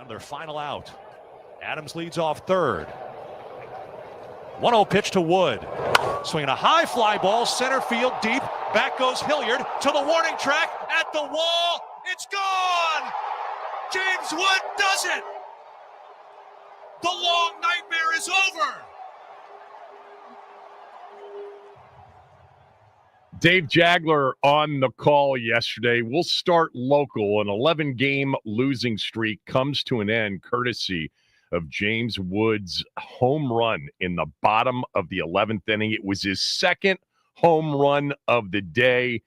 on their final out. Adams leads off third. 1-0 pitch to Wood. Swinging a high fly ball, center field deep. Back goes Hilliard to the warning track, at the wall. It's gone! James Wood does it! The long nightmare is over! Dave Jagler on the call yesterday. We'll start local. An 11-game losing streak comes to an end courtesy of James Wood's home run in the bottom of the 11th inning. It was his second home run of the day.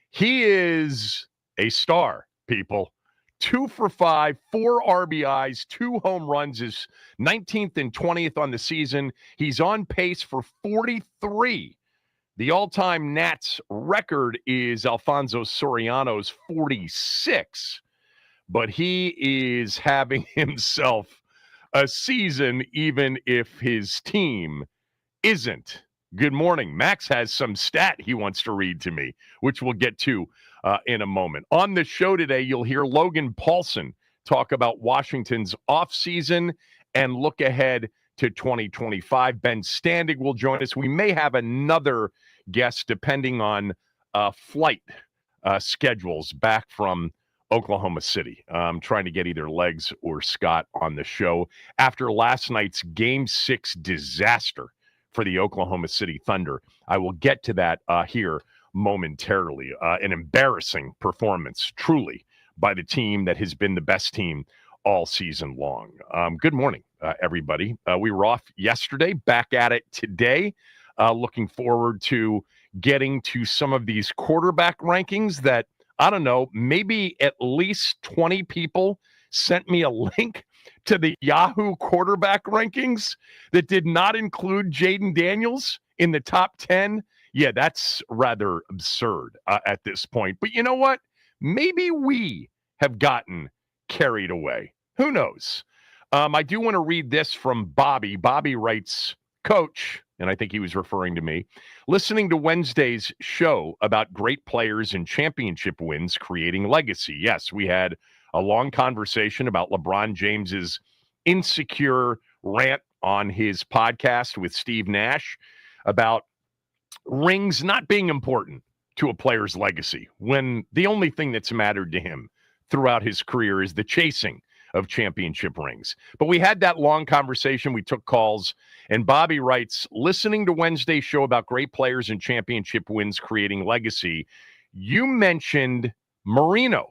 He is a star, people. 2 for 5, 4 RBIs, 2 home runs, his 19th and 20th on the season. He's on pace for 43. The all-time Nats record is Alfonso Soriano's 46, but he is having himself a season even if his team isn't. Good morning. Max has some stat he wants to read to me, which we'll get to in a moment. On the show today, you'll hear Logan Paulson talk about Washington's offseason and look ahead to 2025. Ben Standig will join us. We may have another guest depending on flight schedules back from Oklahoma City. I'm trying to get either Legs or Scott on the show after last night's Game 6 disaster for the Oklahoma City Thunder. I will get to that here momentarily. An embarrassing performance, truly, by the team that has been the best team all season long. Good morning, everybody. We were off yesterday, back at it today. Looking forward to getting to some of these quarterback rankings that, I don't know, maybe at least 20 people sent me a link to the Yahoo quarterback rankings that did not include Jaden Daniels in the top 10. Yeah, that's rather absurd at this point. But you know what? Maybe we have gotten carried away. Who knows? I do want to read this from Bobby. Bobby writes, Coach, and I think he was referring to me, listening to Wednesday's show about great players and championship wins creating legacy. Yes, we had a long conversation about LeBron James's insecure rant on his podcast with Steve Nash about rings not being important to a player's legacy when the only thing that's mattered to him throughout his career is the chasing of championship rings. But we had that long conversation. We took calls, and Bobby writes, listening to Wednesday's show about great players and championship wins creating legacy, you mentioned Marino,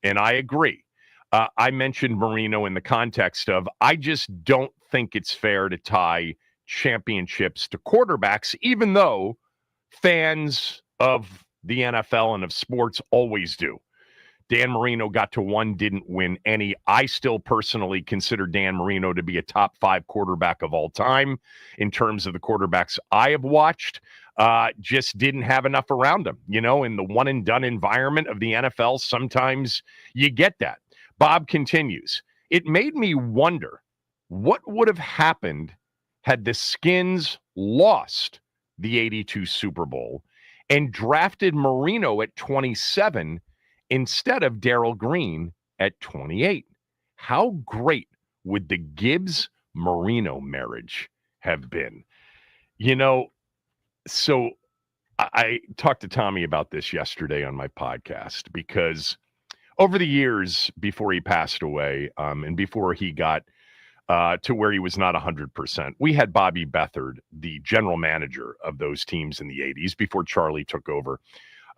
and I agree. I mentioned Marino in the context of I just don't think it's fair to tie championships to quarterbacks, even though fans of the NFL and of sports always do. Dan Marino got to 1, didn't win any. I still personally consider Dan Marino to be a top 5 quarterback of all time in terms of the quarterbacks I have watched. Just didn't have enough around him. You know, in the one-and-done environment of the NFL, sometimes you get that. Bob continues, it made me wonder what would have happened had the Skins lost the 82 Super Bowl and drafted Marino at 27 instead of Darrell Green at 28. How great would the Gibbs-Marino marriage have been? You know, so I talked to Tommy about this yesterday on my podcast because over the years before he passed away and before he got to where he was not 100%, we had Bobby Beathard, the general manager of those teams in the 80s before Charlie took over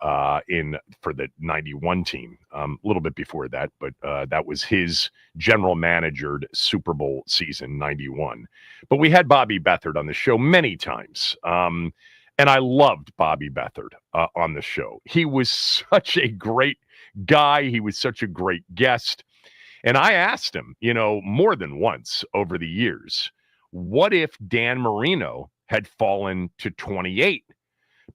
for the 91 team, a little bit before that, but that was his general managered Super Bowl season, 91. But we had Bobby Beathard on the show many times, and I loved Bobby Beathard on the show. He was such a great guy. He was such a great guest. And I asked him, you know, more than once over the years, what if Dan Marino had fallen to 28?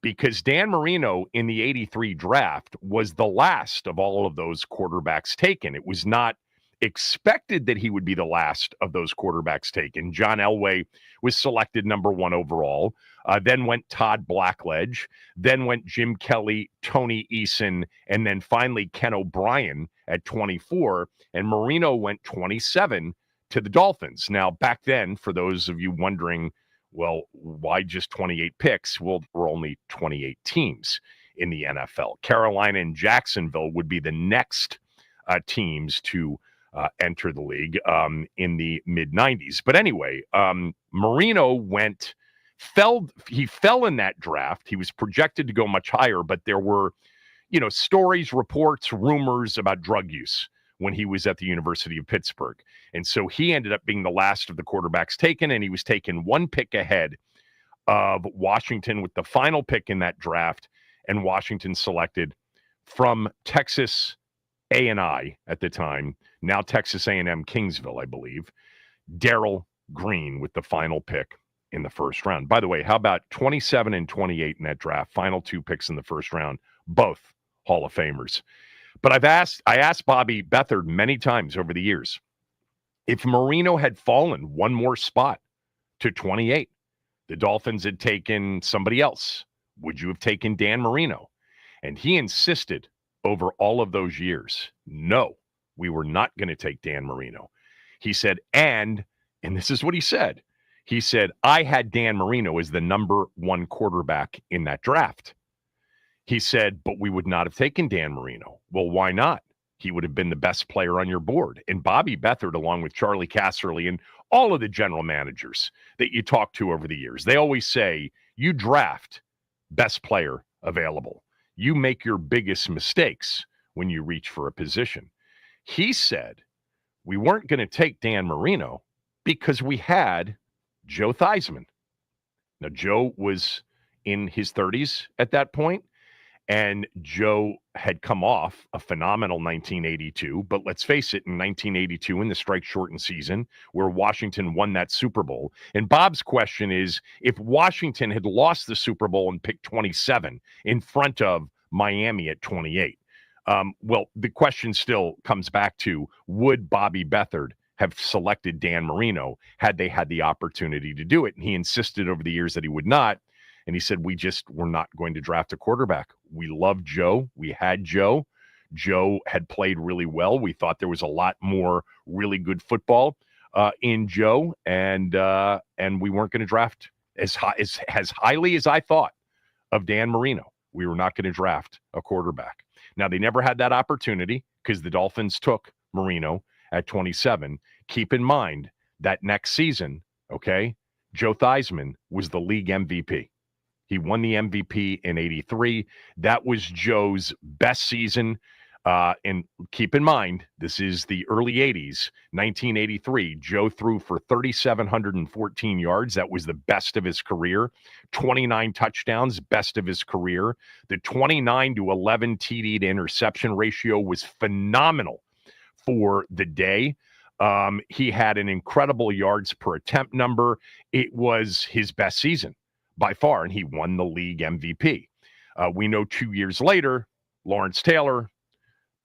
Because Dan Marino in the 83 draft was the last of all of those quarterbacks taken. It was not expected that he would be the last of those quarterbacks taken. John Elway was selected number 1 overall. Then went Todd Blackledge. Then went Jim Kelly, Tony Eason, and then finally Ken O'Brien at 24. And Marino went 27 to the Dolphins. Now, back then, for those of you wondering, well, why just 28 picks? Well, there were only 28 teams in the NFL. Carolina and Jacksonville would be the next teams to enter the league in the mid-90s. But anyway, Marino fell in that draft. He was projected to go much higher, but there were, stories, reports, rumors about drug use when he was at the University of Pittsburgh. And so he ended up being the last of the quarterbacks taken, and he was taken one pick ahead of Washington with the final pick in that draft, and Washington selected from Texas A&I at the time, now Texas A&M Kingsville, I believe, Darrell Green with the final pick in the first round. By the way, how about 27 and 28 in that draft, final 2 picks in the first round, both Hall of Famers. But I asked Bobby Beathard many times over the years, if Marino had fallen one more spot to 28, the Dolphins had taken somebody else, would you have taken Dan Marino? And he insisted over all of those years, no, we were not going to take Dan Marino. He said, and this is what he said. He said, I had Dan Marino as the number 1 quarterback in that draft. He said, but we would not have taken Dan Marino. Well, why not? He would have been the best player on your board. And Bobby Beathard, along with Charlie Casserly and all of the general managers that you talk to over the years, they always say, you draft best player available. You make your biggest mistakes when you reach for a position. He said, we weren't going to take Dan Marino because we had Joe Theismann. Now, Joe was in his 30s at that point, and Joe had come off a phenomenal 1982. But let's face it, in 1982, in the strike-shortened season, where Washington won that Super Bowl, and Bob's question is, if Washington had lost the Super Bowl and picked 27 in front of Miami at 28, well, the question still comes back to, would Bobby Beathard have selected Dan Marino had they had the opportunity to do it? And he insisted over the years that he would not. And he said, we just were not going to draft a quarterback. We loved Joe. We had Joe. Joe had played really well. We thought there was a lot more really good football in Joe. And we weren't going to draft as highly as I thought of Dan Marino. We were not going to draft a quarterback. Now, they never had that opportunity because the Dolphins took Marino at 27. Keep in mind that next season, okay, Joe Theismann was the league MVP. He won the MVP in 83. That was Joe's best season. And keep in mind, this is the early 80s, 1983. Joe threw for 3,714 yards. That was the best of his career. 29 touchdowns, best of his career. The 29-11 TD to interception ratio was phenomenal for the day. He had an incredible yards per attempt number. It was his best season by far, and he won the league MVP. We know 2 years later, Lawrence Taylor,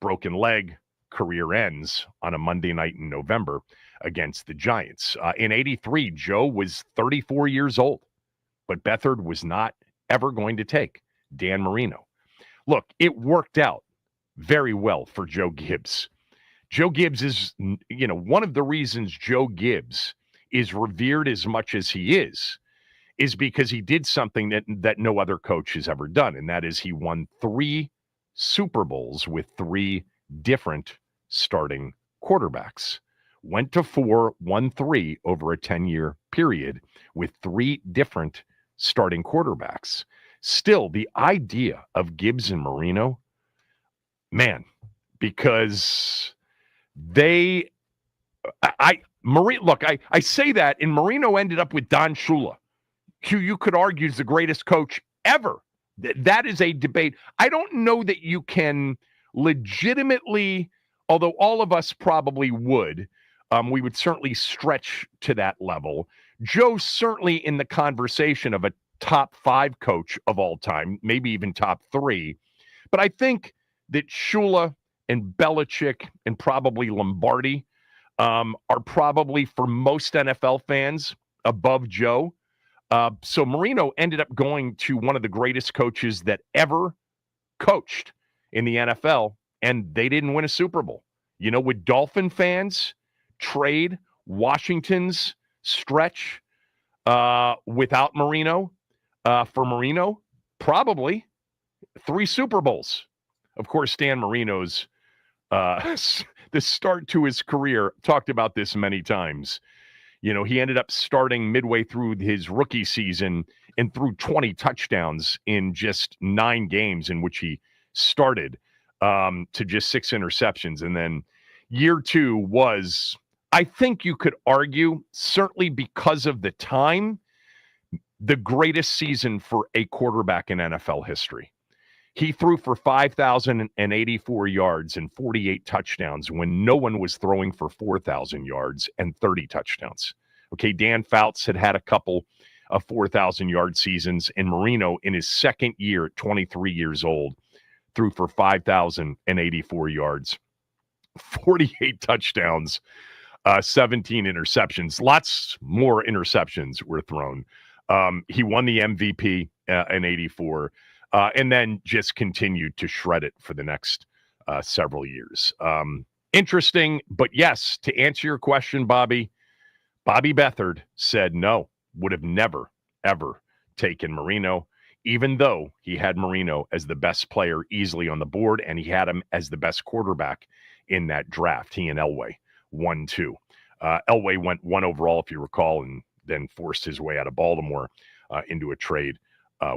broken leg, career ends on a Monday night in November against the Giants. In 83, Joe was 34 years old, but Beathard was not ever going to take Dan Marino. Look, it worked out very well for Joe Gibbs. Joe Gibbs is, one of the reasons Joe Gibbs is revered as much as he is because he did something that no other coach has ever done, and that is he won 3 Super Bowls with 3 different starting quarterbacks. Went to 4, won 3 over a 10-year period with 3 different starting quarterbacks. Still, the idea of Gibbs and Marino, man, because I say that, and Marino ended up with Don Shula, who you could argue is the greatest coach ever. That is a debate. I don't know that you can legitimately, although all of us probably would, we would certainly stretch to that level. Joe's certainly in the conversation of a top 5 coach of all time, maybe even top 3. But I think that Shula and Belichick and probably Lombardi are probably, for most NFL fans, above Joe. So Marino ended up going to one of the greatest coaches that ever coached in the NFL, and they didn't win a Super Bowl. Would Dolphin fans trade Washington's stretch without Marino for Marino? Probably 3 Super Bowls. Of course, Dan Marino's the start to his career, talked about this many times. He ended up starting midway through his rookie season and threw 20 touchdowns in just 9 games in which he started, to just 6 interceptions. And then year 2 was, I think you could argue, certainly because of the time, the greatest season for a quarterback in NFL history. He threw for 5,084 yards and 48 touchdowns when no one was throwing for 4,000 yards and 30 touchdowns. Okay, Dan Fouts had a couple of 4,000-yard seasons, and Marino, in his second year at 23 years old, threw for 5,084 yards, 48 touchdowns, 17 interceptions. Lots more interceptions were thrown. He won the MVP in 84. And then just continued to shred it for the next several years. Interesting, but yes, to answer your question, Bobby Beathard said no, would have never, ever taken Marino, even though he had Marino as the best player easily on the board, and he had him as the best quarterback in that draft. He and Elway, 1-2. Elway went 1 overall, if you recall, and then forced his way out of Baltimore into a trade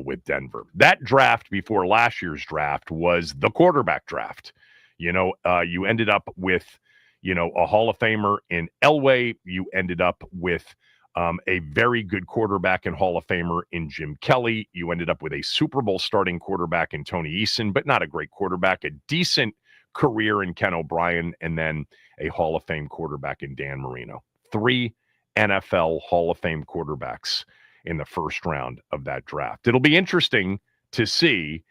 with Denver. That draft before last year's draft was the quarterback draft. You ended up with, a Hall of Famer in Elway. You ended up with a very good quarterback and Hall of Famer in Jim Kelly. You ended up with a Super Bowl starting quarterback in Tony Eason, but not a great quarterback, a decent career in Ken O'Brien, and then a Hall of Fame quarterback in Dan Marino. 3 NFL Hall of Fame quarterbacks in the first round of that draft. It'll be interesting to see,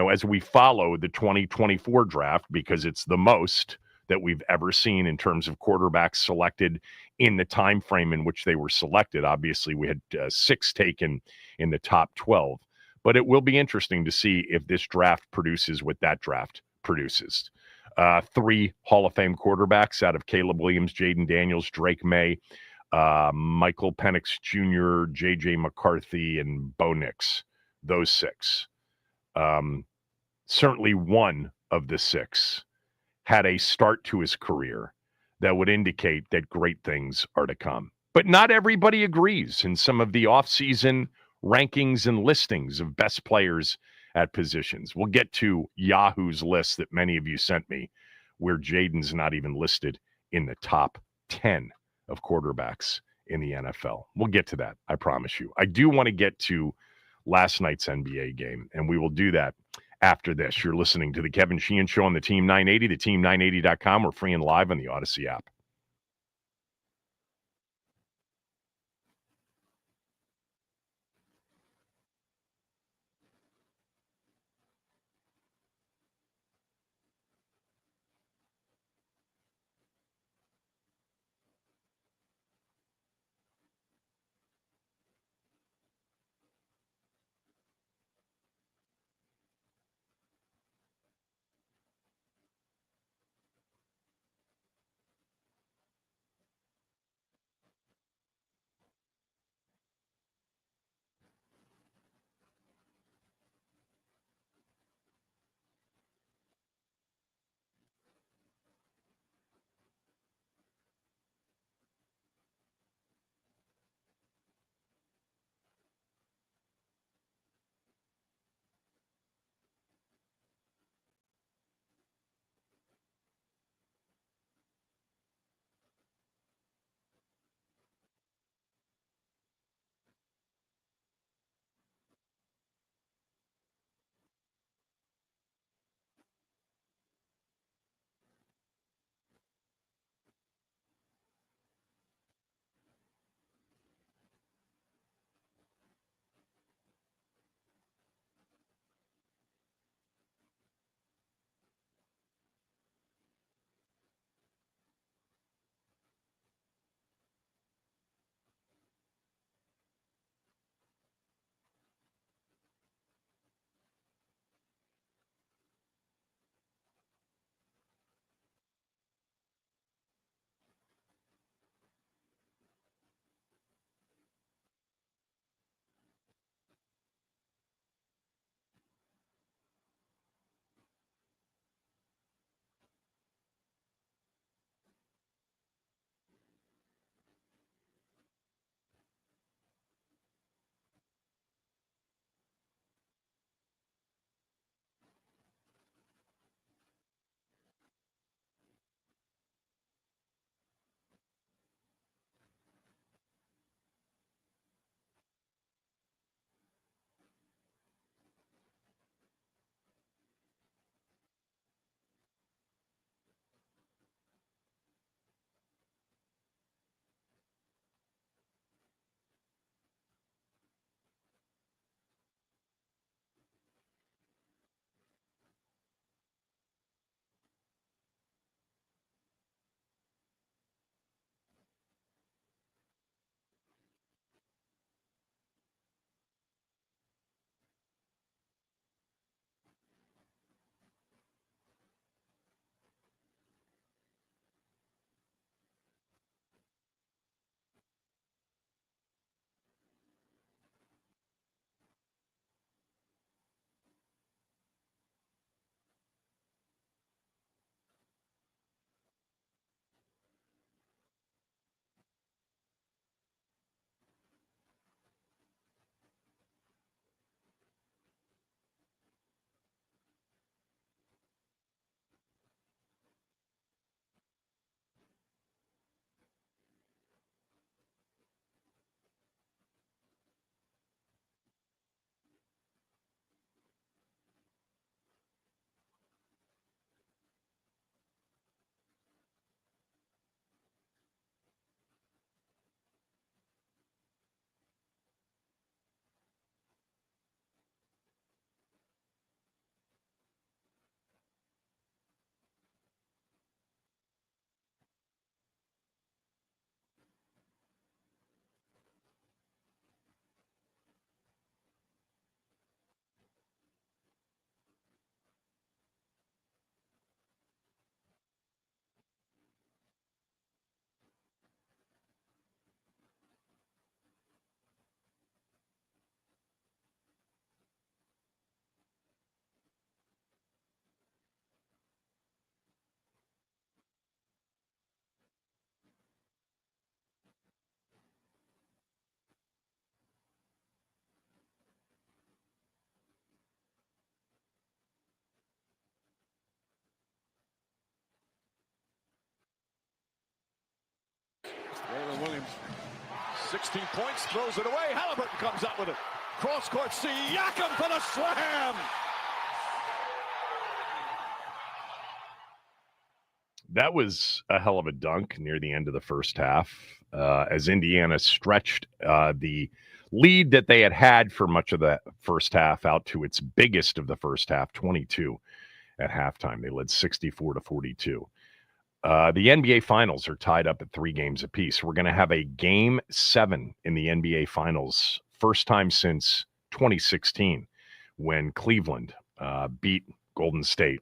as we follow the 2024 draft, because it's the most that we've ever seen in terms of quarterbacks selected in the time frame in which they were selected. Obviously, we had 6 taken in the top 12, but it will be interesting to see if this draft produces what that draft produces. 3 Hall of Fame quarterbacks out of Caleb Williams, Jaden Daniels, Drake May, Michael Penix Jr., J.J. McCarthy, and Bo Nix. Those 6. Certainly one of the 6 had a start to his career that would indicate that great things are to come. But not everybody agrees in some of the offseason rankings and listings of best players at positions. We'll get to Yahoo's list that many of you sent me, where Jaden's not even listed in the top 10 of quarterbacks in the NFL. We'll get to that, I promise you. I do want to get to last night's NBA game, and we will do that after this. You're listening to the Kevin Sheehan Show on the Team 980, the team980.com. We're free and live on the Odyssey app. Jalen Williams, 16 points, throws it away. Halliburton comes up with it. Cross court, Siakam for the slam. That was a hell of a dunk near the end of the first half as Indiana stretched the lead that they had for much of the first half out to its biggest of the first half, 22 at halftime. They led 64-42. The NBA Finals are tied up at 3 games apiece. We're going to have a Game 7 in the NBA Finals, first time since 2016 when Cleveland beat Golden State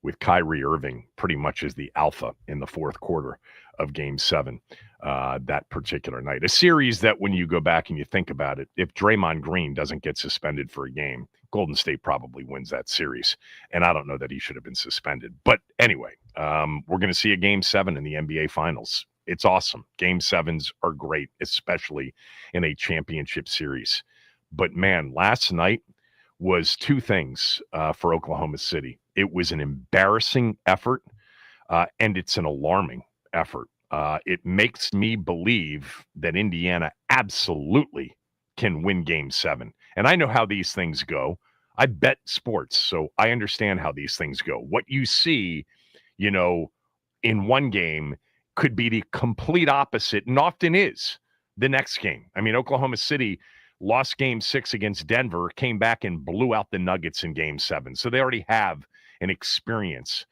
with Kyrie Irving pretty much as the alpha in the fourth quarter of Game 7 that particular night. A series that when you go back and you think about it, if Draymond Green doesn't get suspended for a game, Golden State probably wins that series. And I don't know that he should have been suspended. But anyway, we're going to see a Game 7 in the NBA Finals. It's awesome. Game 7s are great, especially in a championship series. But man, last night was 2 things for Oklahoma City. It was an embarrassing effort, and it's an alarming effort. It makes me believe that Indiana absolutely can win Game 7. And I know how these things go. I bet sports, so I understand how these things go. What you see, in one game could be the complete opposite, and often is the next game. I mean, Oklahoma City lost Game 6 against Denver, came back and blew out the Nuggets in Game 7. So they already have an experience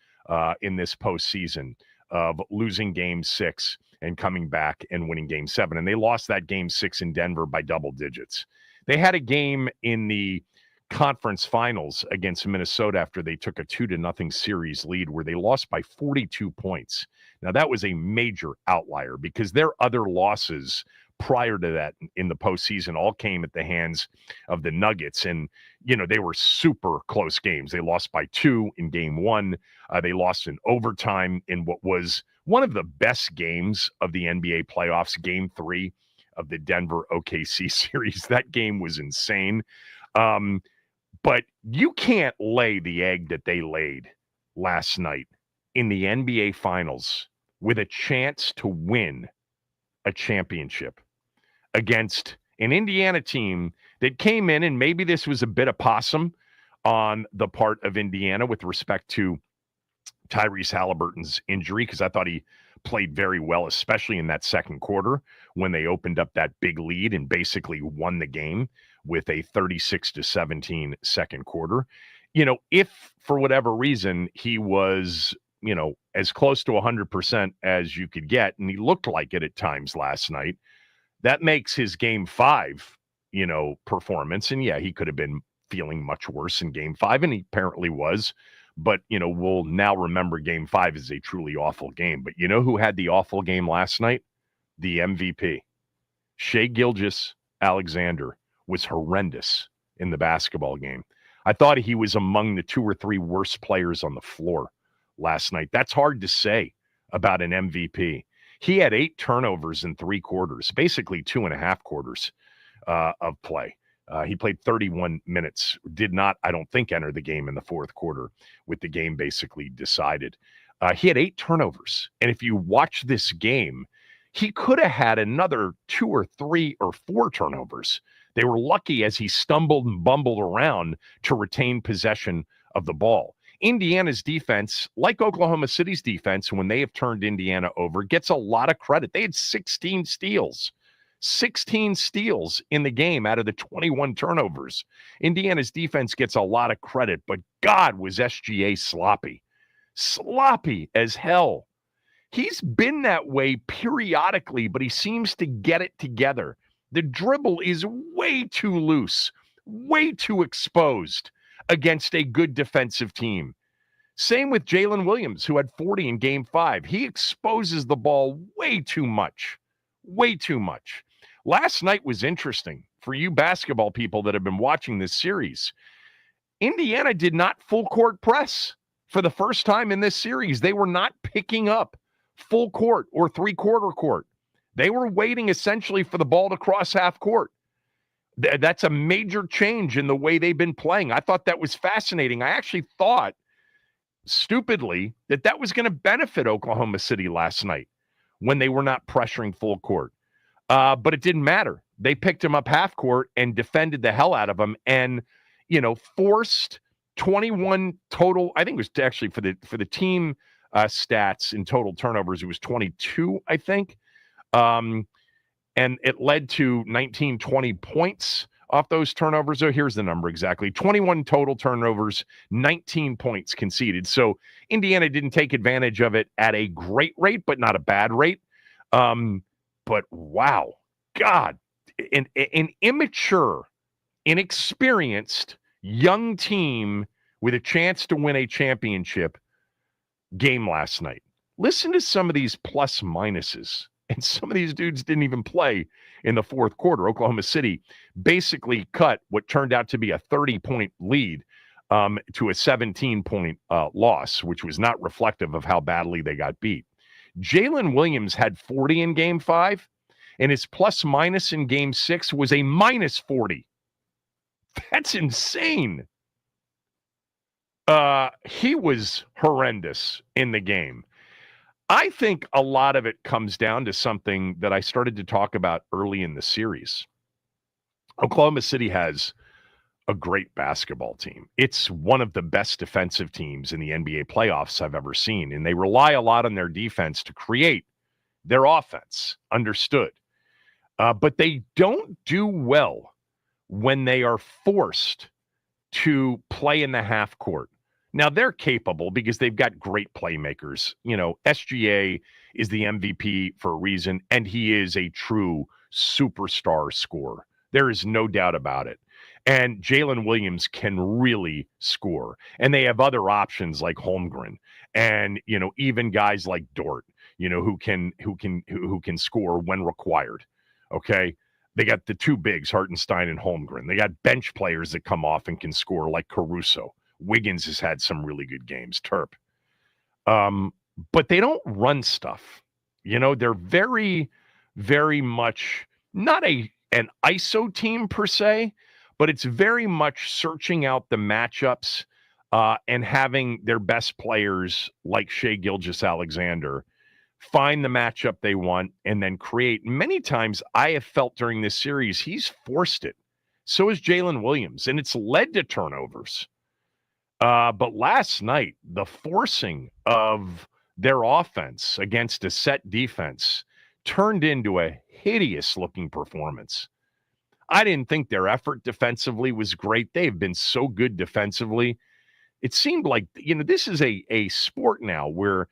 in this postseason of losing Game 6 and coming back and winning Game 7. And they lost that Game 6 in Denver by double digits. They had a game in the conference finals against Minnesota after they took a 2-0 series lead where they lost by 42 points. Now, that was a major outlier because their other losses prior to that in the postseason all came at the hands of the Nuggets. And, they were super close games. They lost by 2 in Game 1. They lost in overtime in what was one of the best games of the NBA playoffs, Game 3 of the Denver OKC series. That game was insane. But you can't lay the egg that they laid last night in the NBA Finals with a chance to win a championship against an Indiana team that came in, and maybe this was a bit of possum on the part of Indiana with respect to Tyrese Halliburton's injury, because I thought he played very well, especially in that second quarter when they opened up that big lead and basically won the game with a 36-17 second quarter. If for whatever reason he was, as close to 100% as you could get, and he looked like it at times last night, that makes his Game 5, performance. And yeah, he could have been feeling much worse in Game 5, and he apparently was. But, we'll now remember Game 5 is a truly awful game. But who had the awful game last night? The MVP. Shai Gilgeous-Alexander was horrendous in the basketball game. I thought he was among the 2 or 3 worst players on the floor last night. That's hard to say about an MVP. He had 8 turnovers in 3 quarters, basically 2.5 quarters of play. He played 31 minutes, did not, I don't think, enter the game in the fourth quarter with the game basically decided. He had 8 turnovers. And if you watch this game, he could have had another 2 or 3 or 4 turnovers. They were lucky as he stumbled and bumbled around to retain possession of the ball. Indiana's defense, like Oklahoma City's defense, when they have turned Indiana over, gets a lot of credit. They had 16 steals. 16 steals in the game out of the 21 turnovers. Indiana's defense gets a lot of credit, but God, was SGA sloppy. Sloppy as hell. He's been that way periodically, but he seems to get it together. The dribble is way too loose, way too exposed against a good defensive team. Same with Jalen Williams, who had 40 in Game 5. He exposes the ball way too much. Way too much. Last night was interesting for you basketball people that have been watching this series. Indiana did not full court press for the first time in this series. They were not picking up full court or 3/4 court. They were waiting essentially for the ball to cross half court. That's a major change in the way they've been playing. I thought that was fascinating. I actually thought, stupidly, that was going to benefit Oklahoma City last night. when they were not pressuring full court. But it didn't matter. They picked him up half court and defended the hell out of him and, forced 21 total. I think it was actually for the team stats in total turnovers. It was 22, I think. And it led to 19, 20 points off those turnovers. So here's the number exactly. 21 total turnovers, 19 points conceded. So Indiana didn't take advantage of it at a great rate, but not a bad rate. But wow, God, an immature, inexperienced, young team with a chance to win a championship game last night. Listen to some of these plus minuses. And some of these dudes didn't even play in the fourth quarter. Oklahoma City basically cut what turned out to be a 30-point lead to a 17-point loss, which was not reflective of how badly they got beat. Jalen Williams had 40 in Game 5, and his plus-minus in Game 6 was a minus 40. That's insane. He was horrendous in the game. I think a lot of it comes down to something that I started to talk about early in the series. Oklahoma City has a great basketball team. It's one of the best defensive teams in the NBA playoffs I've ever seen, and they rely a lot on their defense to create their offense, understood. But they don't do well when they are forced to play in the half court. Now, they're capable because they've got great playmakers. SGA is the MVP for a reason, and he is a true superstar scorer. There is no doubt about it. And Jalen Williams can really score. And they have other options like Holmgren and, even guys like Dort, who can score when required. Okay. They got the two bigs, Hartenstein and Holmgren. They got bench players that come off and can score like Caruso. Wiggins has had some really good games, Terp. But they don't run stuff. They're very, very much not an ISO team per se, but it's very much searching out the matchups and having their best players like Shai Gilgeous-Alexander find the matchup they want and then create. Many times I have felt during this series, he's forced it. So is Jalen Williams, and it's led to turnovers. But last night, the forcing of their offense against a set defense turned into a hideous-looking performance. I didn't think their effort defensively was great. They've been so good defensively. It seemed like, this is a sport now where,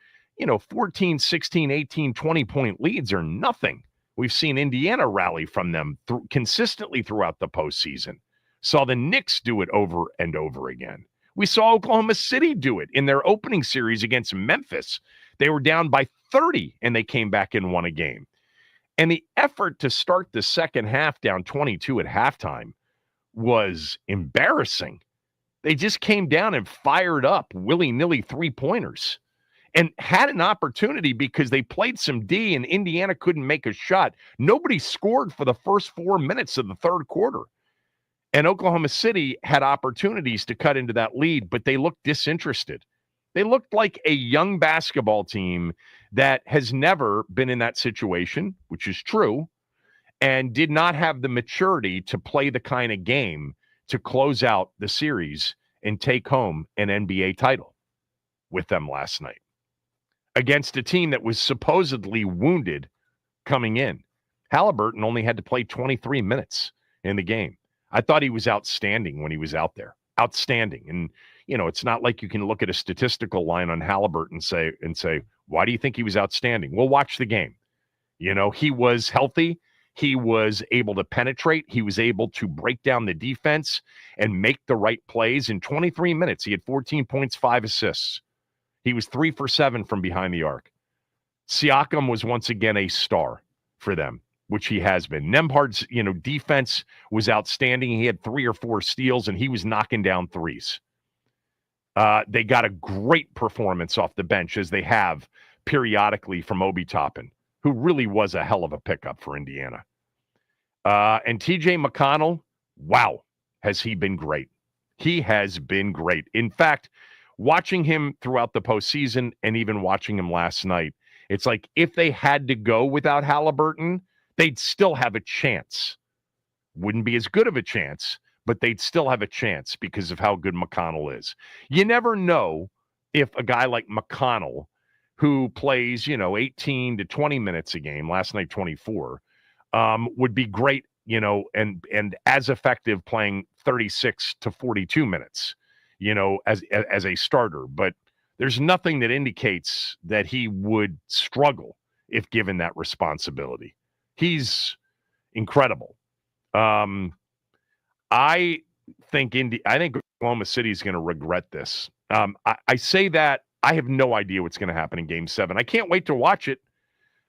14, 16, 18, 20-point leads are nothing. We've seen Indiana rally from them consistently throughout the postseason. Saw the Knicks do it over and over again. We saw Oklahoma City do it in their opening series against Memphis. They were down by 30, and they came back and won a game. And the effort to start the second half down 22 at halftime was embarrassing. They just came down and fired up willy-nilly three-pointers and had an opportunity because they played some D and Indiana couldn't make a shot. Nobody scored for the first 4 minutes of the third quarter. And Oklahoma City had opportunities to cut into that lead, but they looked disinterested. They looked like a young basketball team that has never been in that situation, which is true, and did not have the maturity to play the kind of game to close out the series and take home an NBA title with them last night against a team that was supposedly wounded coming in. Halliburton only had to play 23 minutes in the game. I thought he was outstanding when he was out there. Outstanding. And, it's not like you can look at a statistical line on Halliburton and say, why do you think he was outstanding? Well, watch the game. He was healthy. He was able to penetrate. He was able to break down the defense and make the right plays. In 23 minutes, he had 14 points, 5 assists. He was 3 for 7 from behind the arc. Siakam was once again a star for them, which he has been. Nembhard's, defense was outstanding. He had 3 or 4 steals, and he was knocking down threes. They got a great performance off the bench, as they have periodically from Obi Toppin, who really was a hell of a pickup for Indiana. And TJ McConnell, wow, has he been great. He has been great. In fact, watching him throughout the postseason and even watching him last night, It's like if they had to go without Halliburton, they'd still have a chance. Wouldn't be as good of a chance, but they'd still have a chance because of how good McConnell is. You never know if a guy like McConnell, who plays, 18 to 20 minutes a game, last night 24, would be great, and as effective playing 36 to 42 minutes, as a starter. But there's nothing that indicates that he would struggle if given that responsibility. He's incredible. I think Oklahoma City is going to regret this. I say that I have no idea what's going to happen in Game 7. I can't wait to watch it.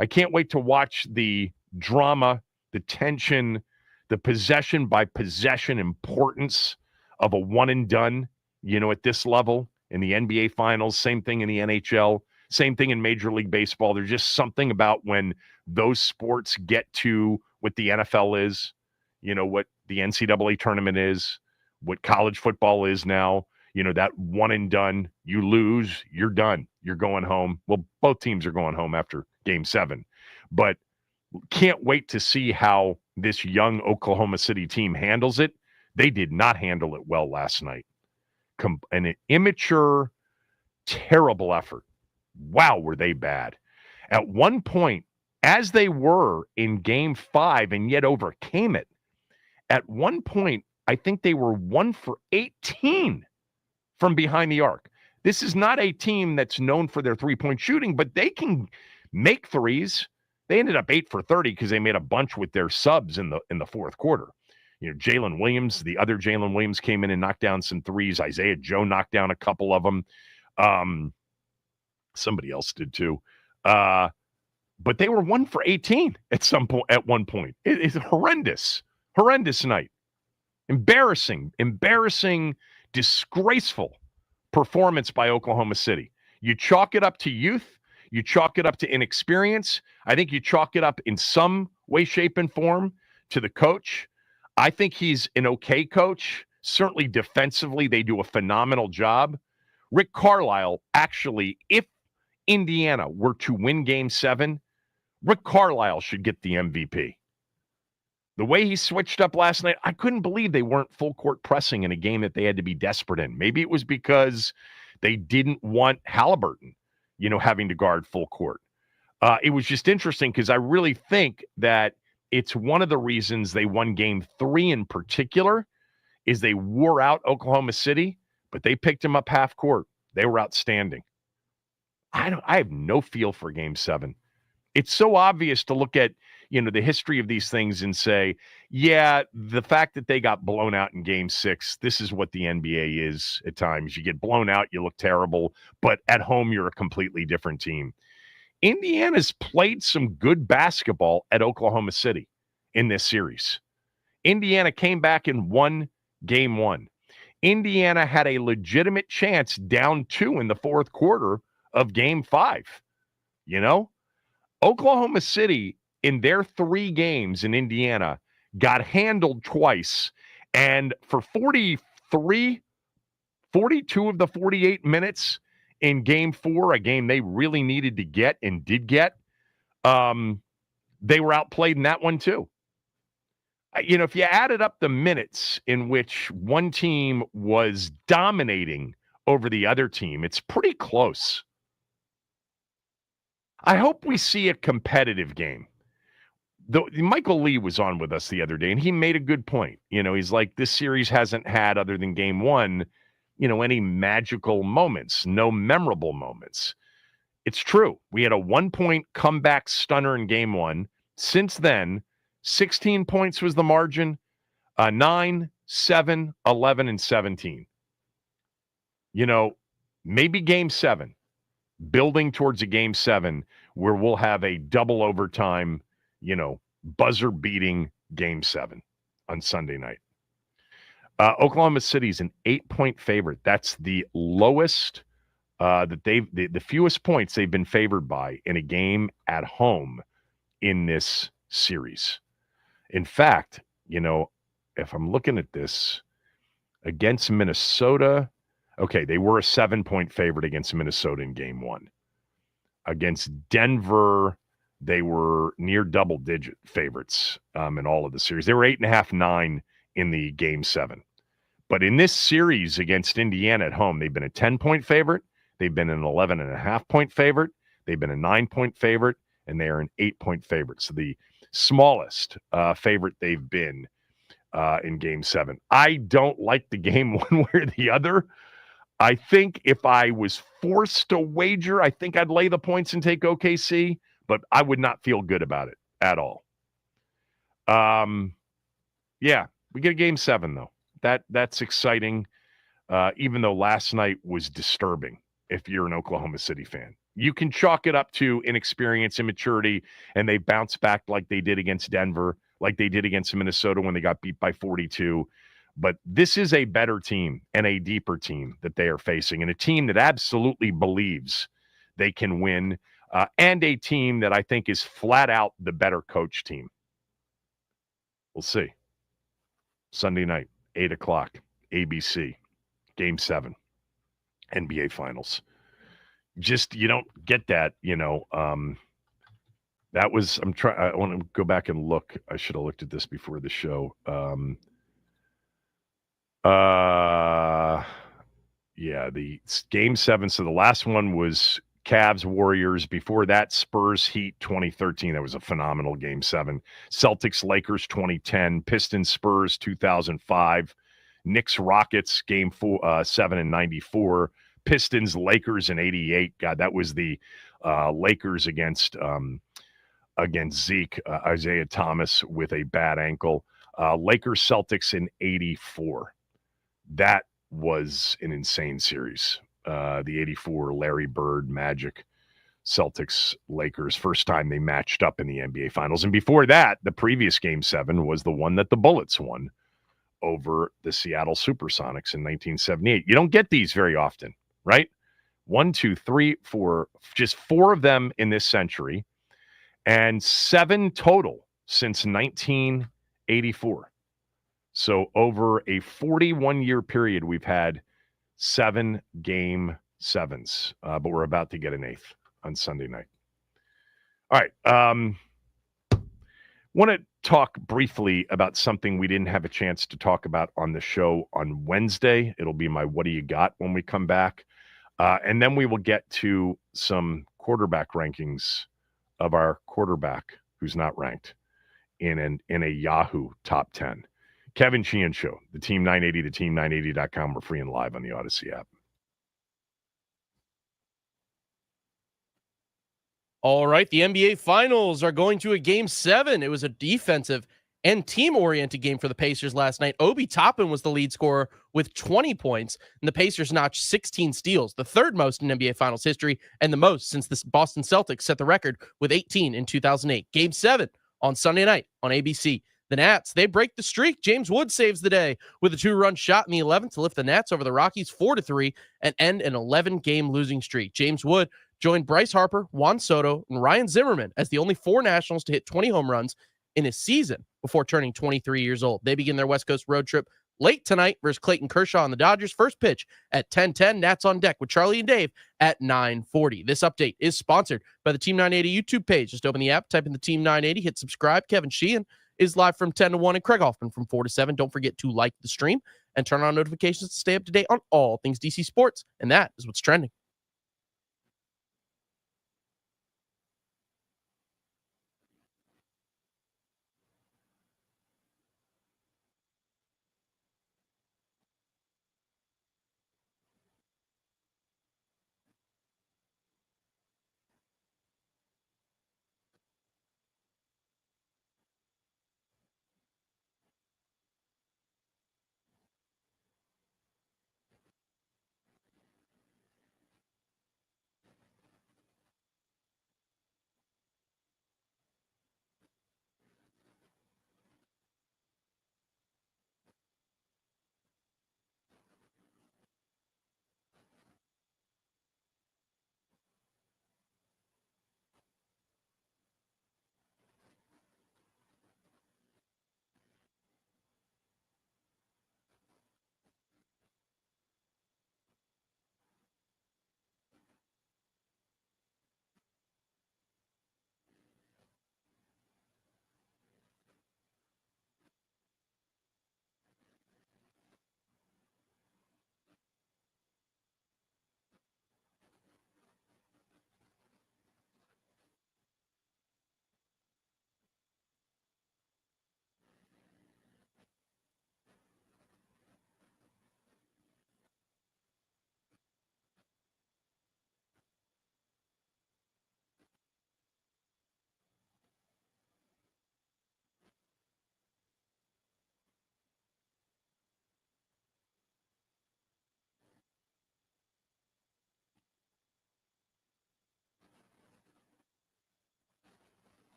I can't wait to watch the drama, the tension, the possession by possession importance of a one and done, at this level in the NBA Finals. Same thing in the NHL. Same thing in Major League Baseball. There's just something about when those sports get to what the NFL is, what the NCAA tournament is, what college football is now, that one and done. You lose, you're done. You're going home. Well, both teams are going home after Game 7. But can't wait to see how this young Oklahoma City team handles it. They did not handle it well last night. An immature, terrible effort. Wow, were they bad. At one point, as they were in Game 5 and yet overcame it, at one point, I think they were 1 for 18 from behind the arc. This is not a team that's known for their three-point shooting, but they can make threes. They ended up 8 for 30 because they made a bunch with their subs in the fourth quarter. Jalen Williams, the other Jalen Williams, came in and knocked down some threes. Isaiah Joe knocked down a couple of them. Somebody else did too. But they were 1 for 18 at one point. It's horrendous night. Embarrassing, disgraceful performance by Oklahoma City. You chalk it up to youth. You chalk it up to inexperience. I think you chalk it up in some way, shape, and form to the coach. I think he's an okay coach. Certainly defensively, they do a phenomenal job. Rick Carlisle, actually, if Indiana were to win Game 7, Rick Carlisle should get the MVP. The way he switched up last night, I couldn't believe they weren't full court pressing in a game that they had to be desperate in. Maybe it was because they didn't want Halliburton, having to guard full court. It was just interesting because I really think that it's one of the reasons they won Game 3 in particular is they wore out Oklahoma City, but they picked them up half court. They were outstanding. I have no feel for Game 7. It's so obvious to look at, the history of these things and say, yeah, the fact that they got blown out in Game 6, this is what the NBA is at times. You get blown out, you look terrible, but at home, you're a completely different team. Indiana's played some good basketball at Oklahoma City in this series. Indiana came back and won Game 1. Indiana had a legitimate chance down 2 in the fourth quarter of Game 5. Oklahoma City, in their 3 games in Indiana, got handled twice. And for 42 of the 48 minutes in Game 4, a game they really needed to get and did get, they were outplayed in that one too. If you added up the minutes in which one team was dominating over the other team, it's pretty close. I hope we see a competitive game. Michael Lee was on with us the other day, and he made a good point. He's like, this series hasn't had, other than Game 1, any magical moments, no memorable moments. It's true. We had a 1-point comeback stunner in Game 1. Since then, 16 points was the margin, 9, 7, 11, and 17. Maybe Game 7, building towards a Game 7 where we'll have a double overtime, buzzer-beating Game 7 on Sunday night. Oklahoma City's an 8-point favorite. That's the lowest that the fewest points they've been favored by in a game at home in this series. In fact, if I'm looking at this against Minnesota, okay, they were a 7-point favorite against Minnesota in Game 1. Against Denver, they were near double-digit favorites in all of the series. They were 8.5, 9 in the Game 7. But in this series against Indiana at home, they've been a 10-point favorite. They've been an 11.5-point favorite. They've been a 9-point favorite, and they are an 8-point favorite. So the smallest favorite they've been in Game 7. I don't like the game one way or the other. I think if I was forced to wager, I think I'd lay the points and take OKC, but I would not feel good about it at all. Yeah, we get a Game 7, though. That's exciting, even though last night was disturbing if you're an Oklahoma City fan. You can chalk it up to inexperience, immaturity, and they bounce back like they did against Denver, like they did against Minnesota when they got beat by 42. But this is a better team and a deeper team that they are facing, and a team that absolutely believes they can win, and a team that I think is flat out the better coach team. We'll see. Sunday night, 8 o'clock, ABC, Game 7, NBA Finals. Just, you don't get that, that was, I want to go back and look. I should have looked at this before the show. Yeah, the Game 7. So the last one was Cavs Warriors. Before that, Spurs Heat 2013. That was a phenomenal Game 7. Celtics Lakers 2010. Pistons Spurs 2005. Knicks Rockets Game 7 in 94. Pistons Lakers in 88. God, that was the Lakers against Zeke, Isaiah Thomas with a bad ankle. Lakers Celtics in 84. That was an insane series. The 84 Larry Bird Magic Celtics Lakers, first time they matched up in the NBA Finals. And before that, the previous Game 7 was the one that the Bullets won over the Seattle Supersonics in 1978. You don't get these very often, right? 1, 2, 3, 4, just 4 of them in this century, and 7 total since 1984. So over a 41-year period, we've had 7 Game 7s, but we're about to get an 8th on Sunday night. All right. Want to talk briefly about something we didn't have a chance to talk about on the show on Wednesday. It'll be my What Do You Got when we come back. And then we will get to some quarterback rankings of our quarterback who's not ranked in a Yahoo top 10. Kevin Sheehan Show, the Team 980, the team980.com. We're free and live on the Odyssey app. All right, the NBA Finals are going to a Game 7. It was a defensive and team-oriented game for the Pacers last night. Obi Toppin was the lead scorer with 20 points, and the Pacers notched 16 steals, the third most in NBA Finals history, and the most since the Boston Celtics set the record with 18 in 2008. Game 7 on Sunday night on ABC. The Nats, they break the streak. James Wood saves the day with a 2-run shot in the 11th to lift the Nats over the Rockies 4-3 and end an 11-game losing streak. James Wood joined Bryce Harper, Juan Soto, and Ryan Zimmerman as the only 4 Nationals to hit 20 home runs in a season before turning 23 years old. They begin their West Coast road trip late tonight versus Clayton Kershaw and the Dodgers. First pitch at 10:10. Nats on deck with Charlie and Dave at 9:40. This update is sponsored by the Team 980 YouTube page. Just open the app, type in the Team 980, hit subscribe. Kevin Sheehan is live from 10 to 1 and Craig Hoffman from 4 to 7. Don't forget to like the stream and turn on notifications to stay up to date on all things DC sports. And that is what's trending.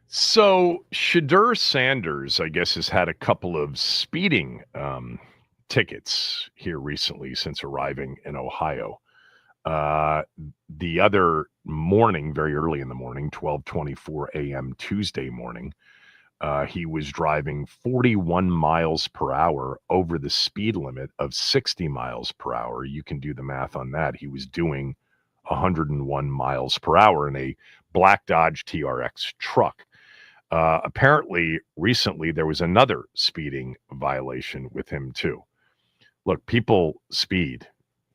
So Shadur Sanders, I guess, has had a couple of speeding tickets here recently since arriving in Ohio. The other morning, very early in the morning, 12:24 a.m. Tuesday morning, he was driving 41 miles per hour over the speed limit of 60 miles per hour. You can do the math on that. He was doing 101 miles per hour in a black Dodge TRX truck. Apparently, recently, there was another speeding violation with him, too. Look, people speed.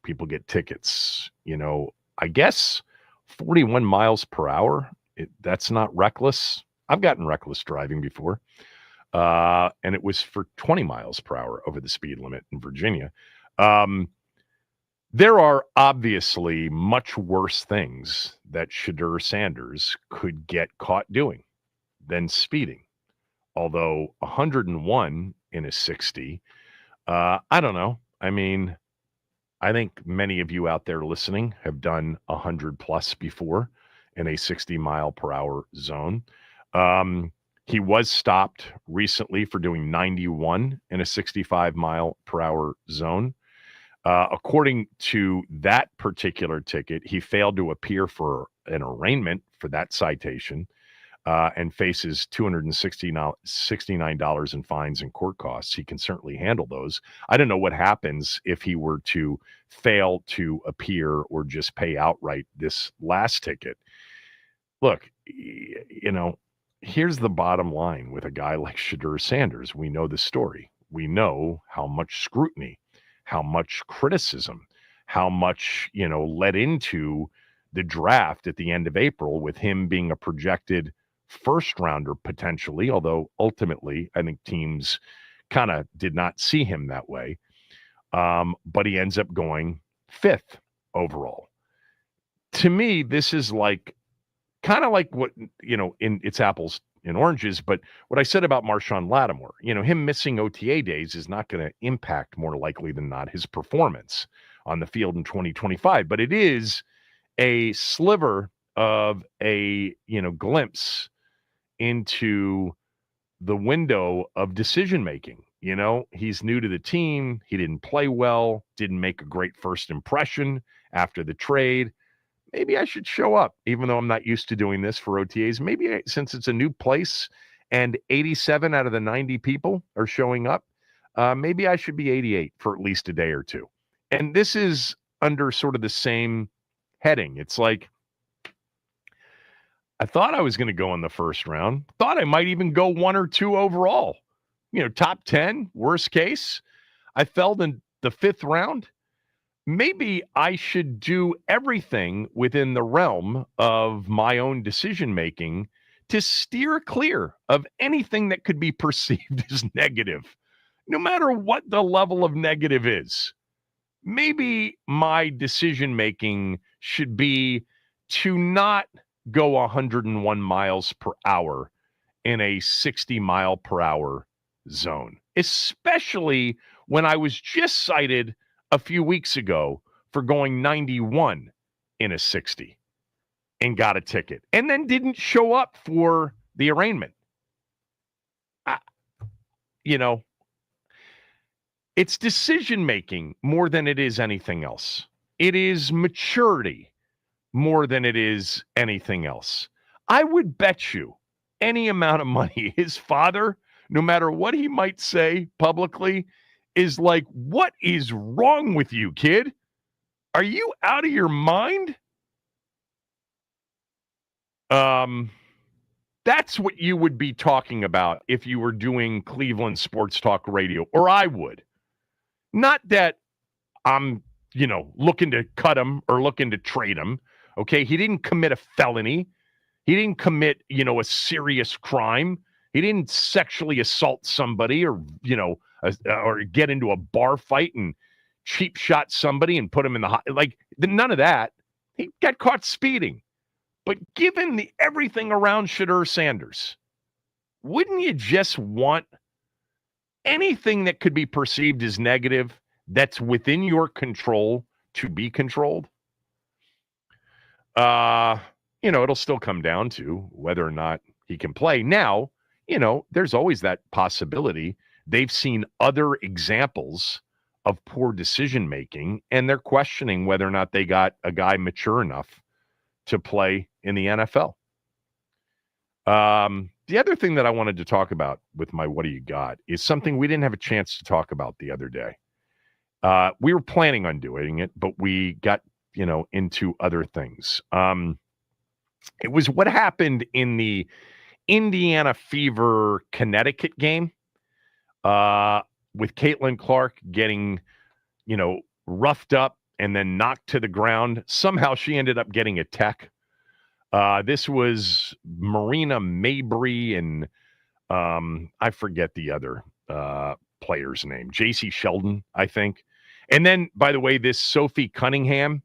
People get tickets. I guess 41 miles per hour, that's not reckless. I've gotten reckless driving before, and it was for 20 miles per hour over the speed limit in Virginia. There are obviously much worse things that Shadur Sanders could get caught doing than speeding. Although 101 in a 60, I don't know. I mean, I think many of you out there listening have done 100 plus before in a 60 mile per hour zone. He was stopped recently for doing 91 in a 65 mile per hour zone. According to that particular ticket, he failed to appear for an arraignment for that citation. And faces $269 in fines and court costs. He can certainly handle those. I don't know what happens if he were to fail to appear or just pay outright this last ticket. Look, here's the bottom line with a guy like Shadur Sanders. We know the story. We know how much scrutiny, how much criticism, how much, led into the draft at the end of April with him being a projected first rounder potentially, although ultimately I think teams kind of did not see him that way. But he ends up going 5th overall. To me, this is kind of like what, it's apples and oranges, but what I said about Marshawn Lattimore, him missing OTA days is not going to impact more likely than not his performance on the field in 2025, but it is a sliver of a, glimpse into the window of decision making. He's new to the team. He didn't play well, didn't make a great first impression after the trade. Maybe I should show up, even though I'm not used to doing this for OTAs. Maybe since it's a new place and 87 out of the 90 people are showing up, maybe I should be 88 for at least a day or two. And this is under sort of the same heading. It's like, I thought I was going to go in the first round. Thought I might even go 1 or 2 overall. Top 10, worst case. I fell in the 5th round. Maybe I should do everything within the realm of my own decision-making to steer clear of anything that could be perceived as negative, no matter what the level of negative is. Maybe my decision-making should be to not go 101 miles per hour in a 60 mile per hour zone, especially when I was just cited a few weeks ago for going 91 in a 60 and got a ticket and then didn't show up for the arraignment. It's decision-making more than it is anything else. It is maturity more than it is anything else. I would bet you any amount of money his father, no matter what he might say publicly, is like, what is wrong with you, kid? Are you out of your mind? That's what you would be talking about if you were doing Cleveland Sports Talk Radio, or I would. Not that I'm, looking to cut him or looking to trade him. Okay, he didn't commit a felony. He didn't commit, a serious crime. He didn't sexually assault somebody or, or get into a bar fight and cheap shot somebody and put him in none of that. He got caught speeding. But given everything around Shadur Sanders, wouldn't you just want anything that could be perceived as negative that's within your control to be controlled? It'll still come down to whether or not he can play. Now, there's always that possibility. They've seen other examples of poor decision making, and they're questioning whether or not they got a guy mature enough to play in the NFL. The other thing that I wanted to talk about with my What Do You Got is something we didn't have a chance to talk about the other day. We were planning on doing it, but we got, into other things. It was what happened in the Indiana Fever Connecticut game with Caitlyn Clark getting, roughed up and then knocked to the ground. Somehow she ended up getting a tech. This was Marina Mabry and I forget the other player's name, JC Sheldon, I think. And then, by the way, this Sophie Cunningham,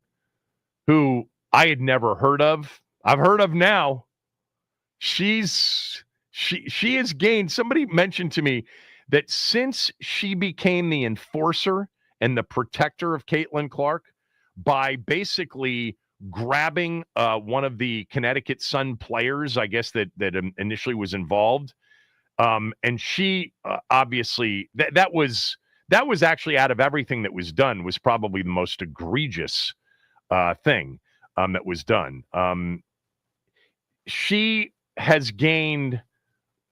who I had never heard of. I've heard of now. She has gained. Somebody mentioned to me that since she became the enforcer and the protector of Caitlyn Clark by basically grabbing one of the Connecticut Sun players, I guess that initially was involved, and she obviously that was actually, out of everything that was done, was probably the most egregious thing that was done. She has gained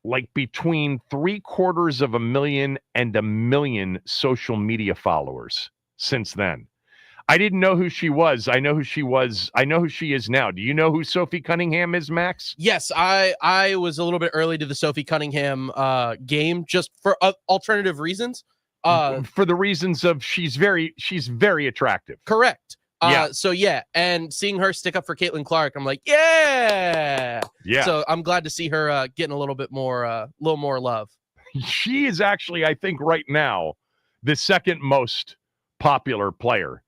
like between 750,000 and 1 million social media followers since then. I didn't know who she was. I know who she was. I know who she is now. Do you know who Sophie Cunningham is, Max? Yes, I was a little bit early to the Sophie Cunningham game just for alternative reasons. For the reasons of she's very attractive. Correct. Yeah. So yeah, and seeing her stick up for Caitlyn Clark, I'm like, yeah. So I'm glad to see her getting a little more love. She is actually, I think, right now, the second most popular player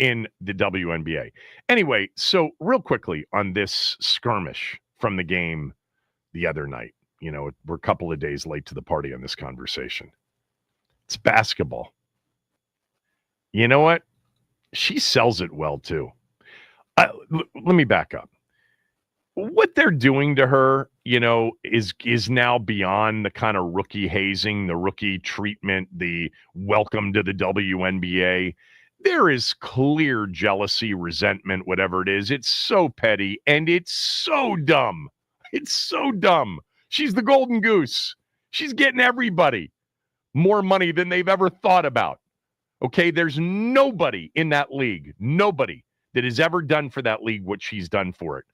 in the WNBA. Anyway, so real quickly on this skirmish from the game the other night, we're a couple of days late to the party on this conversation. It's basketball. You know what? She sells it well, too. Let me back up. What they're doing to her, is now beyond the kind of rookie hazing, the rookie treatment, the welcome to the WNBA. There is clear jealousy, resentment, whatever it is. It's so petty, and it's so dumb. It's so dumb. She's the golden goose. She's getting everybody more money than they've ever thought about. Okay, there's nobody in that league, nobody that has ever done for that league what she's done for it.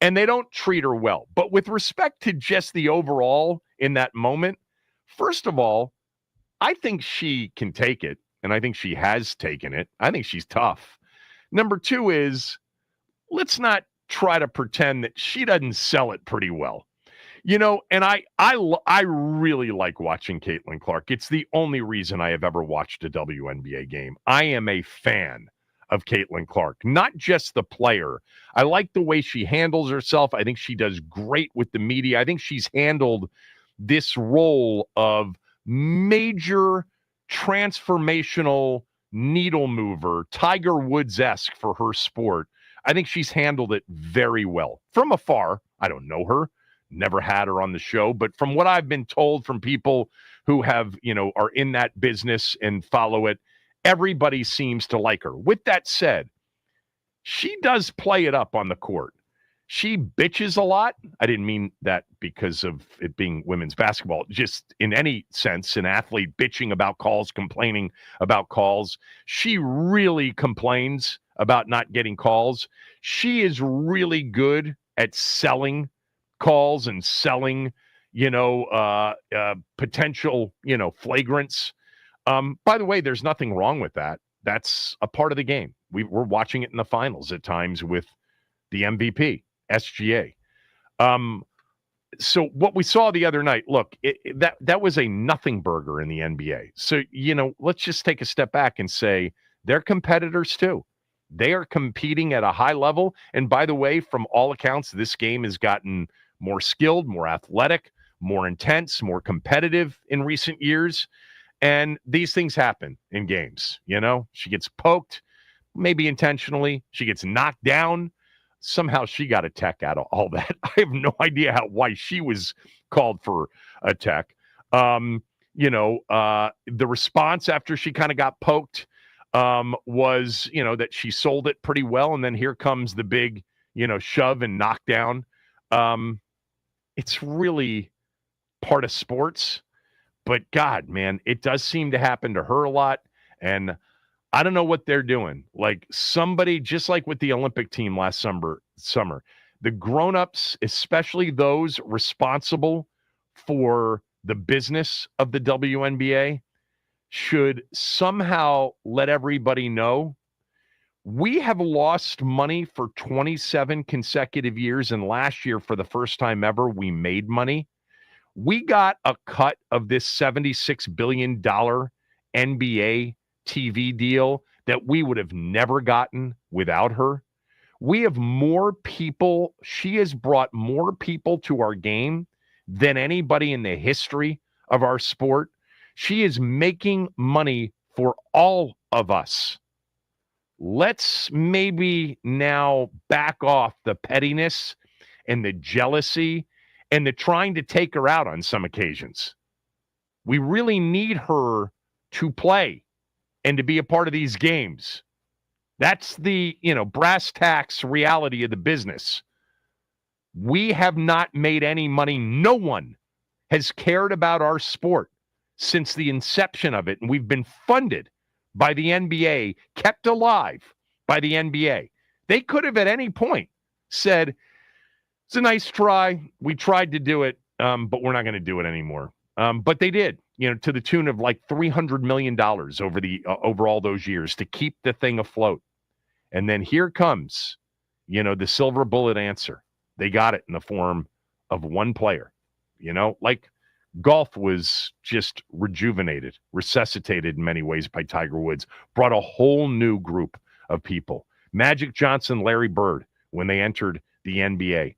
And they don't treat her well. But with respect to just the overall in that moment, first of all, I think she can take it, and I think she has taken it. I think she's tough. Number two is, let's not try to pretend that she doesn't sell it pretty well. And I really like watching Caitlyn Clark. It's the only reason I have ever watched a WNBA game. I am a fan of Caitlyn Clark, not just the player. I like the way she handles herself. I think she does great with the media. I think she's handled this role of major transformational needle mover, Tiger Woods-esque for her sport. I think she's handled it very well. From afar, I don't know her. Never had her on the show, but from what I've been told from people who have, are in that business and follow it, everybody seems to like her. With that said, she does play it up on the court. She bitches a lot. I didn't mean that because of it being women's basketball. Just in any sense, an athlete bitching about calls, complaining about calls. She really complains about not getting calls. She is really good at selling calls and selling, potential, flagrants. By the way, there's nothing wrong with that. That's a part of the game. We're watching it in the finals at times with the MVP, SGA. So what we saw the other night, look, that was a nothing burger in the NBA. So, let's just take a step back and say they're competitors too. They are competing at a high level. And by the way, from all accounts, this game has gotten more skilled, more athletic, more intense, more competitive in recent years. And these things happen in games. She gets poked, maybe intentionally. She gets knocked down. somehow she got a tech out of all that. I have no idea why she was called for a tech. The response after she kind of got poked was, that she sold it pretty well. And then here comes the big, shove and knockdown. It's really part of sports. But God, man, it does seem to happen to her a lot. And I don't know what they're doing. Like somebody, just like with the Olympic team last summer, the grown-ups, especially those responsible for the business of the WNBA, should somehow let everybody know we have lost money for 27 consecutive years. And last year, for the first time ever, we made money. We got a cut of this $76 billion NBA TV deal that we would have never gotten without her. We have more people. She has brought more people to our game than anybody in the history of our sport. She is making money for all of us. Let's maybe now back off the pettiness and the jealousy and the trying to take her out on some occasions. We really need her to play and to be a part of these games. That's the, brass tacks reality of the business. We have not made any money. No one has cared about our sport since the inception of it. And we've been funded by the NBA, kept alive by the NBA. They could have at any point said, it's a nice try. We tried to do it, but we're not going to do it anymore. But they did, to the tune of like $300 million over all those years to keep the thing afloat. And then here comes, the silver bullet answer. They got it in the form of one player, like golf was just rejuvenated, resuscitated in many ways by Tiger Woods, brought a whole new group of people. Magic Johnson, Larry Bird, when they entered the NBA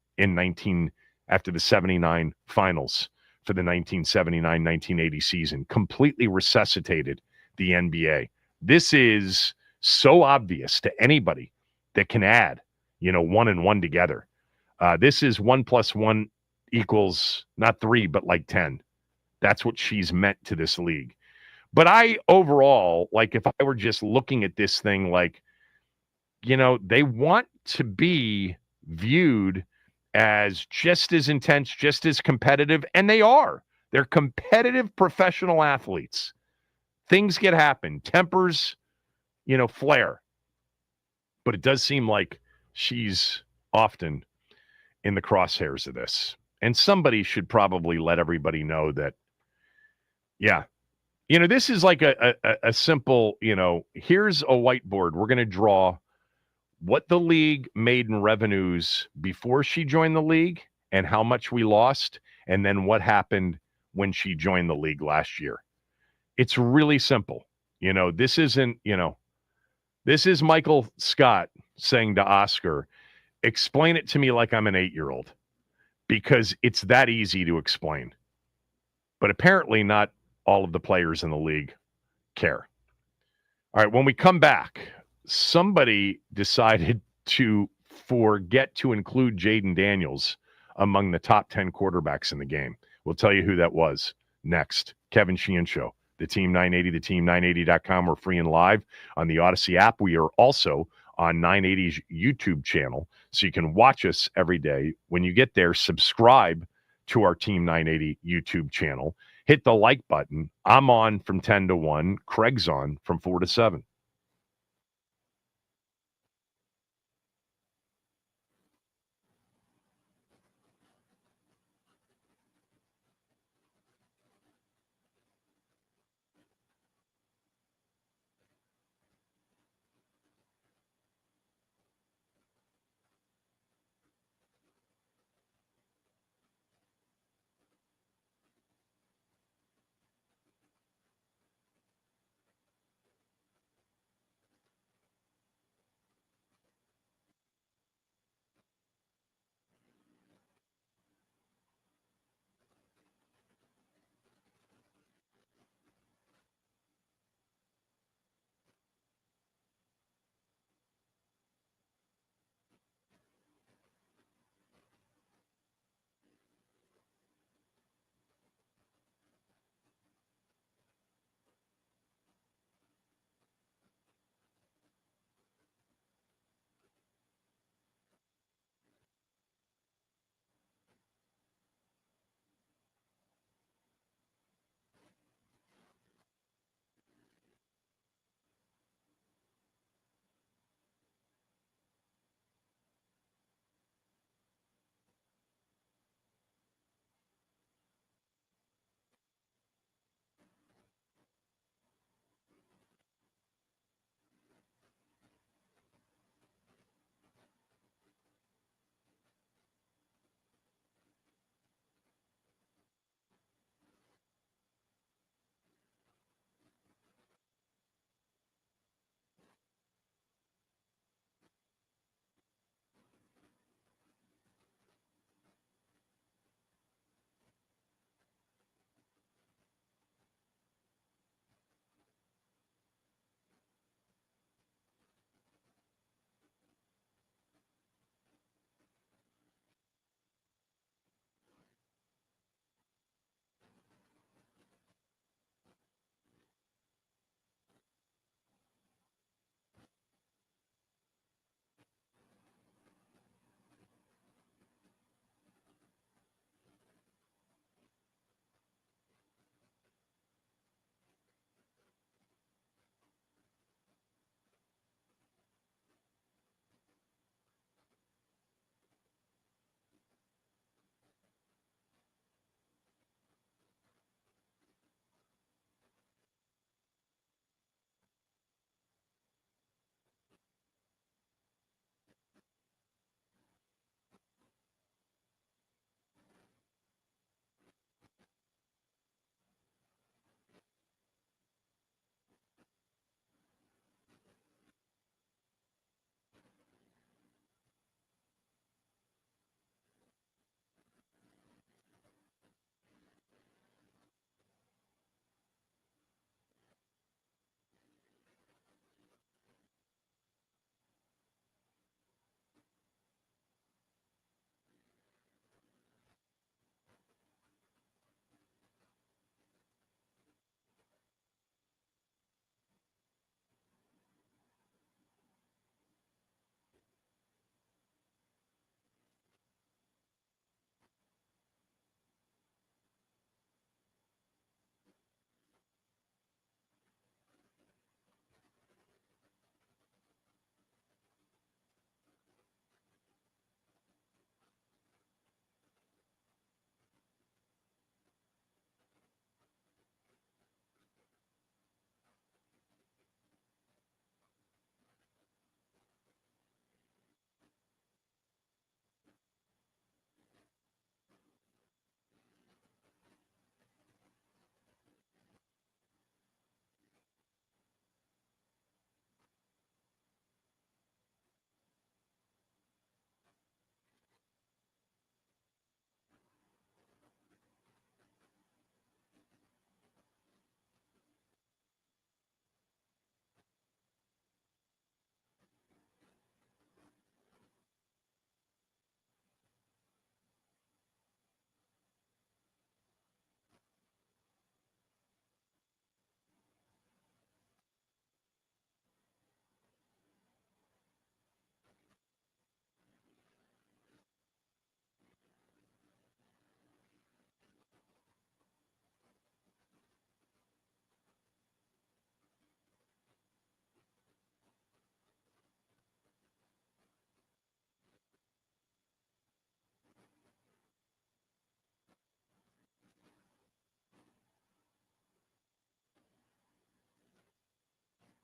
after the 79 finals for the 1979-1980 season, completely resuscitated the NBA. This is so obvious to anybody that can add, 1 and 1 together. This is 1 + 1 equals not 3, but like 10. That's what she's meant to this league. But I overall, like if I were just looking at this thing, like, they want to be viewed as just as intense, just as competitive, and they are. They're competitive professional athletes. Things get happen. Tempers, flare. But it does seem like she's often in the crosshairs of this. And somebody should probably let everybody know that, yeah, this is like a simple, here's a whiteboard. We're going to draw what the league made in revenues before she joined the league and how much we lost, and then what happened when she joined the league last year. It's really simple. This isn't, this is Michael Scott saying to Oscar, explain it to me like I'm an 8-year-old, because it's that easy to explain. But apparently not all of the players in the league care. All right, when we come back, somebody decided to forget to include Jaden Daniels among the top 10 quarterbacks in the game. We'll tell you who that was next. Kevin Sheehan Show, the Team 980, theteam980.com. We're free and live on the Odyssey app. We are also on 980's YouTube channel, so you can watch us every day. When you get there, subscribe to our Team 980 YouTube channel. Hit the like button. I'm on from 10 to 1. Craig's on from 4 to 7.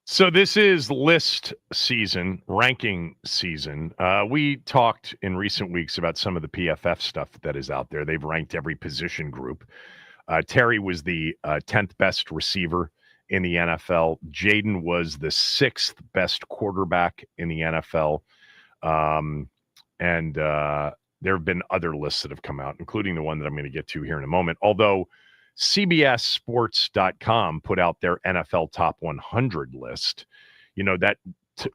So this is list season, ranking season. We talked in recent weeks about some of the PFF stuff that is out there. They've ranked every position group. Terry was the 10th best receiver in the NFL. Jaden was the 6th best quarterback in the NFL. And there have been other lists that have come out, including the one that I'm going to get to here in a moment. Although CBSSports.com put out their NFL Top 100 list. You know, that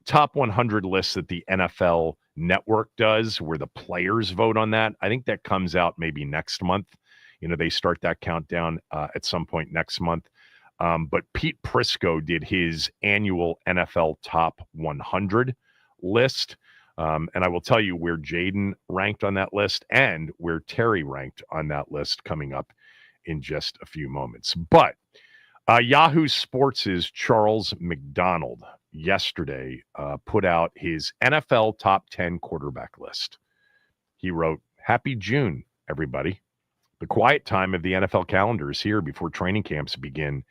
Top 100 list that the NFL Network does, where the players vote on that. I think that comes out maybe next month. You know, they start that countdown at some point next month. But Pete Prisco did his annual NFL Top 100 list. And I will tell you where Jaden ranked on that list and where Terry ranked on that list coming up in just a few moments. But Yahoo Sports' Charles McDonald yesterday put out his NFL Top 10 quarterback list. He wrote, "Happy June, everybody. The quiet time of the NFL calendar is here before training camps begin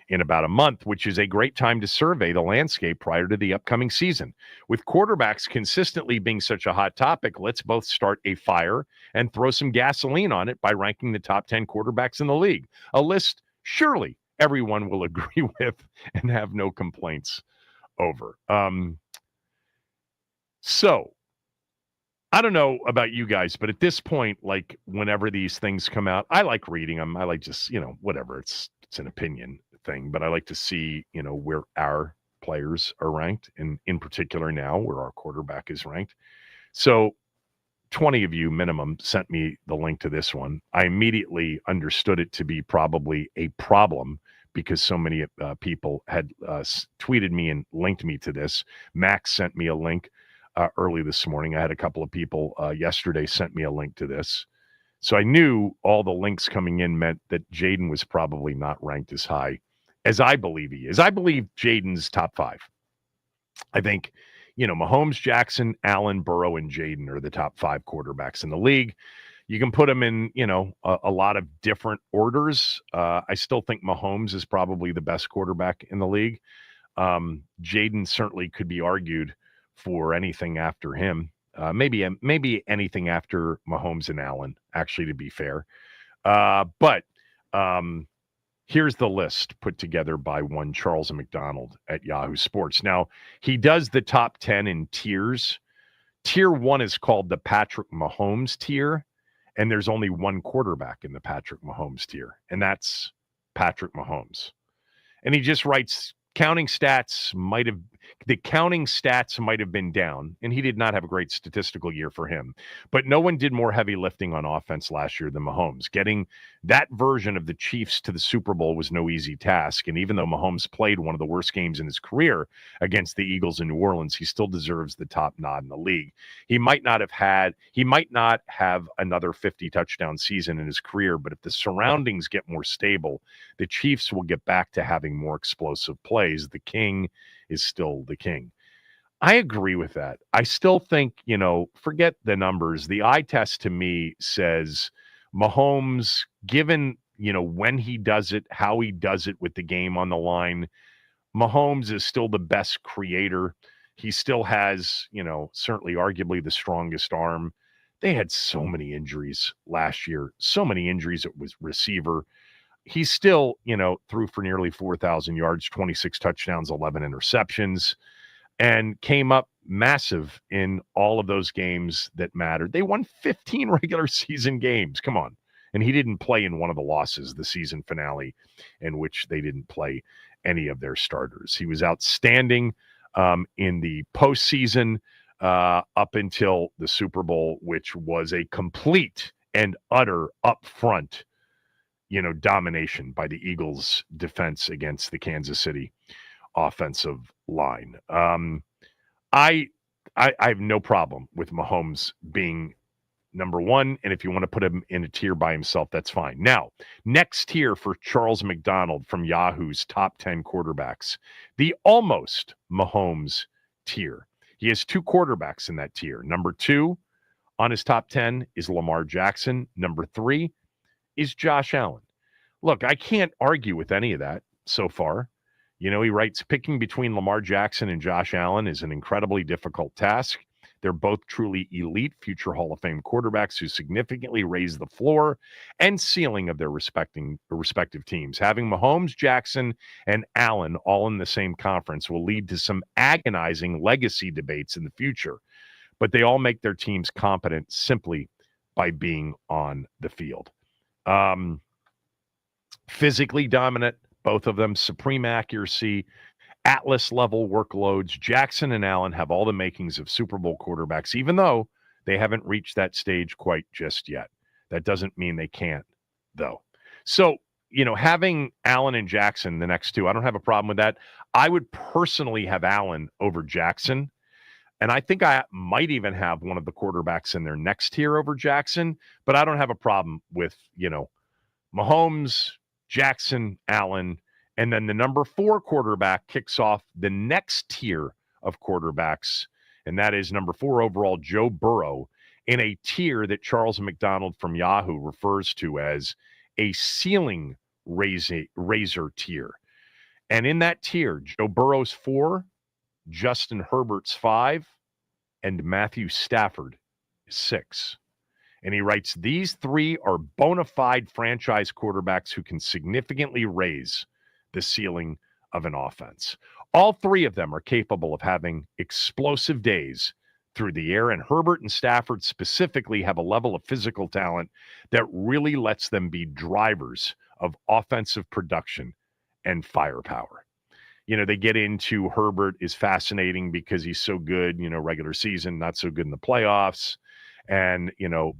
in about a month, which is a great time to survey the landscape prior to the upcoming season. With quarterbacks consistently being such a hot topic, let's both start a fire and throw some gasoline on it by ranking the top 10 quarterbacks in the league. A list surely everyone will agree with and have no complaints over." So I don't know about you guys, but at this point, like whenever these things come out, I like reading them. I like just, whatever. It's an opinion thing, but I like to see, where our players are ranked, and in particular now where our quarterback is ranked. So 20 of you minimum sent me the link to this one. I immediately understood it to be probably a problem because so many people had tweeted me and linked me to this. Max sent me a link early this morning. I had a couple of people yesterday sent me a link to this. So I knew all the links coming in meant that Jaden was probably not ranked as high as I believe he is. I believe Jaden's top 5. I think, Mahomes, Jackson, Allen, Burrow, and Jaden are the top 5 quarterbacks in the league. You can put them in, a lot of different orders. I still think Mahomes is probably the best quarterback in the league. Jaden certainly could be argued for anything after him. Maybe anything after Mahomes and Allen, actually, to be fair. But here's the list put together by one Charles McDonald at Yahoo Sports. Now, he does the top 10 in tiers. Tier 1 is called the Patrick Mahomes tier, and there's only one quarterback in the Patrick Mahomes tier, and that's Patrick Mahomes. And he just writes, counting stats might have been down, and he did not have a great statistical year for him. But no one did more heavy lifting on offense last year than Mahomes. Getting that version of the Chiefs to the Super Bowl was no easy task. And even though Mahomes played one of the worst games in his career against the Eagles in New Orleans, he still deserves the top nod in the league. He might not have another 50 touchdown season in his career, but if the surroundings get more stable, the Chiefs will get back to having more explosive plays. The king is still the king. I agree with that. I still think, forget the numbers. The eye test to me says Mahomes, given, when he does it, how he does it with the game on the line, Mahomes is still the best creator. He still has, certainly arguably the strongest arm. They had so many injuries last year, so many injuries at receiver. He still, threw for nearly 4,000 yards, 26 touchdowns, 11 interceptions, and came up massive in all of those games that mattered. They won 15 regular season games. Come on. And he didn't play in one of the losses, the season finale, in which they didn't play any of their starters. He was outstanding in the postseason up until the Super Bowl, which was a complete and utter upfront domination by the Eagles defense against the Kansas City offensive line. I have no problem with Mahomes being number 1. And if you want to put him in a tier by himself, that's fine. Now, next tier for Charles McDonald from Yahoo's top 10 quarterbacks, the almost Mahomes tier. He has 2 quarterbacks in that tier. Number 2 on his top 10 is Lamar Jackson. Number 3 is Josh Allen. Look, I can't argue with any of that so far. He writes, picking between Lamar Jackson and Josh Allen is an incredibly difficult task. They're both truly elite future Hall of Fame quarterbacks who significantly raise the floor and ceiling of their respective teams. Having Mahomes, Jackson, and Allen all in the same conference will lead to some agonizing legacy debates in the future, but they all make their teams competent simply by being on the field. Physically dominant, both of them, supreme accuracy, Atlas-level workloads. Jackson and Allen have all the makings of Super Bowl quarterbacks, even though they haven't reached that stage quite just yet. That doesn't mean they can't, though. So, having Allen and Jackson, the next two, I don't have a problem with that. I would personally have Allen over Jackson, and I think I might even have one of the quarterbacks in their next tier over Jackson, but I don't have a problem with, Mahomes, Jackson, Allen, and then the number 4 quarterback kicks off the next tier of quarterbacks, and that is number 4 overall, Joe Burrow, in a tier that Charles McDonald from Yahoo refers to as a ceiling raiser tier. And in that tier, Joe Burrow's 4, Justin Herbert's 5, and Matthew Stafford is 6. And he writes, these 3 are bona fide franchise quarterbacks who can significantly raise the ceiling of an offense. All 3 of them are capable of having explosive days through the air, and Herbert and Stafford specifically have a level of physical talent that really lets them be drivers of offensive production and firepower. They get into Herbert is fascinating because he's so good, regular season, not so good in the playoffs. And,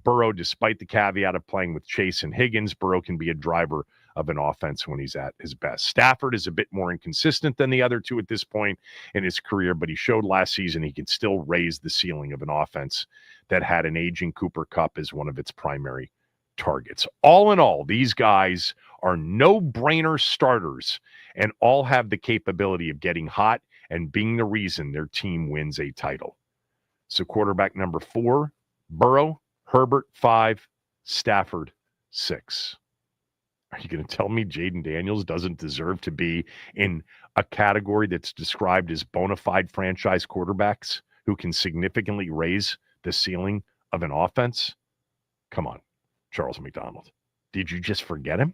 Burrow, despite the caveat of playing with Chase and Higgins, Burrow can be a driver of an offense when he's at his best. Stafford is a bit more inconsistent than the other 2 at this point in his career, but he showed last season he can still raise the ceiling of an offense that had an aging Cooper Kupp as one of its primary targets. All in all, these guys are no-brainer starters and all have the capability of getting hot and being the reason their team wins a title. So quarterback number 4, Burrow, Herbert 5, Stafford 6. Are you going to tell me Jaden Daniels doesn't deserve to be in a category that's described as bona fide franchise quarterbacks who can significantly raise the ceiling of an offense? Come on, Charles McDonald. Did you just forget him?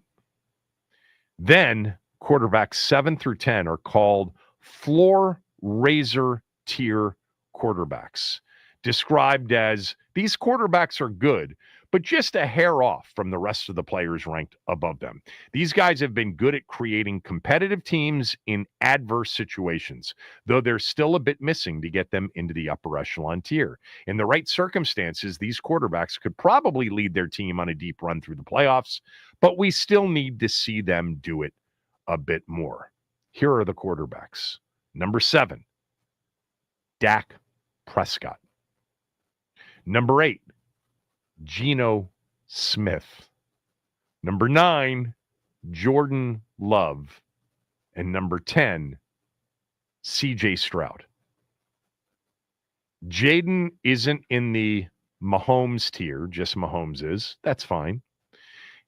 Then quarterbacks 7 through 10 are called floor raiser tier quarterbacks, described as these quarterbacks are good, but just a hair off from the rest of the players ranked above them. These guys have been good at creating competitive teams in adverse situations, though there's still a bit missing to get them into the upper echelon tier. In the right circumstances, these quarterbacks could probably lead their team on a deep run through the playoffs, but we still need to see them do it a bit more. Here are the quarterbacks. Number 7, Dak Prescott. Number 8, Geno Smith. Number 9, Jordan Love. And number 10, CJ Stroud. Jaden isn't in the Mahomes tier, just Mahomes is. That's fine.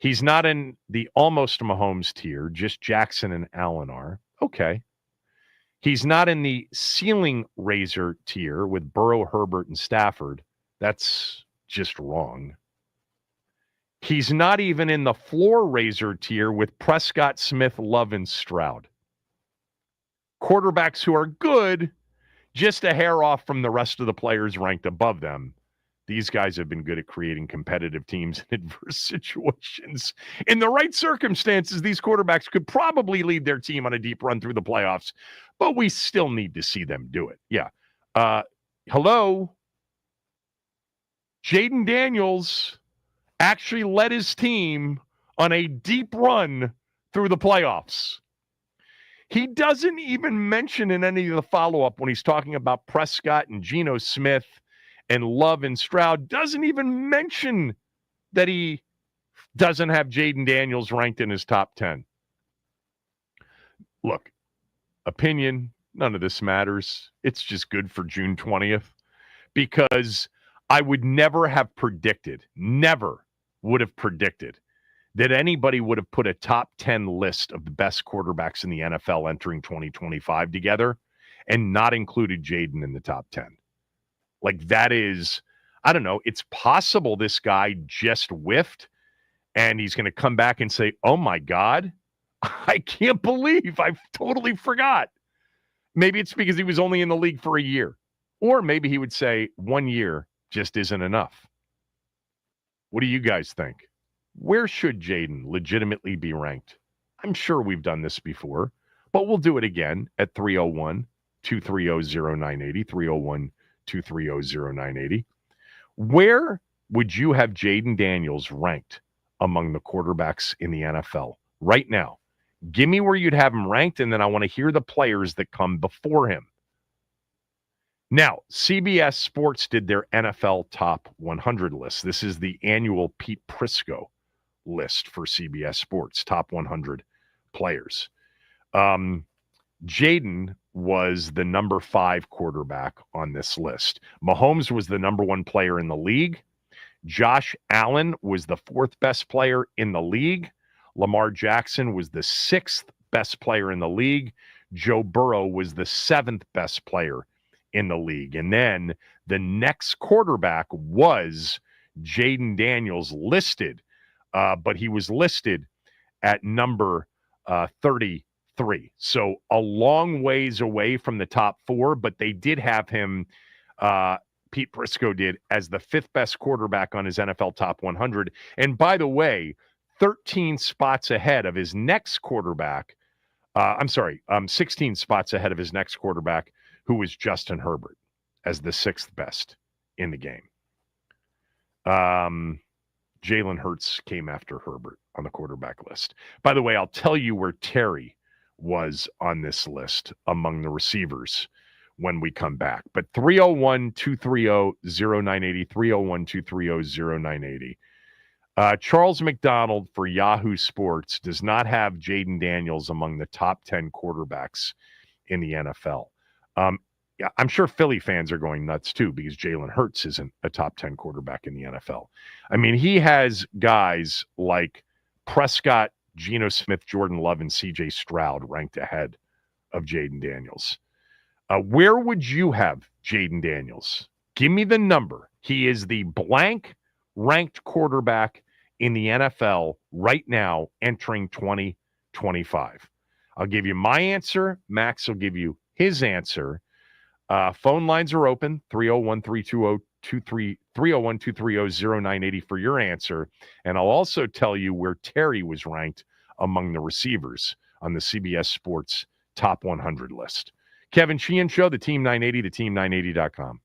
He's not in the almost Mahomes tier, just Jackson and Allen are. Okay. He's not in the ceiling raiser tier with Burrow, Herbert, and Stafford. That's just wrong. He's not even in the floor raiser tier with Prescott, Smith, Love, and Stroud. Quarterbacks who are good, just a hair off from the rest of the players ranked above them. These guys have been good at creating competitive teams in adverse situations. In the right circumstances, these quarterbacks could probably lead their team on a deep run through the playoffs, but we still need to see them do it. Yeah. Hello? Jaden Daniels actually led his team on a deep run through the playoffs. He doesn't even mention in any of the follow-up when he's talking about Prescott and Geno Smith and Love and Stroud, doesn't even mention that he doesn't have Jaden Daniels ranked in his top 10. Look, opinion, none of this matters. It's just good for June 20th because I would never have predicted, never would have predicted that anybody would have put a top 10 list of the best quarterbacks in the NFL entering 2025 together and not included Jaden in the top 10. Like, that is, I don't know, it's possible this guy just whiffed and he's going to come back and say, oh my God, I can't believe I totally forgot. Maybe it's because he was only in the league for a year. Or maybe he would say 1 year just isn't enough. What do you guys think? Where should Jaden legitimately be ranked? I'm sure we've done this before, but we'll do it again at 301-230-0980, 301-230-0980. Where would you have Jaden Daniels ranked among the quarterbacks in the NFL right now? Give me where you'd have him ranked, and then I want to hear the players that come before him. Now, CBS Sports did their NFL Top 100 list. This is the annual Pete Prisco list for CBS Sports, top 100 players. Jaden was the number 5 quarterback on this list. Mahomes was the number 1 player in the league. Josh Allen was the 4th best player in the league. Lamar Jackson was the 6th best player in the league. Joe Burrow was the 7th best player in the league. And then the next quarterback was Jaden Daniels listed, but he was listed at number 33. So a long ways away from the top 4, but they did have him, Pete Prisco did, as the 5th best quarterback on his NFL Top 100. And by the way, 13 spots ahead of his next quarterback. 16 spots ahead of his next quarterback, who was Justin Herbert, as the 6th best in the game. Jalen Hurts came after Herbert on the quarterback list. By the way, I'll tell you where Terry was on this list among the receivers when we come back. But 301-230-0980, 301-230-0980. Charles McDonald for Yahoo Sports does not have Jaden Daniels among the top 10 quarterbacks in the NFL. Yeah, I'm sure Philly fans are going nuts too because Jalen Hurts isn't a top 10 quarterback in the NFL. I mean, he has guys like Prescott, Geno Smith, Jordan Love, and CJ Stroud ranked ahead of Jaden Daniels. Where would you have Jaden Daniels? Give me the number. He is the blank ranked quarterback in the NFL right now entering 2025. I'll give you my answer. Max will give you his answer. Phone lines are open, 301-230-0980 for your answer. And I'll also tell you where Terry was ranked among the receivers on the CBS Sports Top 100 list. Kevin Sheehan Show, the Team 980, the team980.com.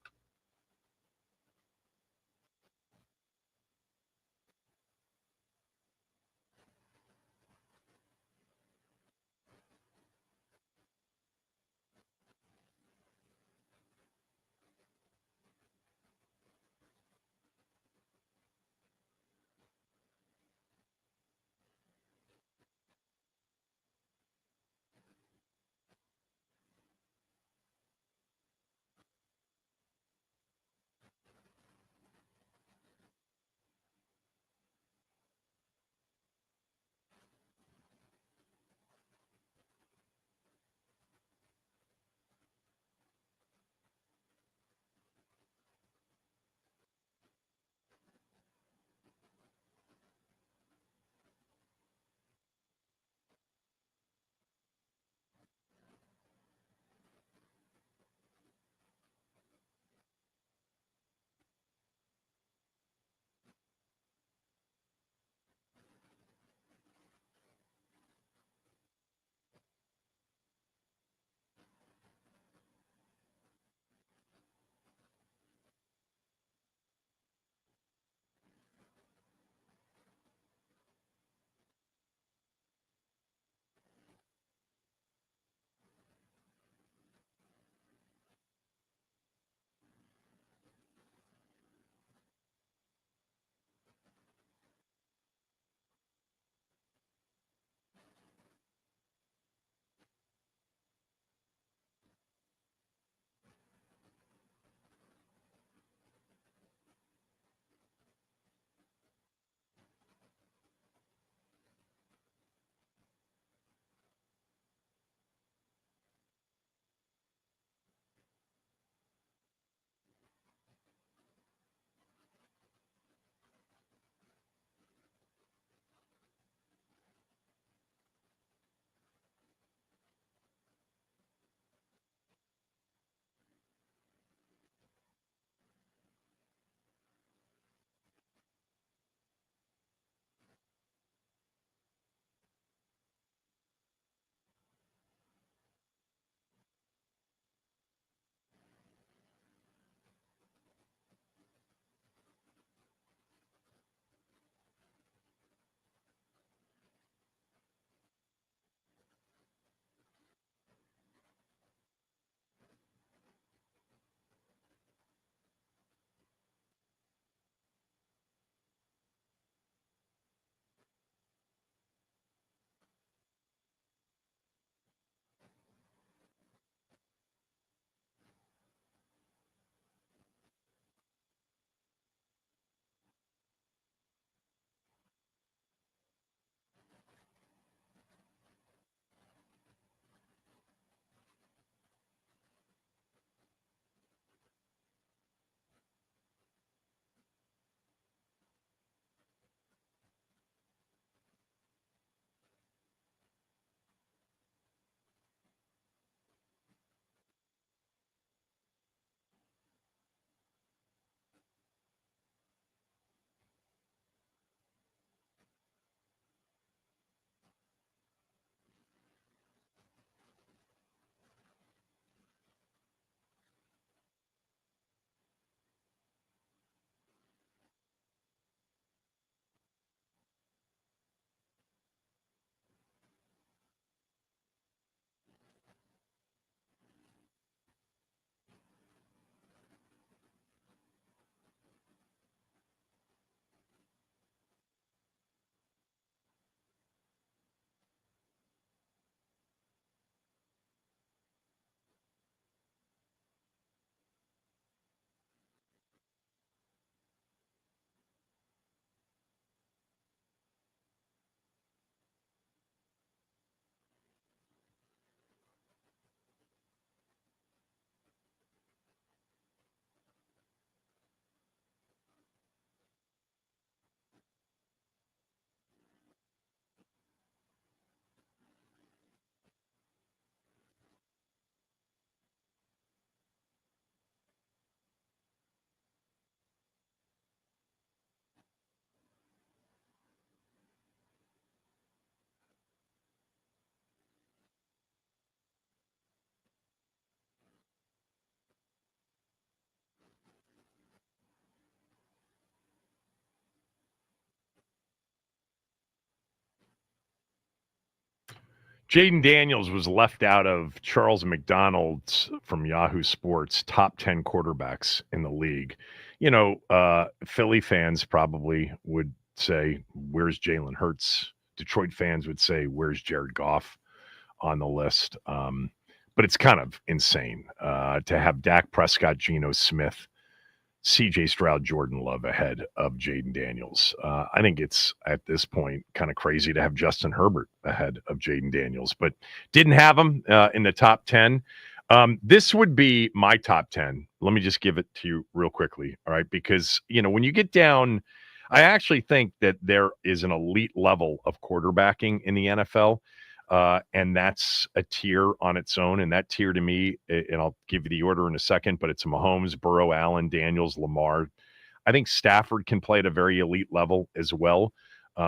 Jaden Daniels was left out of Charles McDonald's from Yahoo Sports top 10 quarterbacks in the league. Philly fans probably would say, where's Jalen Hurts? Detroit fans would say, where's Jared Goff on the list? But it's kind of insane to have Dak Prescott, Geno Smith, CJ Stroud, Jordan Love ahead of Jaden Daniels. I think it's at this point kind of crazy to have Justin Herbert ahead of Jaden Daniels, but didn't have him in the top 10. This would be my top 10. Let me just give it to you real quickly. All right. Because, when you get down, I actually think that there is an elite level of quarterbacking in the NFL. And that's a tier on its own. And that tier to me, and I'll give you the order in a second, but it's Mahomes, Burrow, Allen, Daniels, Lamar. I think Stafford can play at a very elite level as well.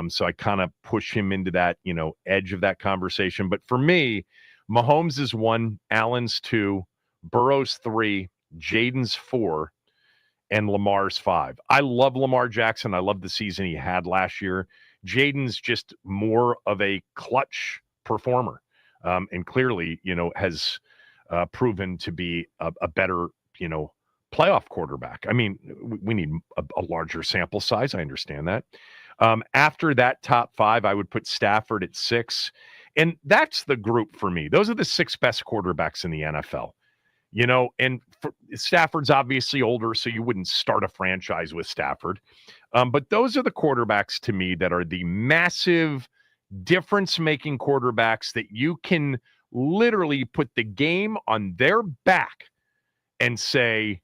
So I kind of push him into that, edge of that conversation. But for me, Mahomes is 1, Allen's 2, Burrow's 3, Jaden's 4, and Lamar's 5. I love Lamar Jackson. I love the season he had last year. Jaden's just more of a clutch performer, and clearly, has proven to be a better, playoff quarterback. I mean, we need a larger sample size. I understand that. After that top 5, I would put Stafford at 6, and that's the group for me. Those are the 6 best quarterbacks in the NFL. And Stafford's obviously older, so you wouldn't start a franchise with Stafford. But those are the quarterbacks to me that are the massive difference-making quarterbacks that you can literally put the game on their back and say,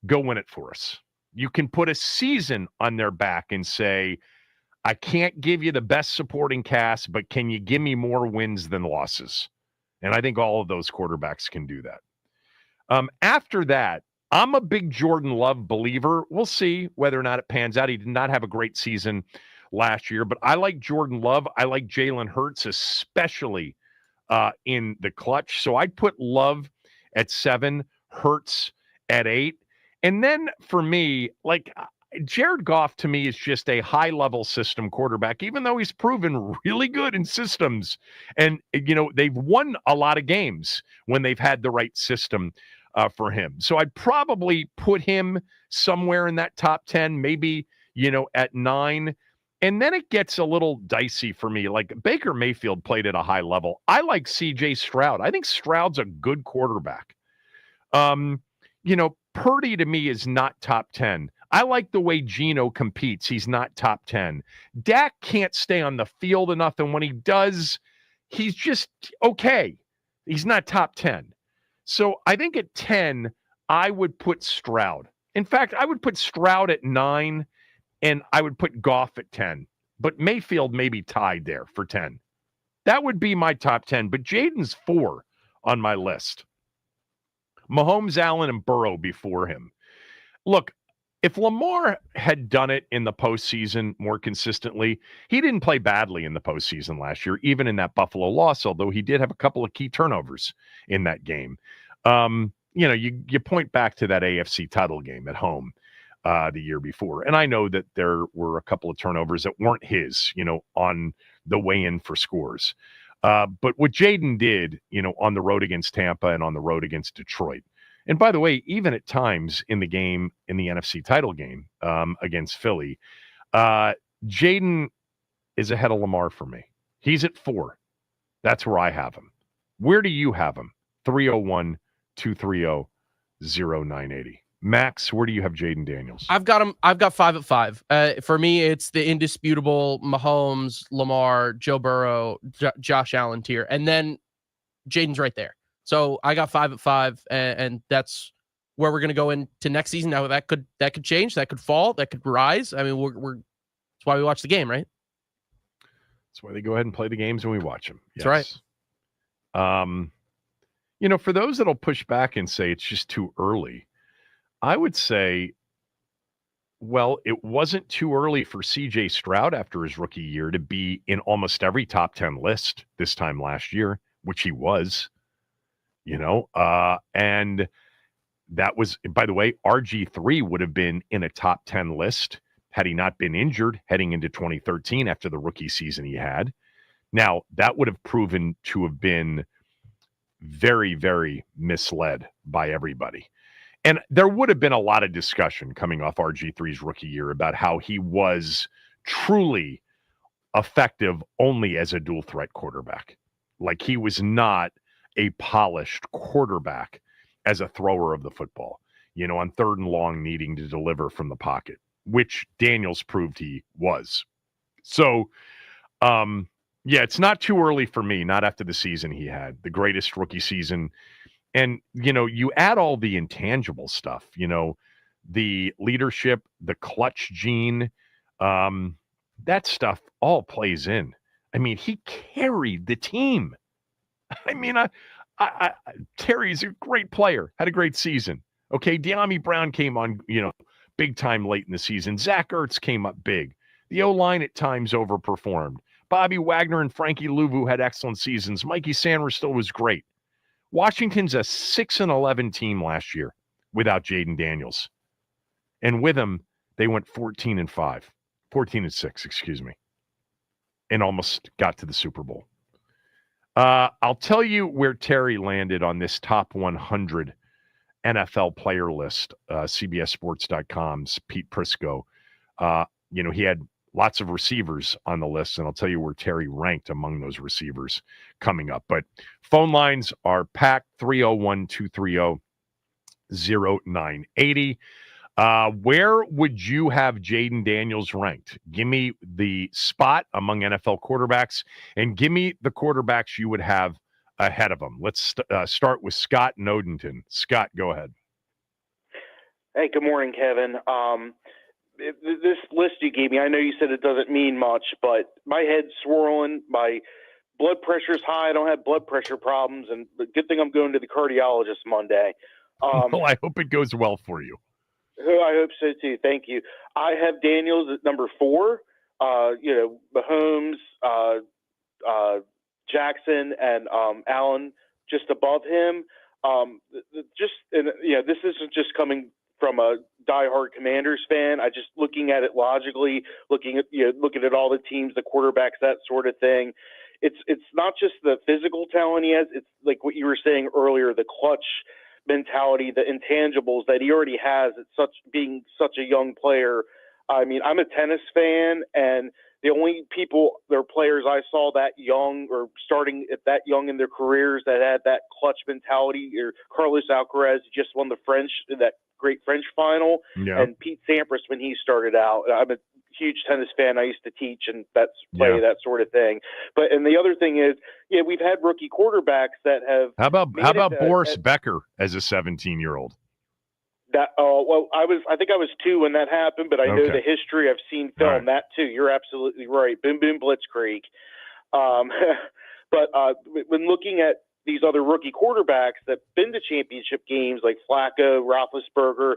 go win it for us. You can put a season on their back and say, I can't give you the best supporting cast, but can you give me more wins than losses? And I think all of those quarterbacks can do that. After that, I'm a big Jordan Love believer. We'll see whether or not it pans out. He did not have a great season last year, but I like Jordan Love. I like Jalen Hurts, especially in the clutch. So I'd put Love at 7, Hurts at 8. And then for me, Jared Goff to me is just a high-level system quarterback, even though he's proven really good in systems. And, they've won a lot of games when they've had the right system for him. So I'd probably put him somewhere in that top 10, maybe, at 9. And then it gets a little dicey for me. Like Baker Mayfield played at a high level. I like CJ Stroud. I think Stroud's a good quarterback. Purdy to me is not top 10. I like the way Geno competes. He's not top 10. Dak can't stay on the field enough, and when he does, he's just okay. He's not top 10. So I think at 10, I would put Stroud. In fact, I would put Stroud at 9, and I would put Goff at 10. But Mayfield may be tied there for 10. That would be my top 10. But Jaden's 4 on my list. Mahomes, Allen, and Burrow before him. Look, if Lamar had done it in the postseason more consistently, he didn't play badly in the postseason last year, even in that Buffalo loss, although he did have a couple of key turnovers in that game. You point back to that AFC title game at home the year before. And I know that there were a couple of turnovers that weren't his, on the way in for scores. But what Jaden did, on the road against Tampa and on the road against Detroit, and by the way, even at times in the game, in the NFC title game against Philly, Jaden is ahead of Lamar for me. He's at 4. That's where I have him. Where do you have him? 301-230-0980. Max, where do you have Jaden Daniels? I've got him. I've got 5 at 5. For me, it's the indisputable Mahomes, Lamar, Joe Burrow, Josh Allen tier, and then Jaden's right there. So I got 5 at 5, and that's where we're going to go into next season. Now that could change, that could fall, that could rise. I mean, that's why we watch the game, right? That's why they go ahead and play the games and we watch them. Yes. That's right. For those that'll push back and say it's just too early, I would say, well, it wasn't too early for CJ Stroud after his rookie year to be in almost every top 10 list this time last year, which he was. And that was, by the way, RG3 would have been in a top 10 list had he not been injured heading into 2013 after the rookie season he had. Now, that would have proven to have been very, very misled by everybody. And there would have been a lot of discussion coming off RG3's rookie year about how he was truly effective only as a dual threat quarterback. Like he was not a polished quarterback as a thrower of the football, on third and long needing to deliver from the pocket, which Daniels proved he was. So, yeah, it's not too early for me, not after the season he had, the greatest rookie season. And, you add all the intangible stuff, the leadership, the clutch gene, that stuff all plays in. I mean, he carried the team. I mean, Terry's a great player, had a great season. Okay, De'Ami Brown came on, big time late in the season. Zach Ertz came up big. The O-line at times overperformed. Bobby Wagner and Frankie Louvu had excellent seasons. Mikey Sanders still was great. Washington's a 6-11 team last year without Jaden Daniels. And with him, they went 14-5. 14-6, excuse me. And almost got to the Super Bowl. I'll tell you where Terry landed on this top 100 NFL player list, CBSSports.com's Pete Prisco. He had lots of receivers on the list, and I'll tell you where Terry ranked among those receivers coming up. But phone lines are packed, 301-230-0980. Where would you have Jaden Daniels ranked? Give me the spot among NFL quarterbacks, and give me the quarterbacks you would have ahead of him. Let's start with Scott in Odenton. Scott, go ahead. Hey, good morning, Kevin. This list you gave me, I know you said it doesn't mean much, but my head's swirling. My blood pressure's high. I don't have blood pressure problems, and the good thing I'm going to the cardiologist Monday. Well, I hope it goes well for you. I hope so too. Thank you. I have Daniels at number 4. Mahomes, Jackson, and Allen just above him. This isn't just coming from a diehard Commanders fan. I just looking at it logically, looking at all the teams, the quarterbacks, that sort of thing. It's not just the physical talent he has. It's like what you were saying earlier, the clutch mentality, the intangibles that he already has at being such a young player. I mean, I'm a tennis fan, and the only players I saw that young or starting at that young in their careers that had that clutch mentality, or Carlos Alcaraz just won that great French final, and Pete Sampras when he started out. I'm a huge tennis fan. I used to teach and that sort of thing. And the other thing is, we've had rookie quarterbacks that have. How about Boris Becker as a 17-year-old? I think I was 2 when that happened, but I know the history. I've seen film right. that too. You're absolutely right. Boom, boom, blitzkrieg. But when looking at these other rookie quarterbacks that've been to championship games like Flacco, Roethlisberger,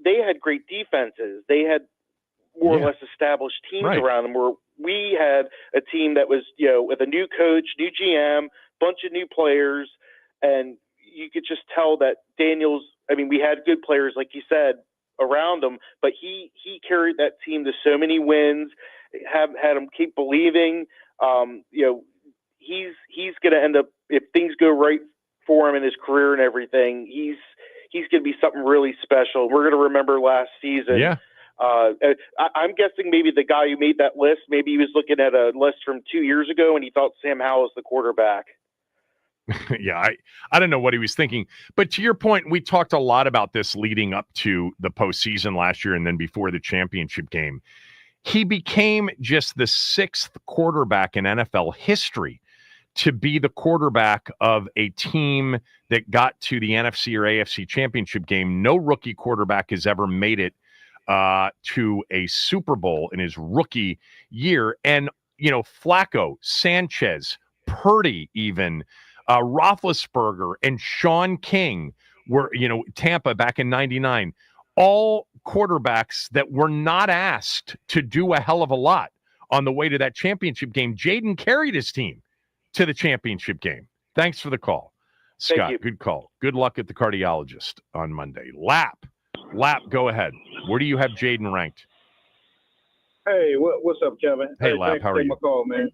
they had great defenses. They had more or less established teams around them, where we had a team that was, with a new coach, new GM, bunch of new players, and you could just tell that Daniels, I mean, we had good players, like you said, around him, but he carried that team to so many wins, had them keep believing. He's going to end up, if things go right for him in his career and everything, he's going to be something really special. We're going to remember last season. Yeah. I'm guessing maybe the guy who made that list, maybe he was looking at a list from 2 years ago and he thought Sam Howell was the quarterback. Yeah, I don't know what he was thinking. But to your point, we talked a lot about this leading up to the postseason last year and then before the championship game. He became just the 6th quarterback in NFL history to be the quarterback of a team that got to the NFC or AFC championship game. No rookie quarterback has ever made it to a Super Bowl in his rookie year. And, Flacco, Sanchez, Purdy even, Roethlisberger, and Sean King were, Tampa back in 99, all quarterbacks that were not asked to do a hell of a lot on the way to that championship game. Jaden carried his team to the championship game. Thanks for the call, Scott. Good call. Good luck at the cardiologist on Monday. Lap, go ahead. Where do you have Jaden ranked? Hey, what's up, Kevin? Hey, Lap, thanks how for are taking you? my call, man.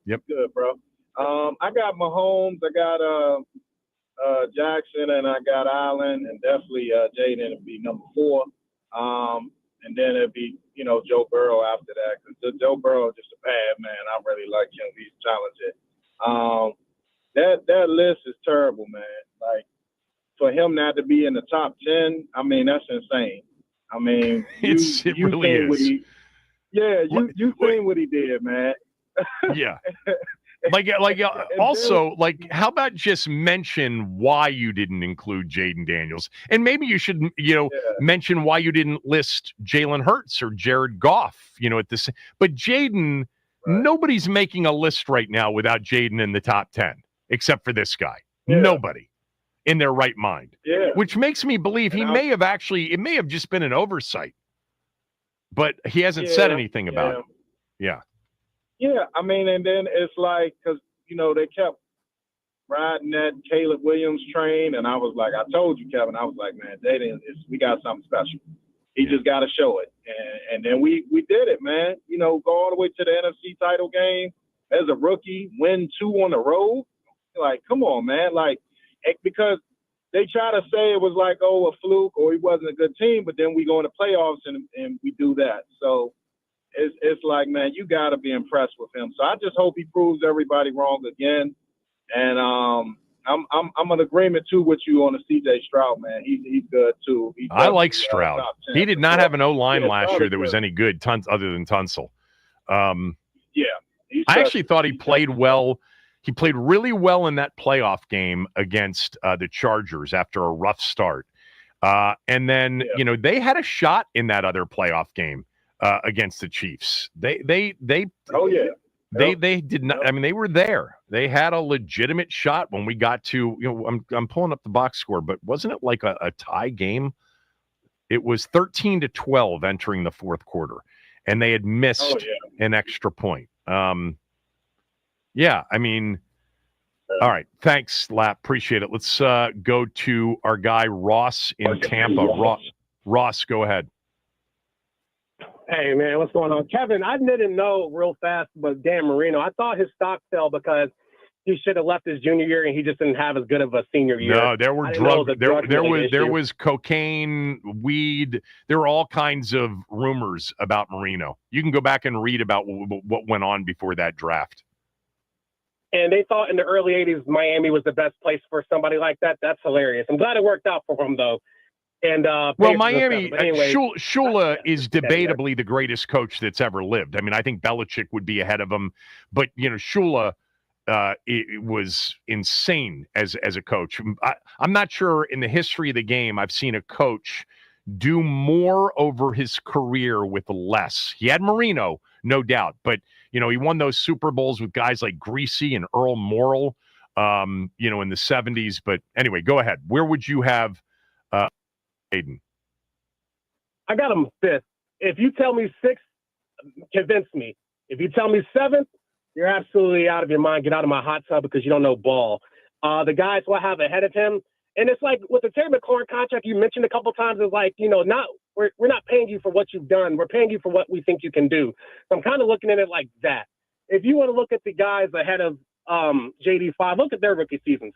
Yep. Good, bro. I got Mahomes, I got Jackson, and I got Allen, and definitely Jaden would be number 4. And then it'd be, Joe Burrow after that. Because Joe Burrow is just a bad man. I really like him. He's talented. That list is terrible, man. Like, for him not to be in the top 10, I mean, that's insane. I mean, It really seen what is. you seen what he did, man. Yeah. Also, how about just mention why you didn't include Jaden Daniels? And maybe you should, mention why you didn't list Jalen Hurts or Jared Goff, at this. But Jaden, nobody's making a list right now without Jaden in the top 10, except for this guy. Yeah. Nobody in their right mind. Yeah. Which makes me believe it may have just been an oversight. But he hasn't said anything about it. Yeah. Yeah, I mean, and then it's like, because, they kept riding that Caleb Williams train, and I was like, I told you, Kevin, I was like, man, we got something special. He just got to show it. And then we did it, man. Go all the way to the NFC title game as a rookie, win 2 on the road. Like, come on, man. Like, because they try to say it was like, a fluke or he wasn't a good team, but then we go in the playoffs and we do that. So it's like, man, you got to be impressed with him. So I just hope he proves everybody wrong again. And I'm in agreement too with you on the C.J. Stroud, man. He's good too. I like Stroud. He did not have an O-line last year that was any good, other than Tunsil. I actually thought he played well. He played really well in that playoff game against the Chargers after a rough start. And then, they had a shot in that other playoff game against the Chiefs. They did not. I mean, they were there. They had a legitimate shot when we got to, I'm pulling up the box score, but wasn't it like a tie game? It was 13-12 entering the fourth quarter, and they had missed an extra point. Yeah, I mean, all right. Thanks, Lap. Appreciate it. Let's go to our guy, Ross in Tampa. Ross, go ahead. Hey, man, what's going on? Kevin, I didn't know real fast, but Dan Marino, I thought his stock fell because he should have left his junior year and he just didn't have as good of a senior year. No, there were there was cocaine, weed. There were all kinds of rumors about Marino. You can go back and read about what went on before that draft. And they thought in the early 80s Miami was the best place for somebody like that. That's hilarious. I'm glad it worked out for him, though. And Miami, Shula is debatably the greatest coach that's ever lived. I mean, I think Belichick would be ahead of him, but Shula it was insane as a coach. I'm not sure in the history of the game I've seen a coach do more over his career with less. He had Marino, no doubt, but he won those Super Bowls with guys like Greasy and Earl Morrall, in the 70s. But anyway, go ahead. Where would you have Aiden? I got him 5th. If you tell me 6th, convince me. If you tell me 7th, you're absolutely out of your mind. Get out of my hot tub because you don't know ball. The guys who I have ahead of him, and it's like with the Terry McLaurin contract you mentioned a couple of times, is like, we're not paying you for what you've done. We're paying you for what we think you can do. So I'm kind of looking at it like that. If you want to look at the guys ahead of JD5, look at their rookie seasons.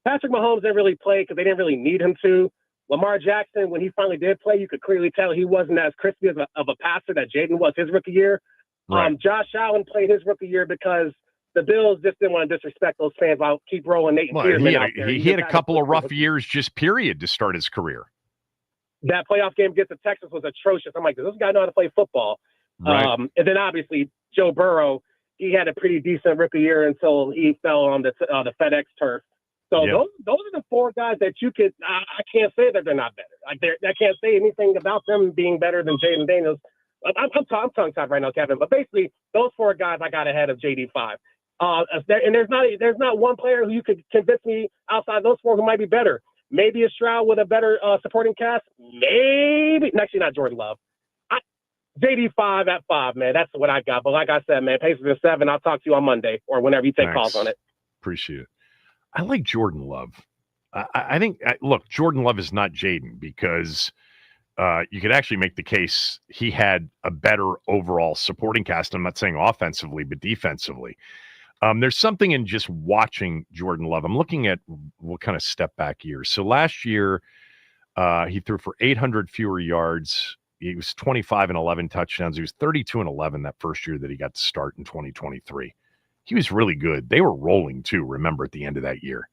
Patrick Mahomes didn't really play because they didn't really need him to. Lamar Jackson, when he finally did play, you could clearly tell he wasn't as crispy of a passer that Jaden was his rookie year. Right. Josh Allen played his rookie year because the Bills just didn't want to disrespect those fans. I'll keep rolling Nate Peterman out there. He had a couple of rough years just period to start his career. That playoff game against the Texans was atrocious. I'm like, does this guy know how to play football? Right. And then obviously Joe Burrow, he had a pretty decent rookie year until he fell on the FedEx turf. So those are the 4 guys that you could. I can't say that they're not better. I can't say anything about them being better than Jaden Daniels. I'm tongue-tied right now, Kevin. But basically, those 4 guys I got ahead of JD5. And there's not one player who you could convince me outside those 4 who might be better. Maybe a Stroud with a better supporting cast. Maybe. Actually, not Jordan Love. JD5 at 5, man. That's what I got. But like I said, man, Pacers at 7. I'll talk to you on Monday or whenever you take calls on it. Appreciate it. I like Jordan Love. I think, look, Jordan Love is not Jaden because you could actually make the case he had a better overall supporting cast. I'm not saying offensively, but defensively. There's something in just watching Jordan Love. I'm looking at what kind of step back years. So last year, he threw for 800 fewer yards. He was 25 and 11 touchdowns. He was 32 and 11 that first year that he got to start in 2023. He was really good. They were rolling too, remember, at the end of that year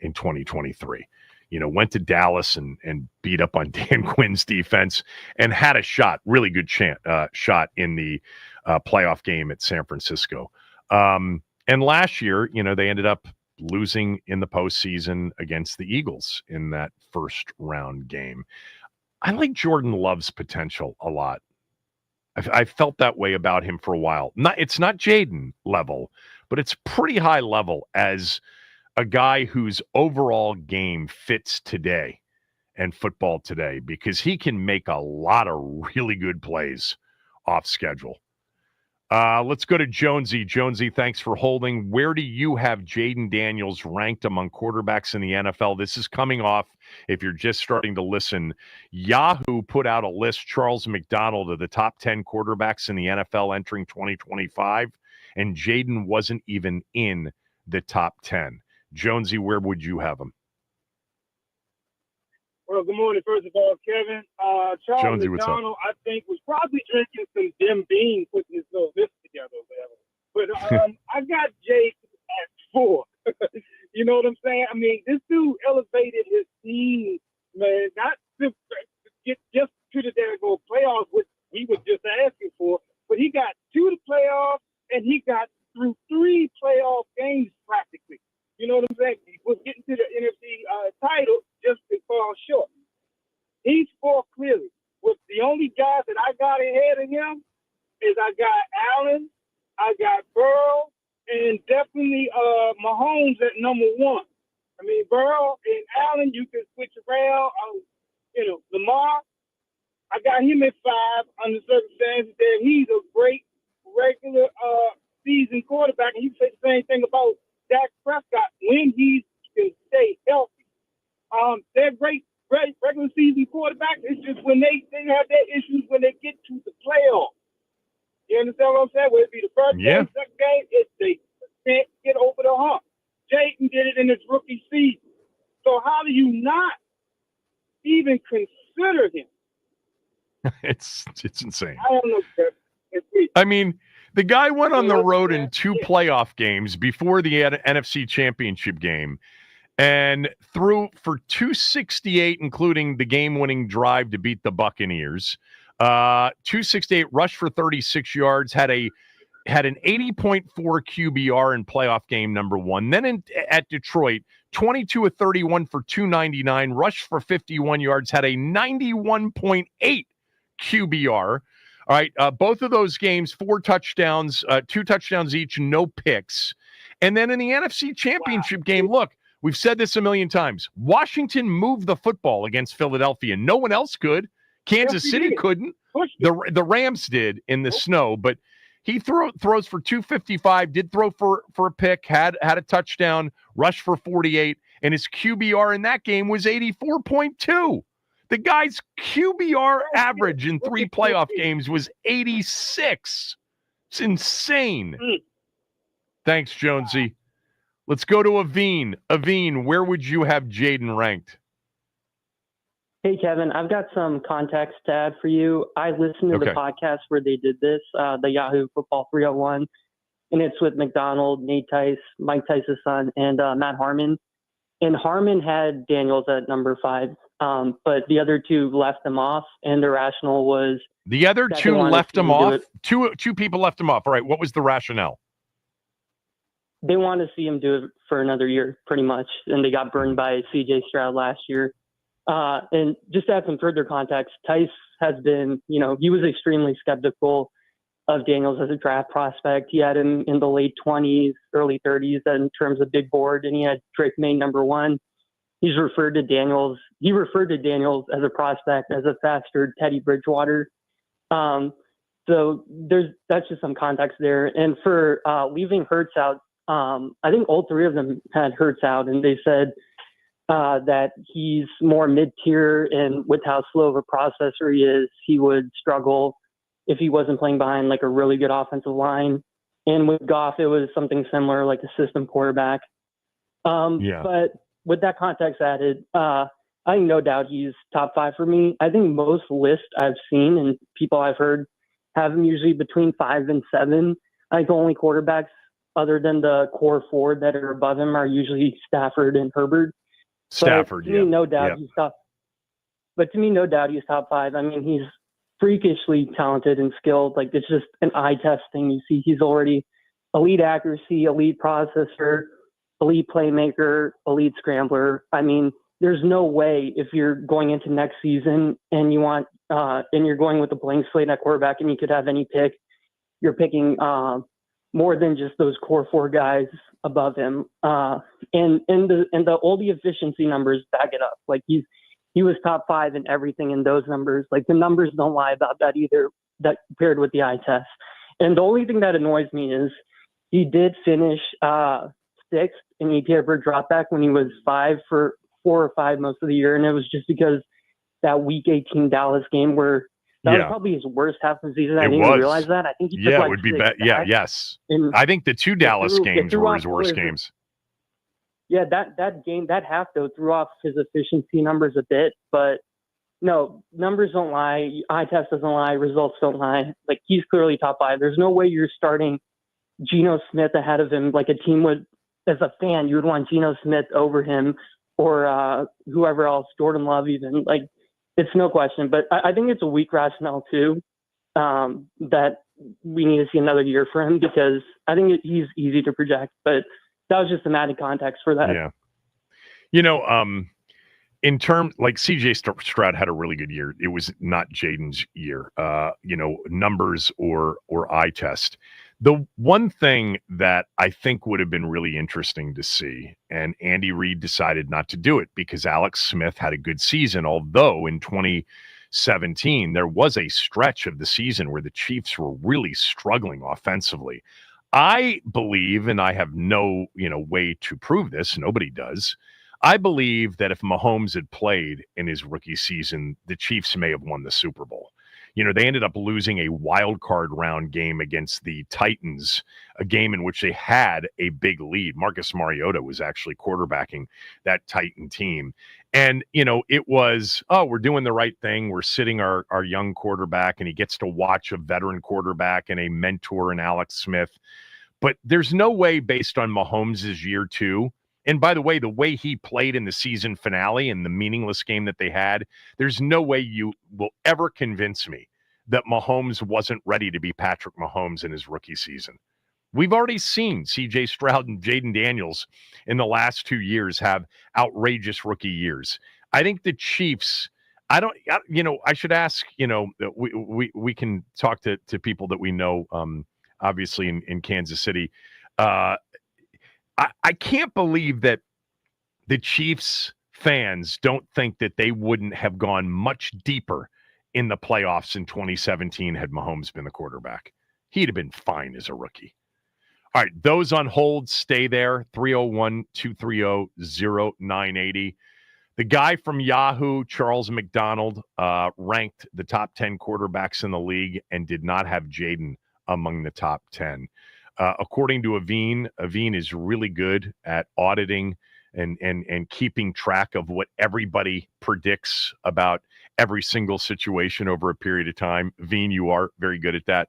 in 2023. Went to Dallas and beat up on Dan Quinn's defense and had a shot, really good shot in the playoff game at San Francisco. And last year, they ended up losing in the postseason against the Eagles in that first round game. I like Jordan Love's potential a lot. I felt that way about him for a while. It's not Jaden level, but it's pretty high level as a guy whose overall game fits today and football today, because he can make a lot of really good plays off schedule. Let's go to Jonesy. Jonesy, thanks for holding. Where do you have Jaden Daniels ranked among quarterbacks in the NFL? This is coming off, if you're just starting to listen, Yahoo put out a list, Charles McDonald, of the top 10 quarterbacks in the NFL entering 2025, and Jaden wasn't even in the top 10. Jonesy, where would you have him? Well, good morning, first of all, Kevin. Charles Jonesy, McDonald, I think, was probably drinking some Jim Beam, putting his little list together or whatever. But I got Jake at 4. You know what I'm saying? I mean, this dude elevated his team, man, not to get just to the go playoffs, which he was just asking for, but he got to the playoffs, and he got through 3 playoff games practically. You know what I'm saying? He was getting to the NFC title just to fall short. He's 4 clearly. With the only guys that I got ahead of him is I got Allen, I got Burrow, and definitely Mahomes at number 1. I mean, Burrow and Allen, you can switch around. Lamar, I got him at 5 under circumstances that he's a great regular season quarterback, and you can say the same thing about Dak Prescott when he can stay healthy. They're great regular season quarterbacks. It's just when they have their issues when they get to the playoffs. You understand what I'm saying? Whether it be the first game, second game, they can't get over the hump. Jaden did it in his rookie season. So how do you not even consider him? It's insane. I don't know. I mean, the guy went on the road in 2 playoff games before the NFC Championship game and threw for 268, including the game-winning drive to beat the Buccaneers. 268, rushed for 36 yards, had an 80.4 QBR in playoff game number 1. Then at Detroit, 22 of 31 for 299, rushed for 51 yards, had a 91.8 QBR. All right, both of those games, 4 touchdowns, 2 touchdowns each, no picks. And then in the NFC Championship game, look, we've said this a million times. Washington moved the football against Philadelphia. No one else could. Kansas City couldn't. The Rams did in the snow, but he throws for 255, did throw for a pick, had a touchdown, rushed for 48, and his QBR in that game was 84.2. The guy's QBR average in 3 playoff games was 86. It's insane. Thanks, Jonesy. Let's go to Aveen. Aveen, where would you have Jaden ranked? Hey, Kevin, I've got some context to add for you. I listened to the podcast where they did this, the Yahoo Football 301, and it's with McDonald, Nate Tice, Mike Tice's son, and Matt Harmon. And Harmon had Daniels at number 5, but the other 2 left him off, and the rationale was... The other 2 left him off? Two people left him off. All right, what was the rationale? They want to see him do it for another year, pretty much, and they got burned by C.J. Stroud last year. And just to add some further context, Tice has been, he was extremely skeptical of Daniels as a draft prospect. He had him in the late 20s, early 30s in terms of big board, and he had Drake May number 1. He referred to Daniels as a prospect, as a faster Teddy Bridgewater. So that's just some context there. And for leaving Hurts out, I think all 3 of them had Hurts out, and they said that he's more mid-tier, and with how slow of a processor he is, he would struggle if he wasn't playing behind like a really good offensive line. And with Goff, it was something similar, like a system quarterback. But with that context added, I think no doubt he's top 5 for me. I think most lists I've seen and people I've heard have him usually between 5 and 7. I think the only quarterbacks other than the core 4 that are above him are usually Stafford and Herbert. Stafford, but to me, no doubt he's top. But to me, no doubt he's top 5. I mean, he's freakishly talented and skilled. Like, it's just an eye test thing. You see, he's already elite accuracy, elite processor, elite playmaker, elite scrambler. I mean, there's no way if you're going into next season and you want and you're going with a blank slate at quarterback and you could have any pick, you're picking more than just those core 4 guys above him. And all the efficiency numbers back it up. Like, he was top 5 in everything in those numbers. Like, the numbers don't lie about that either, that paired with the eye test. And the only thing that annoys me is he did finish 6th in EPA per dropback when he was 5 for 4 or 5 most of the year. And it was just because that week 18 Dallas game where that was probably his worst half of the season. I didn't even realize that. I think he took it would be bad. Yeah, yes. And I think the 2 Dallas games were his worst games. Yeah, that game, that half, though, threw off his efficiency numbers a bit. But, no, numbers don't lie. Eye test doesn't lie. Results don't lie. Like, he's clearly top 5. There's no way you're starting Geno Smith ahead of him. Like, a team would, as a fan, you would want Geno Smith over him or whoever else, Jordan Love even. Like, it's no question. But I think it's a weak rationale, too, that we need to see another year for him because I think he's easy to project. But that was just some added context for that. Yeah. You know, in terms, like CJ Stroud had a really good year. It was not Jaden's year, numbers or eye test. The one thing that I think would have been really interesting to see, and Andy Reid decided not to do it because Alex Smith had a good season, although in 2017, there was a stretch of the season where the Chiefs were really struggling offensively. I believe, and I have no, way to prove this, nobody does. I believe that if Mahomes had played in his rookie season, the Chiefs may have won the Super Bowl. They ended up losing a wild card round game against the Titans, a game in which they had a big lead. Marcus Mariota was actually quarterbacking that Titan team. And, it was, we're doing the right thing. We're sitting our young quarterback, and he gets to watch a veteran quarterback and a mentor in Alex Smith. But there's no way based on Mahomes' year 2. And by the way he played in the season finale and the meaningless game that they had, there's no way you will ever convince me that Mahomes wasn't ready to be Patrick Mahomes in his rookie season. We've already seen C.J. Stroud and Jaden Daniels in the last 2 years have outrageous rookie years. I think the Chiefs, I should ask, we can talk to people that we know, obviously in Kansas City. I can't believe that the Chiefs fans don't think that they wouldn't have gone much deeper in the playoffs in 2017 had Mahomes been the quarterback. He'd have been fine as a rookie. All right, those on hold, stay there. 301-230-0980. The guy from Yahoo, Charles McDonald, ranked the top 10 quarterbacks in the league and did not have Jaden among the top 10. According to Aveen is really good at auditing and keeping track of what everybody predicts about every single situation over a period of time. Aveen, you are very good at that.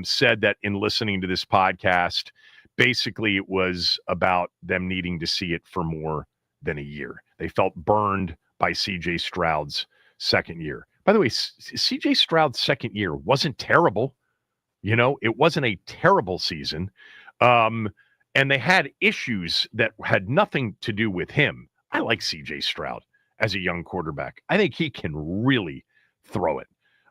Said that in listening to this podcast, basically it was about them needing to see it for more than a year. They felt burned by C.J. Stroud's second year. By the way, C.J. Stroud's second year wasn't terrible. It wasn't a terrible season. And they had issues that had nothing to do with him. I like C.J. Stroud as a young quarterback. I think he can really throw it.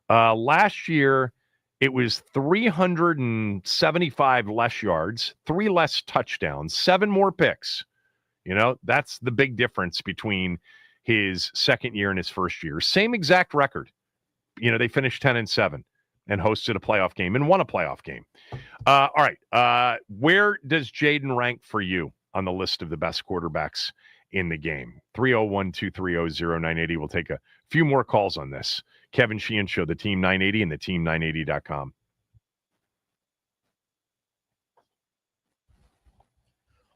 Last year, it was 375 less yards, 3 less touchdowns, 7 more picks. That's the big difference between his second year and his first year. Same exact record. They finished 10-7. And hosted a playoff game and won a playoff game. All right. Where does Jaden rank for you on the list of the best quarterbacks in the game. 301-230-0980. We'll take a few more calls on this. Kevin Sheehan Show, the Team 980 and the team980.com.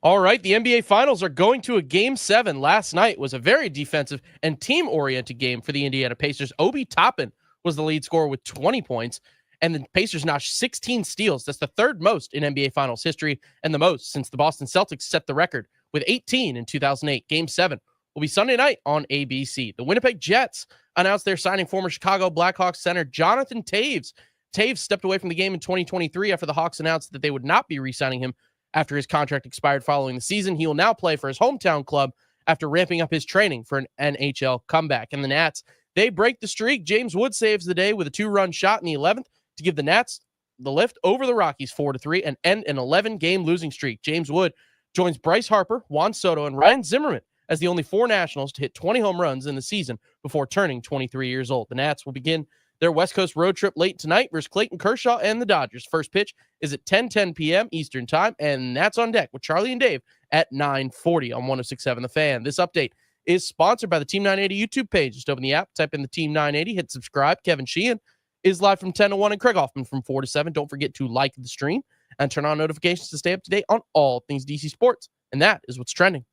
All right, the NBA Finals are going to a Game 7. Last night was a very defensive and team-oriented game for the Indiana Pacers. Obi Toppin was the lead scorer with 20 points, and the Pacers notched 16 steals. That's the third most in NBA Finals history and the most since the Boston Celtics set the record with 18 in 2008. Game 7 will be Sunday night on ABC. The Winnipeg Jets announced they're signing former Chicago Blackhawks center Jonathan Taves. Taves stepped away from the game in 2023 after the Hawks announced that they would not be re-signing him after his contract expired following the season. He will now play for his hometown club after ramping up his training for an NHL comeback. And the Nats, they break the streak. James Wood saves the day with a 2-run shot in the 11th to give the Nats the lift over the Rockies 4-3 and end an 11-game losing streak. James Wood joins Bryce Harper, Juan Soto, and Ryan Zimmerman as the only 4 Nationals to hit 20 home runs in the season before turning 23 years old. The Nats will begin their West Coast road trip late tonight versus Clayton Kershaw and the Dodgers. First pitch is at 10:10 p.m. Eastern Time, and that's on deck with Charlie and Dave at 9:40 on 106.7 The Fan. This update is sponsored by the Team 980 YouTube page. Just open the app, type in the Team 980, hit subscribe. Kevin Sheehan is live from 10 to 1 and Craig Hoffman from 4 to 7. Don't forget to like the stream and turn on notifications to stay up to date on all things DC sports. And that is what's trending.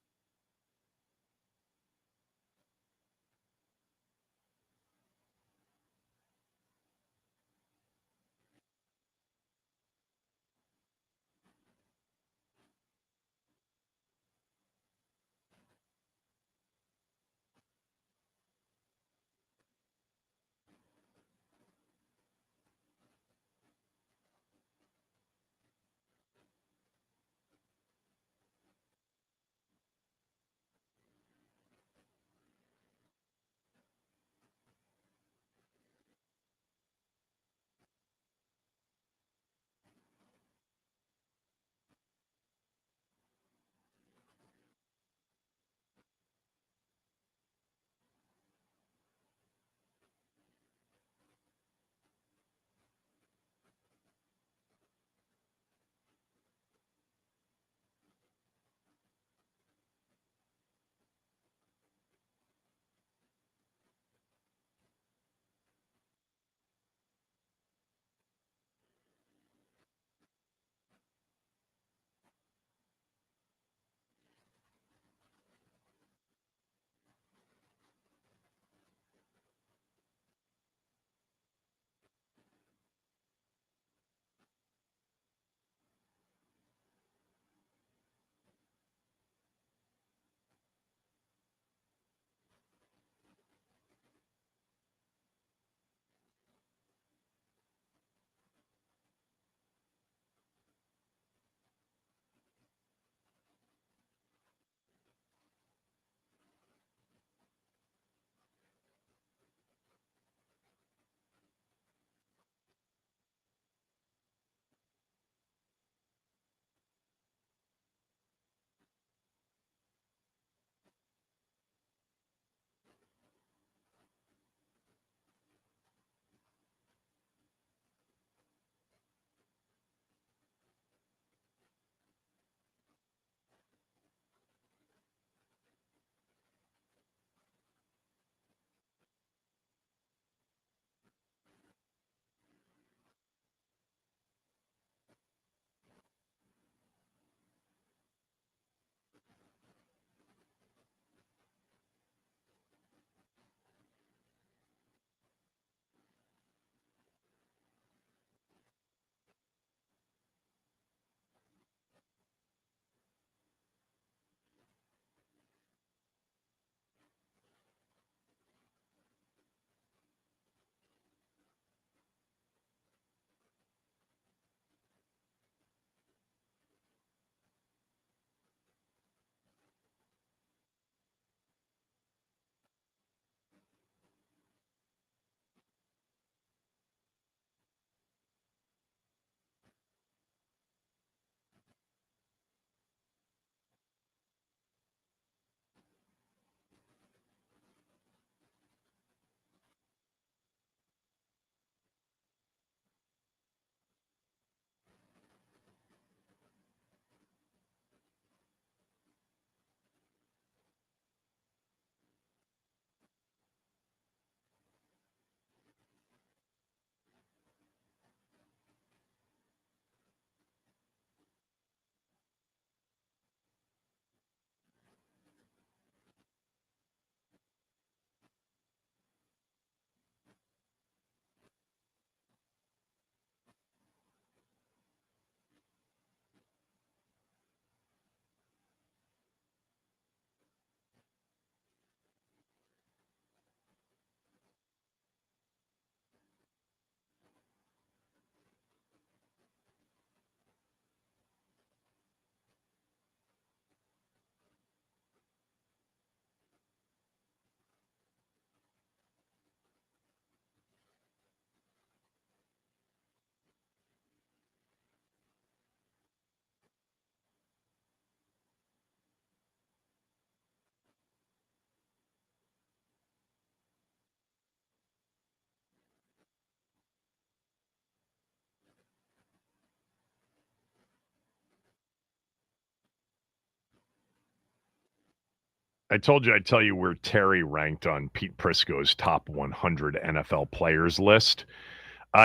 I told you I'd tell you where Terry ranked on Pete Prisco's top 100 NFL players list.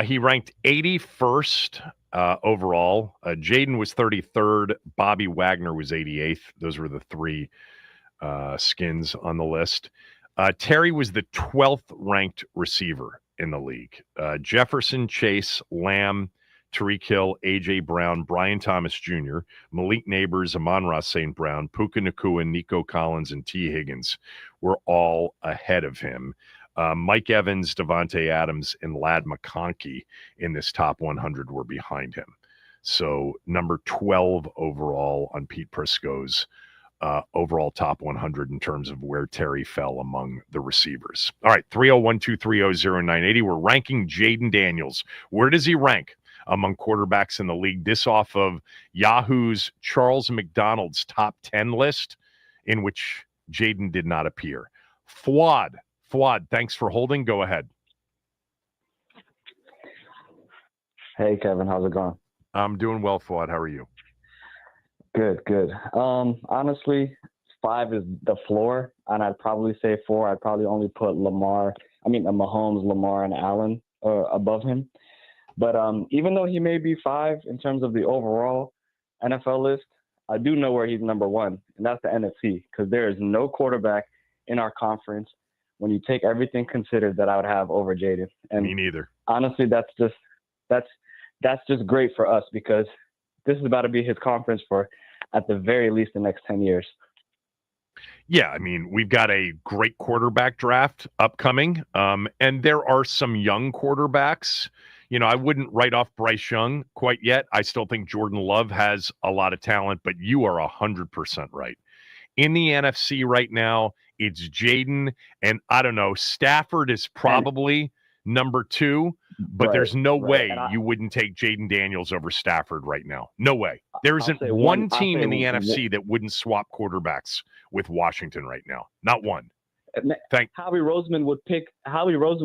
He ranked 81st overall. Jaden was 33rd. Bobby Wagner was 88th. Those were the three skins on the list. Terry was the 12th ranked receiver in the league. Jefferson, Chase, Lamb, Tariq Hill, A.J. Brown, Brian Thomas Jr., Malik Neighbors, Amon-Ra St. Brown, Puka Nacua, Nico Collins, and T. Higgins were all ahead of him. Mike Evans, Devontae Adams, and Ladd McConkey in this top 100 were behind him. So number 12 overall on Pete Prisco's overall top 100 in terms of where Terry fell among the receivers. All right, 301-230-0980. We're ranking Jaden Daniels. Where does he rank among quarterbacks in the league? This off of Yahoo's Charles McDonald's top 10 list, in which Jaden did not appear. Fuad, thanks for holding. Go ahead. Hey, Kevin. How's it going? I'm doing well, Fuad. How are you? Good. Honestly, 5 is the floor, and I'd probably say 4. I'd probably only put Mahomes, Lamar, and Allen above him. But even though he may be 5 in terms of the overall NFL list, I do know where he's number 1, and that's the NFC, because there is no quarterback in our conference, when you take everything considered, that I would have over Jaden. And me neither. Honestly, that's just great for us, because this is about to be his conference for, at the very least, the next 10 years. Yeah, I mean, we've got a great quarterback draft upcoming, and there are some young quarterbacks. You know, I wouldn't write off Bryce Young quite yet. I still think Jordan Love has a lot of talent, but you are 100% right. In the NFC right now, it's Jaden, and I don't know, Stafford is probably number 2, but there's no way you wouldn't take Jaden Daniels over Stafford right now. No way. There isn't one team in the NFC that wouldn't swap quarterbacks with Washington right now. Not one. Howie Roseman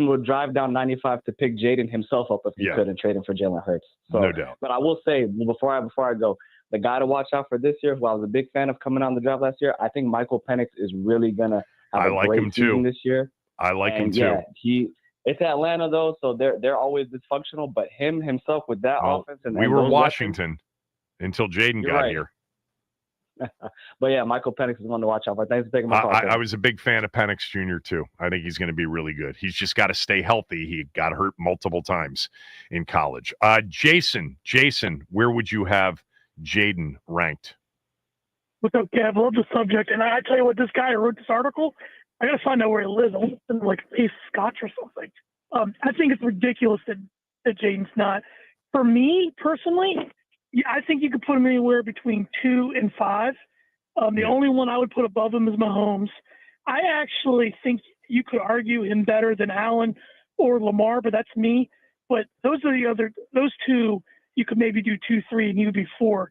would drive down 95 to pick Jaden himself up if he could and trade him for Jalen Hurts. So, no doubt. But I will say, before I go, the guy to watch out for this year, who I was a big fan of coming on the draft last year, I think Michael Penix is really going to have a great season this year. I like him too. Yeah, it's Atlanta though, so they're always dysfunctional. But himself with that offense, and we were Washington until Jaden got here. But yeah, Michael Penix is one to watch out for. Thanks for taking my call. I was a big fan of Penix Jr. too. I think he's going to be really good. He's just got to stay healthy. He got hurt multiple times in college. Jason, where would you have Jaden ranked? What's up, Kev? Love the subject. And I tell you what, this guy who wrote this article, I got to find out where he lives. I want to like a piece of scotch or something. I think it's ridiculous that Jaden's not. For me, personally, I think you could put him anywhere between 2 and 5. The only one I would put above him is Mahomes. I actually think you could argue him better than Allen or Lamar, but that's me. But those two, you could maybe do 2, 3, and you'd be 4.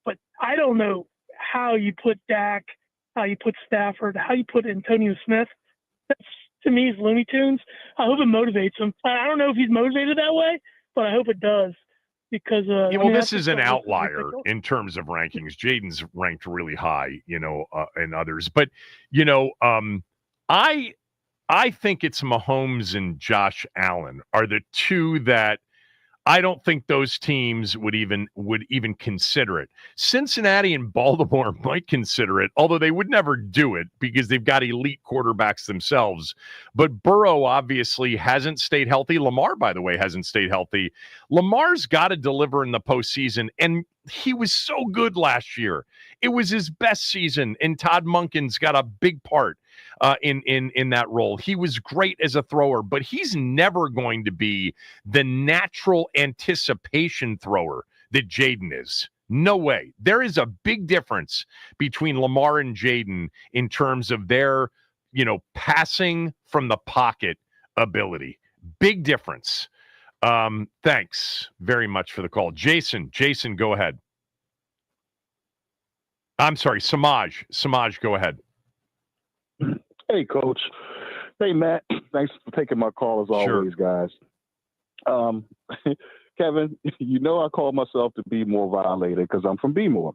But I don't know how you put Dak, how you put Stafford, how you put Antonio Smith. That's, to me, is Looney Tunes. I hope it motivates him. I don't know if he's motivated that way, but I hope it does. Because this is an outlier in terms of rankings. Jaden's ranked really high, and others. But I think it's Mahomes and Josh Allen are the two that I don't think those teams would even consider it. Cincinnati and Baltimore might consider it, although they would never do it because they've got elite quarterbacks themselves. But Burrow obviously hasn't stayed healthy. Lamar, by the way, hasn't stayed healthy. Lamar's got to deliver in the postseason, and he was so good last year. It was his best season, and Todd Monken's got a big part in that role. He was great as a thrower, but he's never going to be the natural anticipation thrower that Jaden is. No way. There is a big difference between Lamar and Jaden in terms of their, passing from the pocket ability. Big difference. Thanks very much for the call. Jason, go ahead. I'm sorry, Samaj, go ahead. Hey, Coach. Hey, Matt. Thanks for taking my call as always, guys. Kevin, I call myself the B-More violator because I'm from B-More.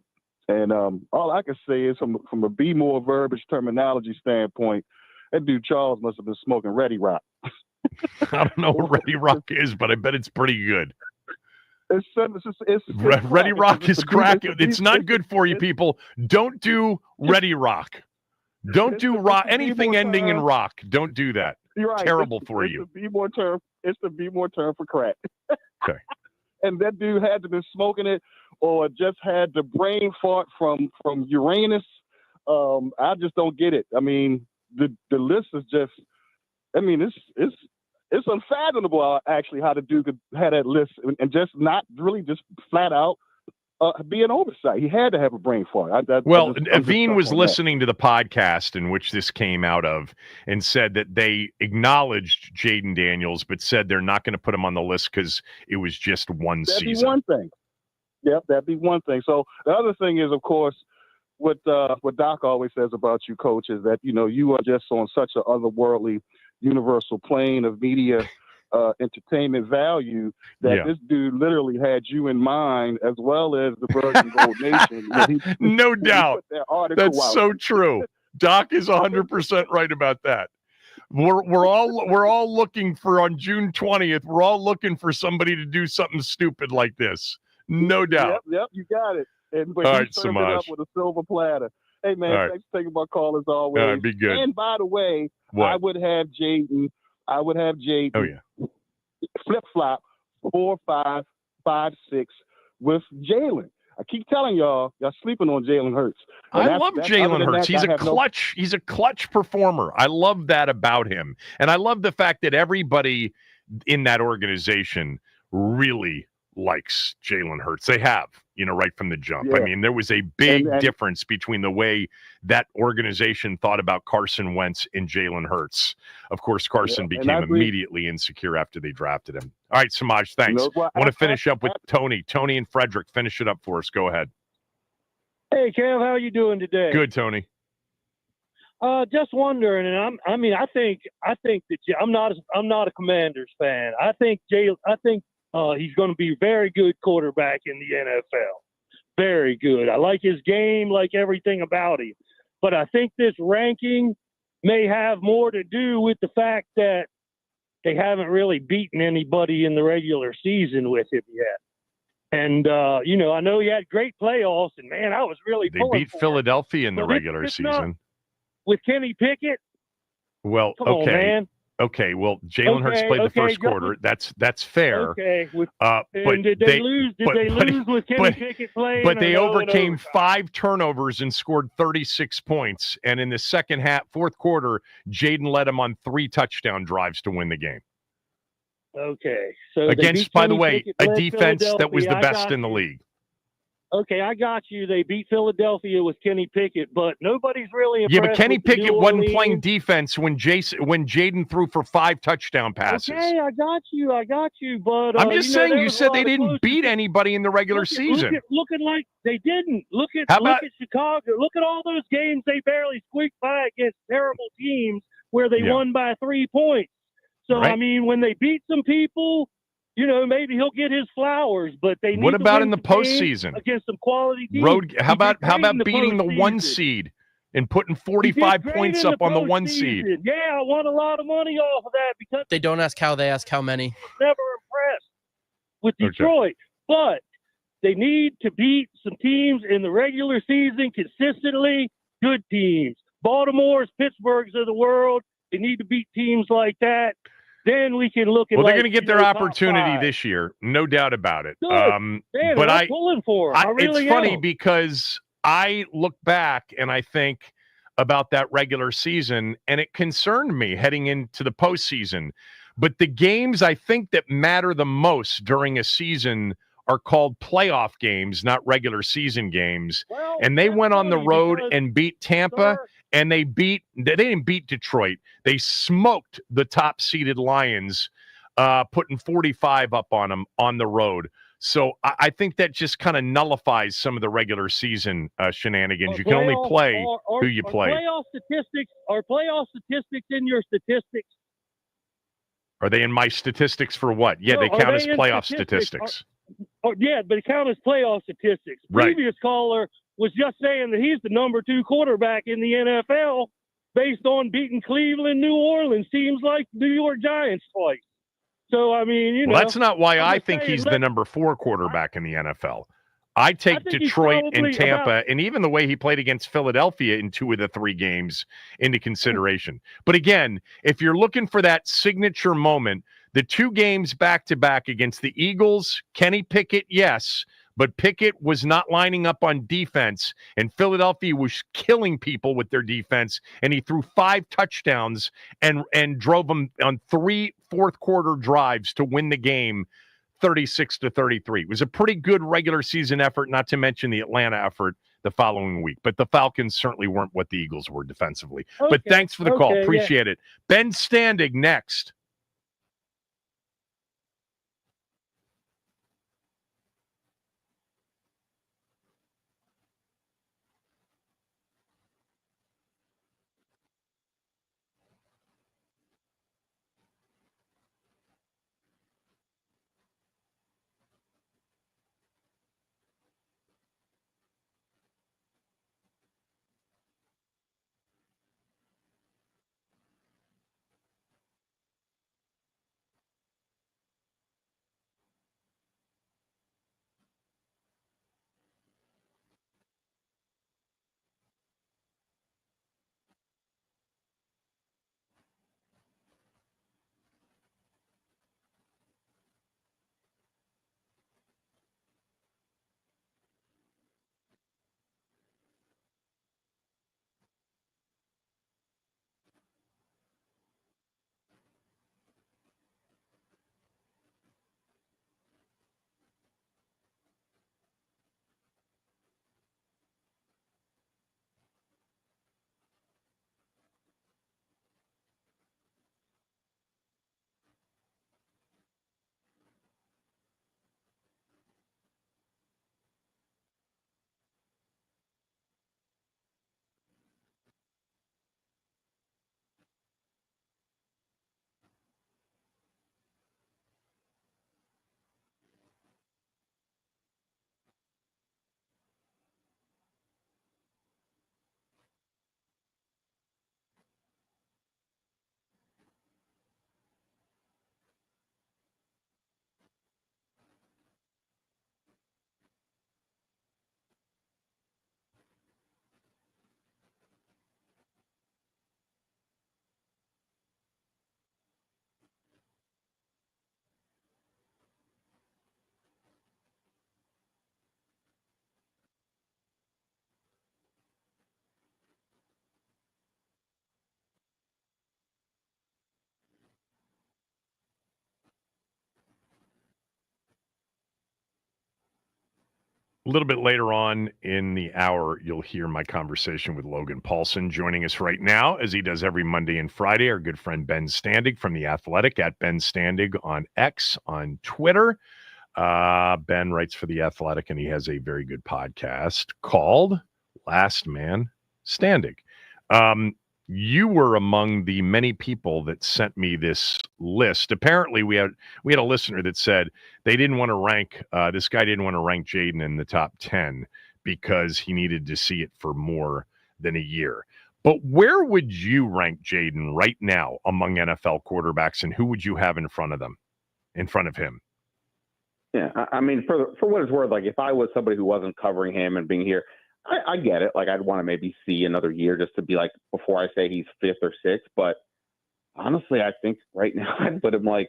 And all I can say is from a be more verbiage terminology standpoint, that dude Charles must have been smoking Ready Rock. I don't know what Ready Rock is, but I bet it's pretty good. It's Ready Rock is crack. It's It's not good for you, people. Don't do Ready Rock. Don't do rock. Anything ending in rock. Don't do that. You're right. Terrible for you. It's the B-more term. It's the B-more term for crack. Okay. And that dude had to be smoking it, or just had the brain fart from Uranus. I just don't get it. I mean, the list is just. I mean, it's unfathomable actually how the dude could have that list and just not really just flat out be an oversight. He had to have a brain fart. Aveen was listening to the podcast in which this came out of and said that they acknowledged Jaden Daniels, but said they're not going to put him on the list because it was just one season. That'd be one thing. Yep, that'd be one thing. So the other thing is, of course, what Doc always says about you, Coach, is that, you are just on such an otherworldly, universal plane of media entertainment value that this dude literally had you in mind, as well as the Virgin Gold Nation. No doubt. That's out. So true. Doc is 100% right about that. We're all looking for, on June 20th, we're all looking for somebody to do something stupid like this. No doubt. Yep, you got it. And all right, served it up with a silver platter. Hey, man, thanks for taking my call as always. All right, be good. And by the way, what? I would have Jaden. Oh, yeah. Flip-flop 4, 5, 5, 6 with Jalen. I keep telling y'all sleeping on Jalen Hurts. I love Jalen Hurts. He's a clutch performer. I love that about him. And I love the fact that everybody in that organization really likes Jalen Hurts. They have, right from the jump. Yeah. I mean, there was a big difference between the way that organization thought about Carson Wentz and Jalen Hurts. Of course, Carson became immediately insecure after they drafted him. All right, Samaj, thanks. I want to finish up with Tony. Tony and Frederick, finish it up for us. Go ahead. Hey, Kev, how are you doing today? Good, Tony. Just wondering, and I think that I'm not a Commanders fan. I think he's going to be a very good quarterback in the NFL. Very good. I like his game, like everything about him. But I think this ranking may have more to do with the fact that they haven't really beaten anybody in the regular season with him yet. And, I know he had great playoffs, and, man, I was really They beat Philadelphia in the regular season. With Kenny Pickett? Well, Come on, man. Okay, well, Jalen Hurts played the first quarter. That's fair. Okay. But did they lose? Did they lose with Kenny Pickett playing? But they overcame 5 turnovers and scored 36 points. And in the fourth quarter, Jaden led them on 3 touchdown drives to win the game. Okay. So against, by the way, a defense that was the best in the league. Okay, I got you. They beat Philadelphia with Kenny Pickett, but nobody's really impressed. Yeah, but Kenny Pickett wasn't playing defense when Jaden threw for 5 touchdown passes. Okay, I got you. But I'm just saying, you said they didn't beat anybody in the regular season. Looking like they didn't. Look at Chicago. Look at all those games they barely squeaked by against terrible teams where they won by 3 points. So I mean, when they beat some people, maybe he'll get his flowers, but they need what about to in the postseason against some quality teams? How about beating the 1 seed and putting 45 points up on the 1 seed? Yeah, I won a lot of money off of that because they don't ask how, they ask how many. Never impressed with Detroit, but they need to beat some teams in the regular season consistently. Good teams, Baltimore's, Pittsburgh's of the world. They need to beat teams like that. Then we can look at. Well, they're going to get their opportunity this year, no doubt about it. But I'm pulling for them. It's funny because I look back and I think about that regular season, and it concerned me heading into the postseason. But the games I think that matter the most during a season are called playoff games, not regular season games. Well, and they went on the road and beat Tampa. And they didn't beat Detroit. They smoked the top-seeded Lions, putting 45 up on them on the road. So I think that just kind of nullifies some of the regular season shenanigans. You can only play who you play. Are playoff statistics in your statistics? Are they in my statistics for what? Yeah, they count as playoff statistics. Yeah, but it counts as playoff statistics. Right. Previous caller was just saying that he's the number 2 quarterback in the NFL based on beating Cleveland, New Orleans, teams like New York Giants twice. So, I mean, you know. Well, that's not why I'm I just think saying, he's the number 4 quarterback in the NFL. I take think he's Detroit and probably Tampa, and even the way he played against Philadelphia in 2 of the 3 games into consideration. But again, if you're looking for that signature moment, the 2 games back-to-back against the Eagles, Kenny Pickett, yes, but Pickett was not lining up on defense, and Philadelphia was killing people with their defense, and he threw 5 touchdowns and drove them on 3 fourth-quarter drives to win the game 36-33. It was a pretty good regular season effort, not to mention the Atlanta effort the following week. But the Falcons certainly weren't what the Eagles were defensively. But thanks for the call. Appreciate it. Ben Standig next. A little bit later on in the hour, you'll hear my conversation with Logan Paulson. Joining us right now, as he does every Monday and Friday, our good friend Ben Standig from The Athletic, at Ben Standig on X, on Twitter. Ben writes for The Athletic, and he has a very good podcast called Last Man Standing. You were among the many people that sent me this list. Apparently, we had a listener that said they didn't want to rank this guy didn't want to rank Jaden in the top 10 because he needed to see it for more than a year. But where would you rank Jaden right now among NFL quarterbacks, and who would you have in front of him? Yeah, I mean, for what it's worth, like if I was somebody who wasn't covering him and being here, I get it. Like I'd want to maybe see another year just to be like before I say he's 5th or 6th. But honestly, I think right now I'd put him like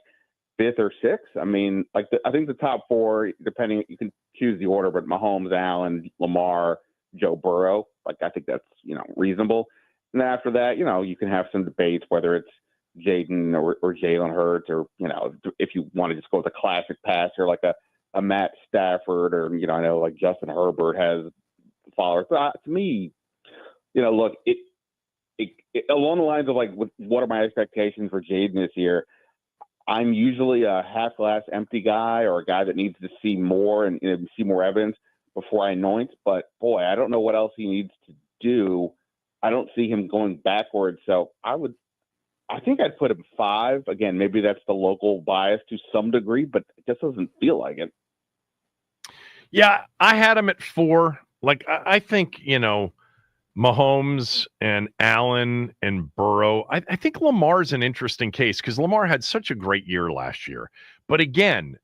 5th or 6th. I mean, like I think the top 4, depending, you can choose the order, but Mahomes, Allen, Lamar, Joe Burrow. Like I think that's reasonable. And then after that, you can have some debates whether it's Jaden or Jalen Hurts, or if you want to just go with a classic passer like a Matt Stafford, or I know like Justin Herbert has followers. But to me, look, it along the lines of like what are my expectations for Jaden this year? I'm usually a half glass empty guy, or a guy that needs to see more and see more evidence before I anoint. But boy, I don't know what else he needs to do. I don't see him going backwards. So I think I'd put him 5. Again, maybe that's the local bias to some degree, but it just doesn't feel like it. Yeah, I had him at 4. Like, I think, Mahomes and Allen and Burrow. I think Lamar's an interesting case because Lamar had such a great year last year. But again,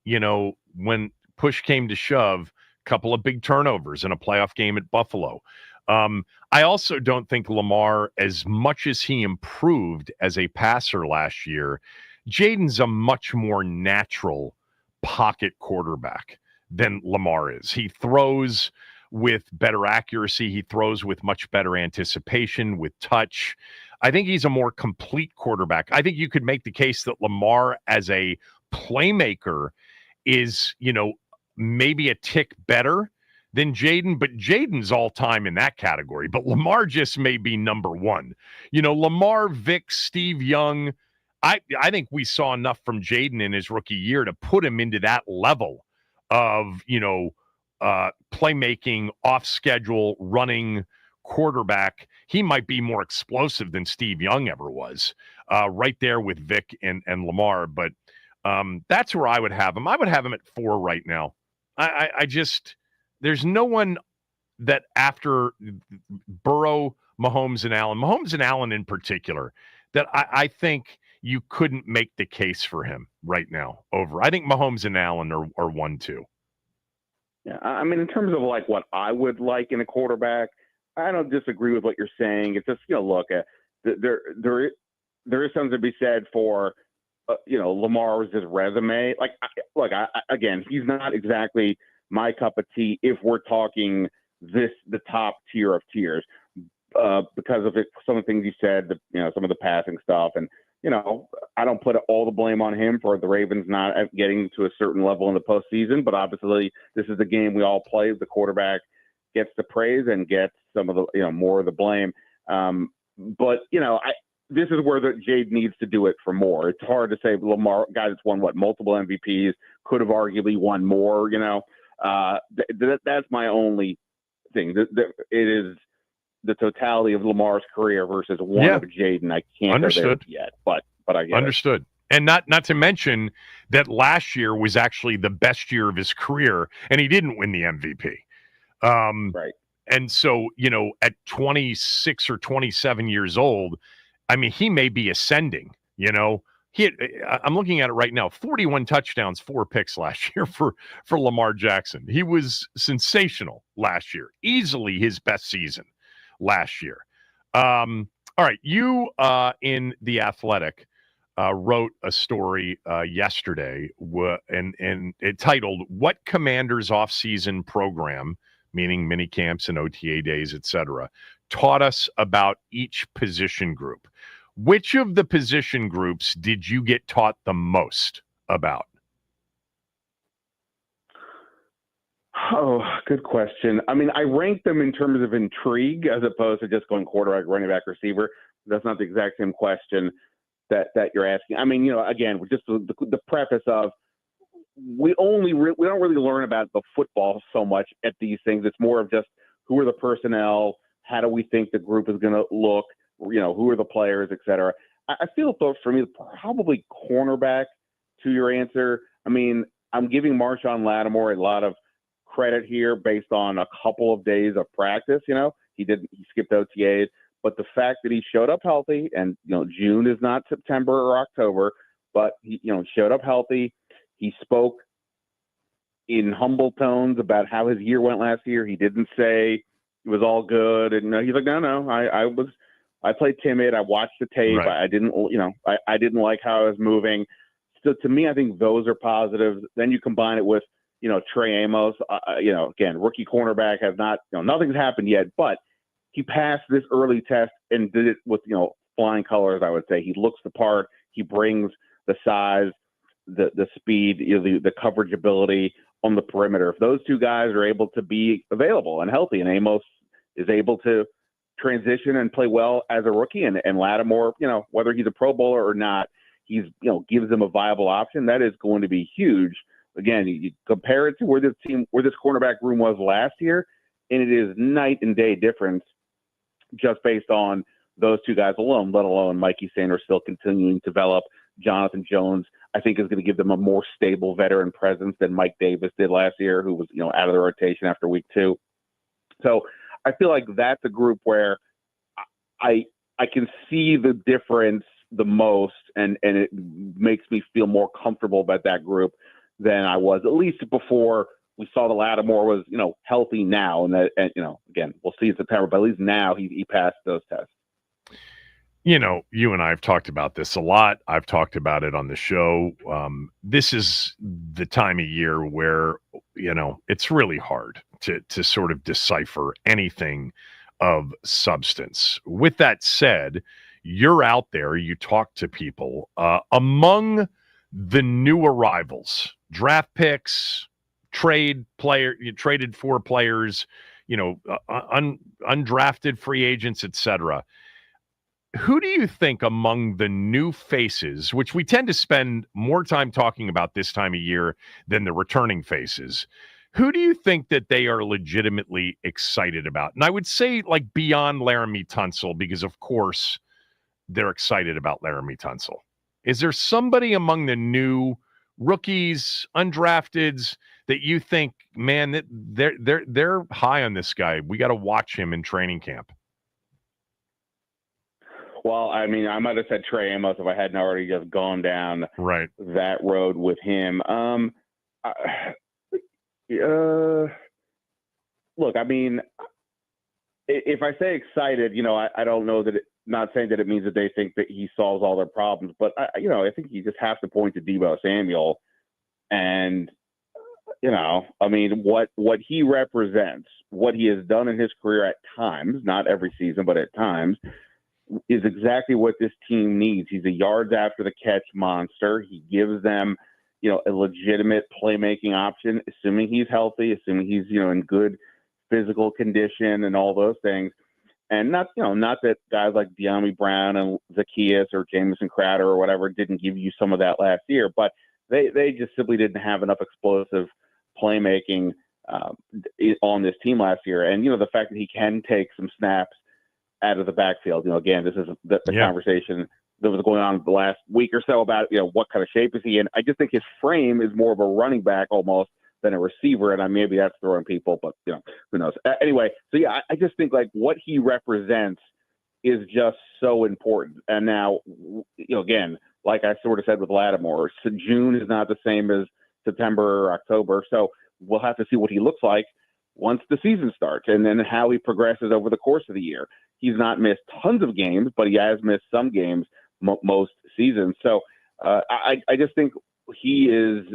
when push came to shove, a couple of big turnovers in a playoff game at Buffalo. I also don't think Lamar, as much as he improved as a passer last year, Jaden's a much more natural pocket quarterback than Lamar is. He throws with better accuracy. He throws with much better anticipation, with touch. I think he's a more complete quarterback. I think you could make the case that Lamar as a playmaker is, maybe a tick better than Jaden, but Jaden's all time in that category. But Lamar just may be number one. Lamar, Vic, Steve Young, I think we saw enough from Jaden in his rookie year to put him into that level of, playmaking, off schedule, running quarterback. He might be more explosive than Steve Young ever was, right there with Vic and Lamar. But that's where I would have him. I would have him at 4 right now. I just, there's no one that after Burrow, Mahomes and Allen in particular, that I think you couldn't make the case for him right now over. I think Mahomes and Allen are 1-2. Yeah, I mean, in terms of like what I would like in a quarterback, I don't disagree with what you're saying. It's just, look, there is something to be said for, Lamar's his resume. Like, again, he's not exactly my cup of tea if we're talking the top tier of tiers, because of some of the things you said, some of the passing stuff, and I don't put all the blame on him for the Ravens not getting to a certain level in the postseason, but obviously this is the game we all play. The quarterback gets the praise and gets some of the, more of the blame. But this is where Jade needs to do it for more. It's hard to say Lamar, guy that's won multiple MVPs, could have arguably won more. That's my only thing. It is the totality of Lamar's career versus one of Jaden. I can't go there yet, but I get Understood. It. And not to mention that last year was actually the best year of his career, and he didn't win the MVP. Right. And so, at 26 or 27 years old, I mean, he may be ascending. I'm looking at it right now. 41 touchdowns, 4 picks last year for Lamar Jackson. He was sensational last year. Easily his best season last year. All right, you in The Athletic wrote a story yesterday and it titled "What Commanders Offseason Program," meaning mini camps and OTA days, etc., taught us about each position group. Which of the position groups did you get taught the most about? Oh, good question. I mean, I ranked them in terms of intrigue as opposed to just going quarterback, running back, receiver. That's not the exact same question that you're asking. I mean, again, just the preface of we don't really learn about the football so much at these things. It's more of just who are the personnel, how do we think the group is going to look, who are the players, et cetera. I feel though for me probably cornerback to your answer. I mean, I'm giving Marshawn Lattimore a lot of credit here based on a couple of days of practice. He skipped OTAs, but the fact that he showed up healthy, and June is not September or October, but he showed up healthy. He spoke in humble tones about how his year went last year. He didn't say it was all good, and he's like, no, I played timid. I watched the tape. Right. I didn't like how I was moving. So to me, I think those are positives. Then you combine it with Trey Amos, again, rookie cornerback, has not, nothing's happened yet, but he passed this early test and did it with, flying colors, I would say. He looks the part. He brings the size, the speed, the coverage ability on the perimeter. If those two guys are able to be available and healthy, and Amos is able to transition and play well as a rookie, and Lattimore, whether he's a Pro Bowler or not, he's, gives them a viable option, that is going to be huge. Again, you compare it to where this cornerback room was last year, and it is night and day difference just based on those two guys alone, let alone Mikey Sanders still continuing to develop. Jonathan Jones, I think, is going to give them a more stable veteran presence than Mike Davis did last year, who was, out of the rotation after week 2. So I feel like that's a group where I can see the difference the most, and it makes me feel more comfortable about that group than I was, at least before we saw the Lattimore was, healthy now. And again, we'll see in September, but at least now he passed those tests. You and I have talked about this a lot. I've talked about it on the show. This is the time of year where, it's really hard to sort of decipher anything of substance. With that said, you're out there, you talk to people. Among the new arrivals, draft picks, you traded for players, undrafted free agents, etc. Who do you think among the new faces, which we tend to spend more time talking about this time of year than the returning faces, who do you think that they are legitimately excited about? And I would say like beyond Laramie Tunsil, because of course they're excited about Laramie Tunsil. Is there somebody among the new rookies, undrafteds, that you think, man, that they're high on this guy? We got to watch him in training camp. Well, I mean, I might have said Trey Amos if I hadn't already just gone down that road with him. Look, I mean, if I say excited, I don't know that not saying that it means that they think that he solves all their problems, but I think you just have to point to Deebo Samuel, and I mean, what he represents, what he has done in his career at times, not every season, but at times, is exactly what this team needs. He's a yards after the catch monster. He gives them, a legitimate playmaking option, assuming he's healthy, assuming he's, in good physical condition and all those things. And not that guys like De'Ami Brown and Zacchaeus or Jamison Crowder or whatever didn't give you some of that last year, but they just simply didn't have enough explosive playmaking on this team last year. And, the fact that he can take some snaps out of the backfield. Again, this is the conversation that was going on the last week or so about, what kind of shape is he in. I just think his frame is more of a running back almost than a receiver, and maybe that's throwing people, but, who knows. Anyway, so yeah, I just think like what he represents is just so important. And now, again, like I sort of said with Lattimore, so June is not the same as September or October, so we'll have to see what he looks like once the season starts, and then how he progresses over the course of the year. He's not missed tons of games, but he has missed some games most seasons. So I just think he is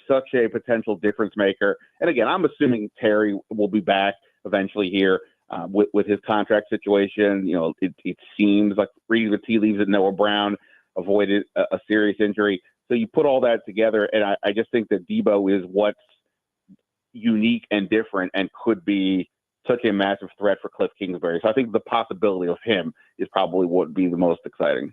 such a potential difference maker. And again, I'm assuming Terry will be back eventually here with his contract situation. It seems like reading the tea leaves that Noah Brown avoided a serious injury. So you put all that together, and I just think that Deebo is what's unique and different and could be such a massive threat for Cliff Kingsbury. So I think the possibility of him is probably what would be the most exciting.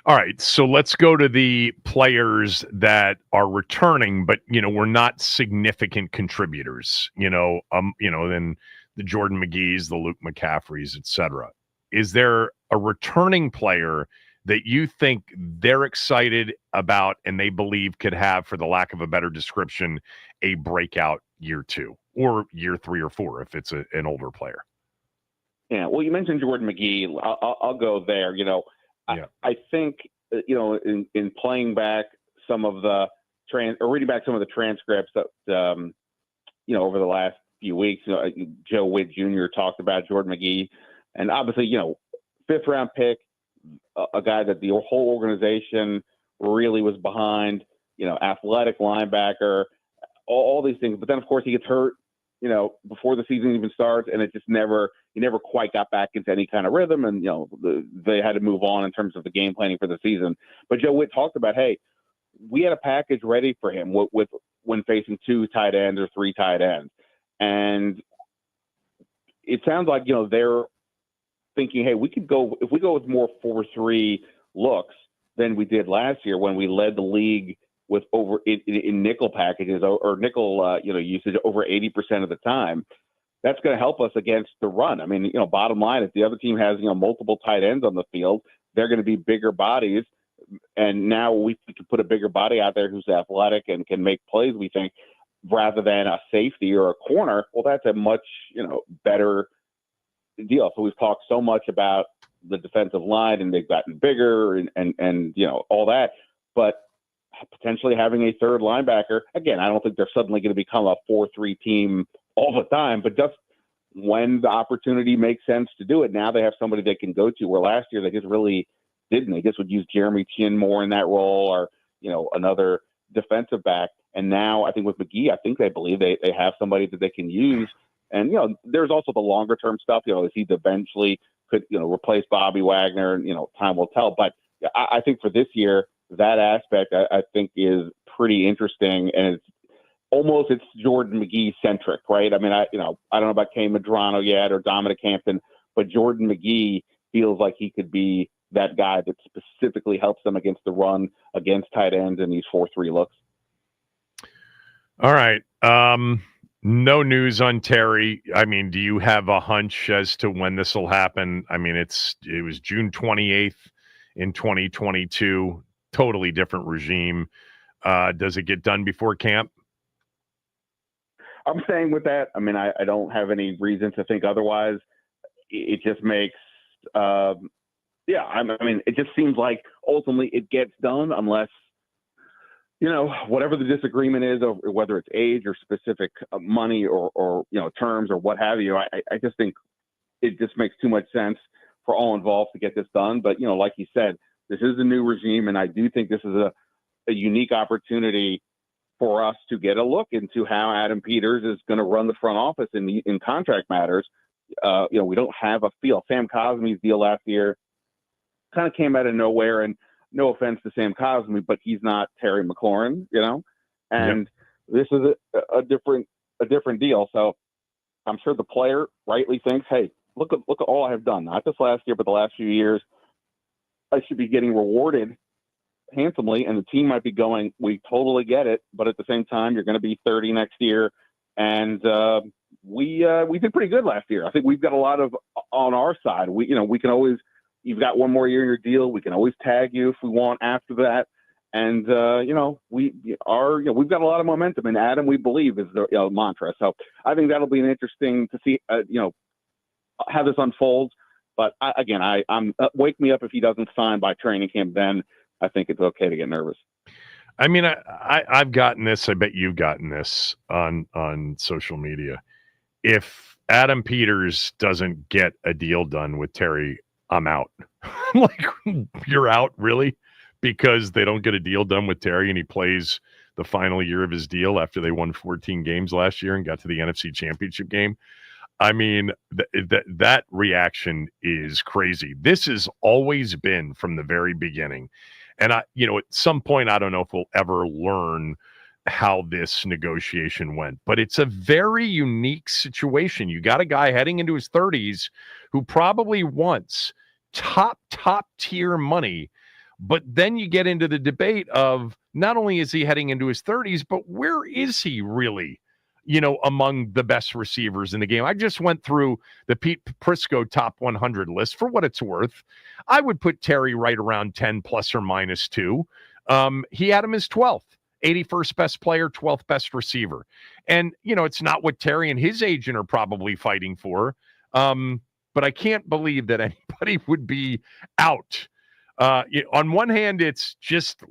All right, so let's go to the players that are returning, but were not significant contributors. Then the Jordan McGee's, the Luke McCaffreys, etc. Is there a returning player that you think they're excited about and they believe could have, for the lack of a better description, a breakout year 2 or year 3 or 4 if it's an older player? Yeah, well, you mentioned Jordan McGee. I'll go there. I think, in playing back some of the reading back some of the transcripts that, over the last few weeks, Joe Witt Jr. talked about Jordan McGee, and obviously, 5th round pick, a guy that the whole organization really was behind, athletic linebacker, all these things. But then, of course, he gets hurt, before the season even starts, and he never quite got back into any kind of rhythm. And, they had to move on in terms of the game planning for the season. But Joe Witt talked about, hey, we had a package ready for him with when facing 2 tight ends or 3 tight ends. And it sounds like, they're thinking, hey, if we go with more 4-3 looks than we did last year when we led the league with over in nickel packages or nickel usage over 80% of the time, that's going to help us against the run. I mean, bottom line, if the other team has multiple tight ends on the field, they're going to be bigger bodies, and now we can put a bigger body out there who's athletic and can make plays. We think rather than a safety or a corner, well, that's a much, better deal. So we've talked so much about the defensive line and they've gotten bigger and all that, but potentially having a third linebacker, again, I don't think they're suddenly going to become a 4-3 team all the time, but just when the opportunity makes sense to do it, now they have somebody they can go to, where last year they just really didn't. They just would use Jeremy Chin more in that role, or, another defensive back. And now I think with McGee, I think they believe they have somebody that they can use. And, there's also the longer term stuff, is he eventually could, replace Bobby Wagner, and, time will tell. But I think for this year, that aspect I think is pretty interesting, and it's Jordan McGee centric, right? I mean, I don't know about Kay Medrano yet or Dominic Hampton, but Jordan McGee feels like he could be that guy that specifically helps them against the run, against tight ends in these 4-3 looks. All right. No news on Terry. I mean, do you have a hunch as to when this will happen? I mean, it was June 28th in 2022. Totally different regime. Does it get done before camp? I'm staying with that. I mean, I don't have any reason to think otherwise. It just makes, I mean, it just seems like ultimately it gets done unless, whatever the disagreement is, or whether it's age or specific money or terms or what have you. I just think it just makes too much sense for all involved to get this done. But, like you said, this is a new regime, and I do think this is a unique opportunity for us to get a look into how Adam Peters is going to run the front office in contract matters. We don't have a feel. Sam Cosme's deal last year kind of came out of nowhere, and no offense to Sam Cosme, but he's not Terry McLaurin, and This is a different deal. So I'm sure the player rightly thinks, hey, look at all I have done, not just last year, but the last few years. I should be getting rewarded handsomely, and the team might be going, we totally get it, but at the same time, you're going to be 30 next year, and we did pretty good last year. I think we've got a lot of on our side. We can always, you've got one more year in your deal. We can always tag you if we want after that, and we've got a lot of momentum. And Adam, we believe, is the mantra. So I think that'll be an interesting to see how this unfolds. But I'm wake me up if he doesn't sign by training camp. Then I think it's okay to get nervous. I mean, I've gotten this. I bet you've gotten this on social media. If Adam Peters doesn't get a deal done with Terry, I'm out. Like, you're out, really? Because they don't get a deal done with Terry and he plays the final year of his deal after they won 14 games last year and got to the NFC Championship game. I mean, that reaction is crazy. This has always been from the very beginning. And at some point, I don't know if we'll ever learn how this negotiation went, but it's a very unique situation. You got a guy heading into his 30s who probably wants top tier money, but then you get into the debate of not only is he heading into his 30s, but where is he really? Among the best receivers in the game. I just went through the Pete Prisco top 100 list. For what it's worth, I would put Terry right around 10 plus or minus 2. He had him as 12th, 81st best player, 12th best receiver. And, it's not what Terry and his agent are probably fighting for. But I can't believe that anybody would be out. On one hand, it's just,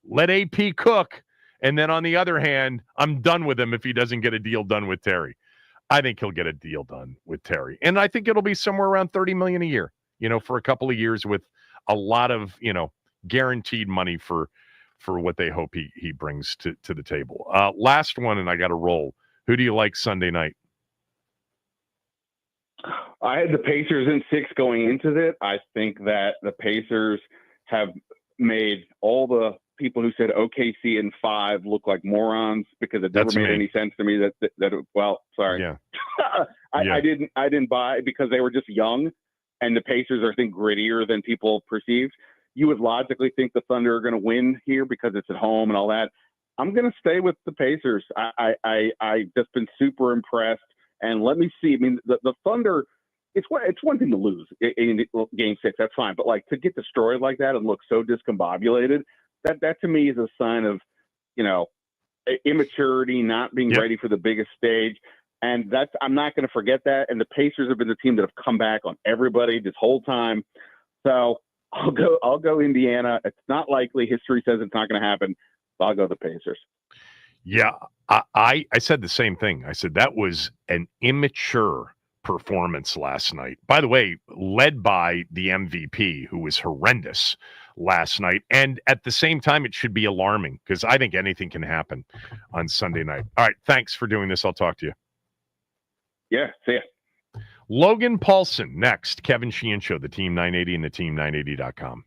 let AP cook. And then on the other hand, I'm done with him if he doesn't get a deal done with Terry. I think he'll get a deal done with Terry. And I think it'll be somewhere around $30 million a year, for a couple of years with a lot of, guaranteed money for what they hope he brings to the table. Last one, and I got to roll. Who do you like Sunday night? I had the Pacers in 6 going into it. I think that the Pacers have made all the people who said OKC in 5 look like morons, because it never made any sense to me sorry. Yeah. I didn't buy it because they were just young, and the Pacers are, I think, grittier than people perceived. You would logically think the Thunder are going to win here because it's at home and all that. I'm going to stay with the Pacers. I just been super impressed, and let me see. I mean, the Thunder, it's one thing to lose in Game 6, that's fine, but like to get destroyed like that and look so discombobulated, that to me is a sign of, immaturity, not being ready for the biggest stage. And I'm not going to forget that. And the Pacers have been the team that have come back on everybody this whole time. So I'll go Indiana. It's not likely. History says it's not going to happen. So I'll go the Pacers. Yeah, I said the same thing. I said that was an immature performance last night. By the way, led by the MVP, who was horrendous last night. And at the same time, it should be alarming because I think anything can happen on Sunday night. All right, thanks for doing this. I'll talk to you. Yeah, see ya. Logan Paulson next. Kevin Sheehan Show, the Team 980 and the Team980.com.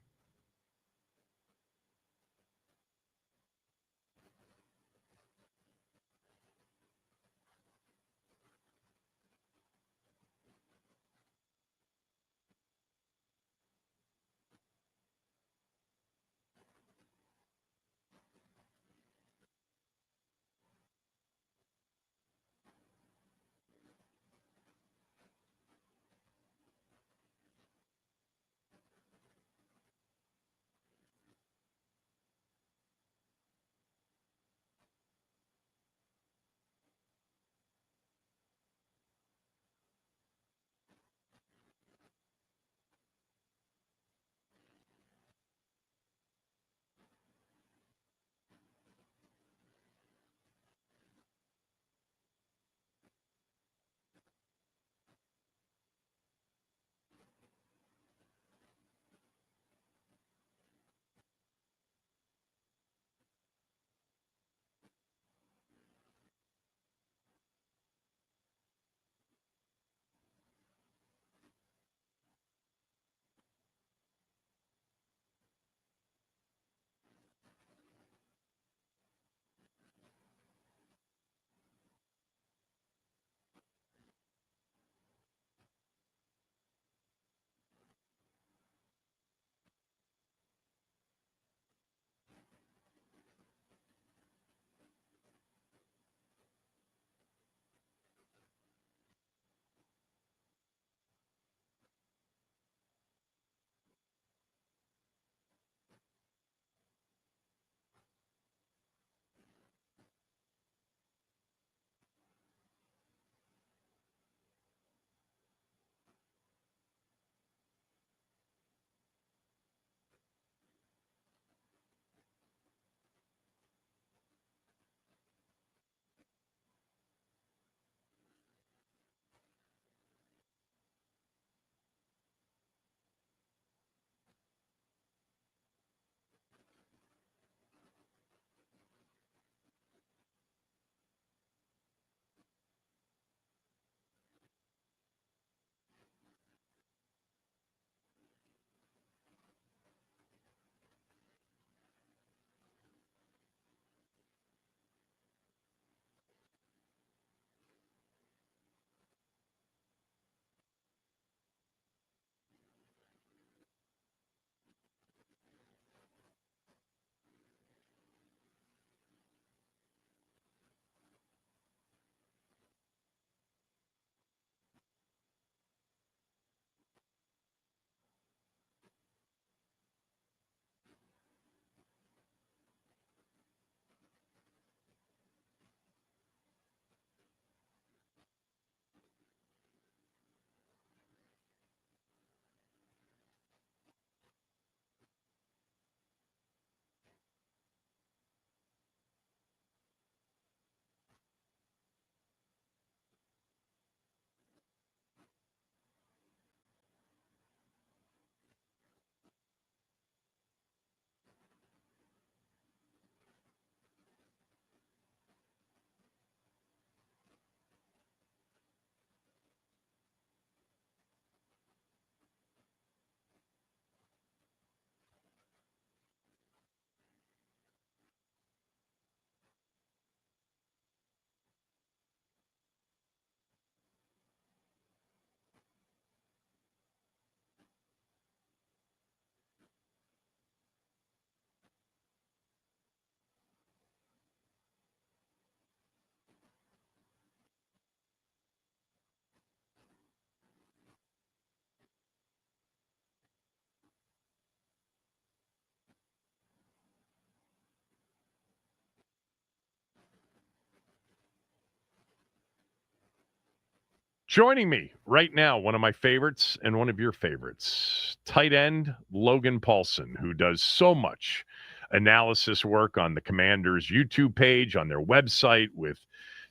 Joining me right now, one of my favorites and one of your favorites, tight end Logan Paulson, who does so much analysis work on the Commanders' YouTube page, on their website with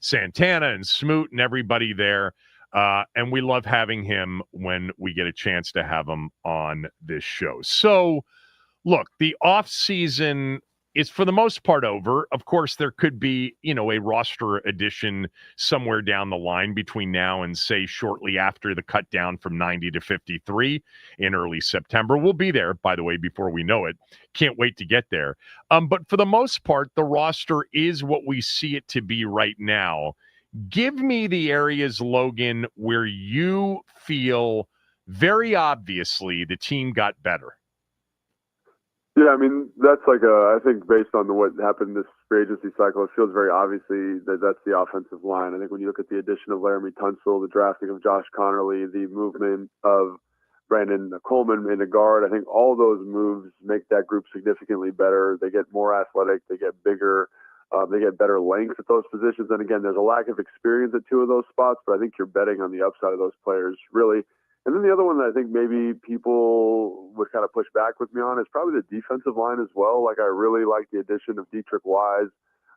Santana and Smoot and everybody there. And we love having him when we get a chance to have him on this show. So, look, the offseason is for the most part over. Of course, there could be, a roster addition somewhere down the line between now and, say, shortly after the cut down from 90 to 53 in early September. We'll be there, by the way, before we know it. Can't wait to get there. But for the most part, the roster is what we see it to be right now. Give me the areas, Logan, where you feel very obviously the team got better. Yeah, I mean, that's I think based on what happened this free agency cycle, it feels very obviously that that's the offensive line. I think when you look at the addition of Laramie Tunsil, the drafting of Josh Connerly, the movement of Brandon Coleman into guard, I think all those moves make that group significantly better. They get more athletic, they get bigger, they get better length at those positions. And again, there's a lack of experience at two of those spots, but I think you're betting on the upside of those players, really. And then the other one that I think maybe people would kind of push back with me on is probably the defensive line as well. I really like the addition of Dietrich Wise.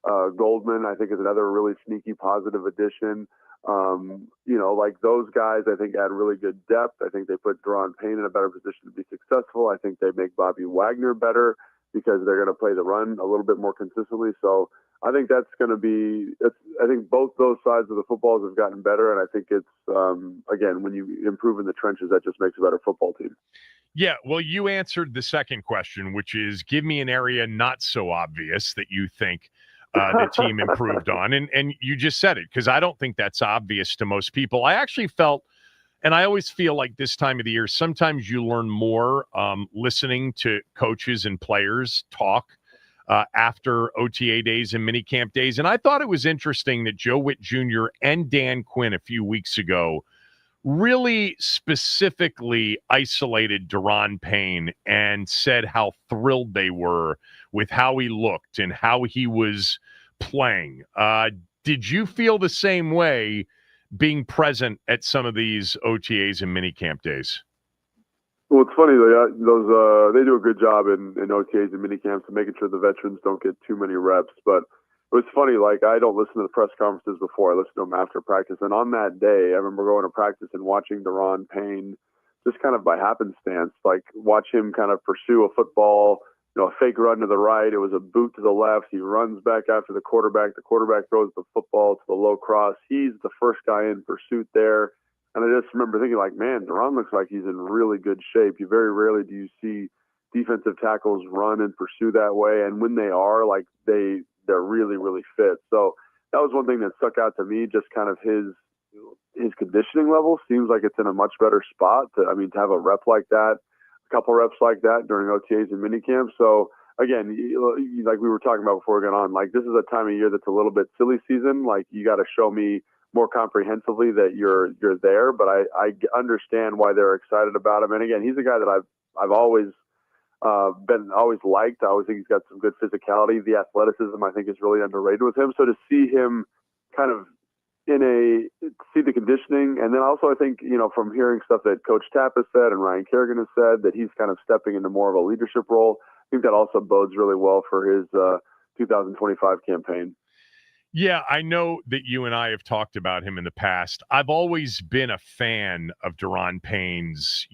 Goldman, I think, is another really sneaky positive addition. Those guys, I think, add really good depth. I think they put Deron Payne in a better position to be successful. I think they make Bobby Wagner better because they're going to play the run a little bit more consistently. So I think that's going to be – I think both those sides of the footballs have gotten better, and I think it's, again, when you improve in the trenches, that just makes a better football team. Yeah, well, you answered the second question, which is give me an area not so obvious that you think the team improved on. And you just said it, because I don't think that's obvious to most people. I actually felt – and I always feel like this time of the year, sometimes you learn more listening to coaches and players talk after OTA days and minicamp days. And I thought it was interesting that Joe Witt Jr. and Dan Quinn a few weeks ago really specifically isolated Deron Payne and said how thrilled they were with how he looked and how he was playing. Did you feel the same way being present at some of these OTAs and minicamp days? Well, it's funny, they do a good job in OTAs and minicamps and making sure the veterans don't get too many reps. But it was funny, I don't listen to the press conferences before. I listen to them after practice. And on that day, I remember going to practice and watching Deron Payne just kind of by happenstance, watch him kind of pursue a football, a fake run to the right. It was a boot to the left. He runs back after the quarterback. The quarterback throws the football to the low cross. He's the first guy in pursuit there. And I just remember thinking, man, Deron looks like he's in really good shape. You very rarely do you see defensive tackles run and pursue that way. And when they are, they're really, really fit. So that was one thing that stuck out to me, just kind of his conditioning level seems like it's in a much better spot to have a rep like that, a couple reps like that during OTAs and minicamp. So again, like we were talking about before we got on, this is a time of year that's a little bit silly season. You got to show me more comprehensively that you're there, but I understand why they're excited about him. And again, he's a guy that I've always liked. I always think he's got some good physicality. The athleticism, I think, is really underrated with him. So to see him kind of see the conditioning, and then also I think, from hearing stuff that Coach Tapp has said and Ryan Kerrigan has said, that he's kind of stepping into more of a leadership role. I think that also bodes really well for his 2025 campaign. Yeah, I know that you and I have talked about him in the past. I've always been a fan of Deron Payne's,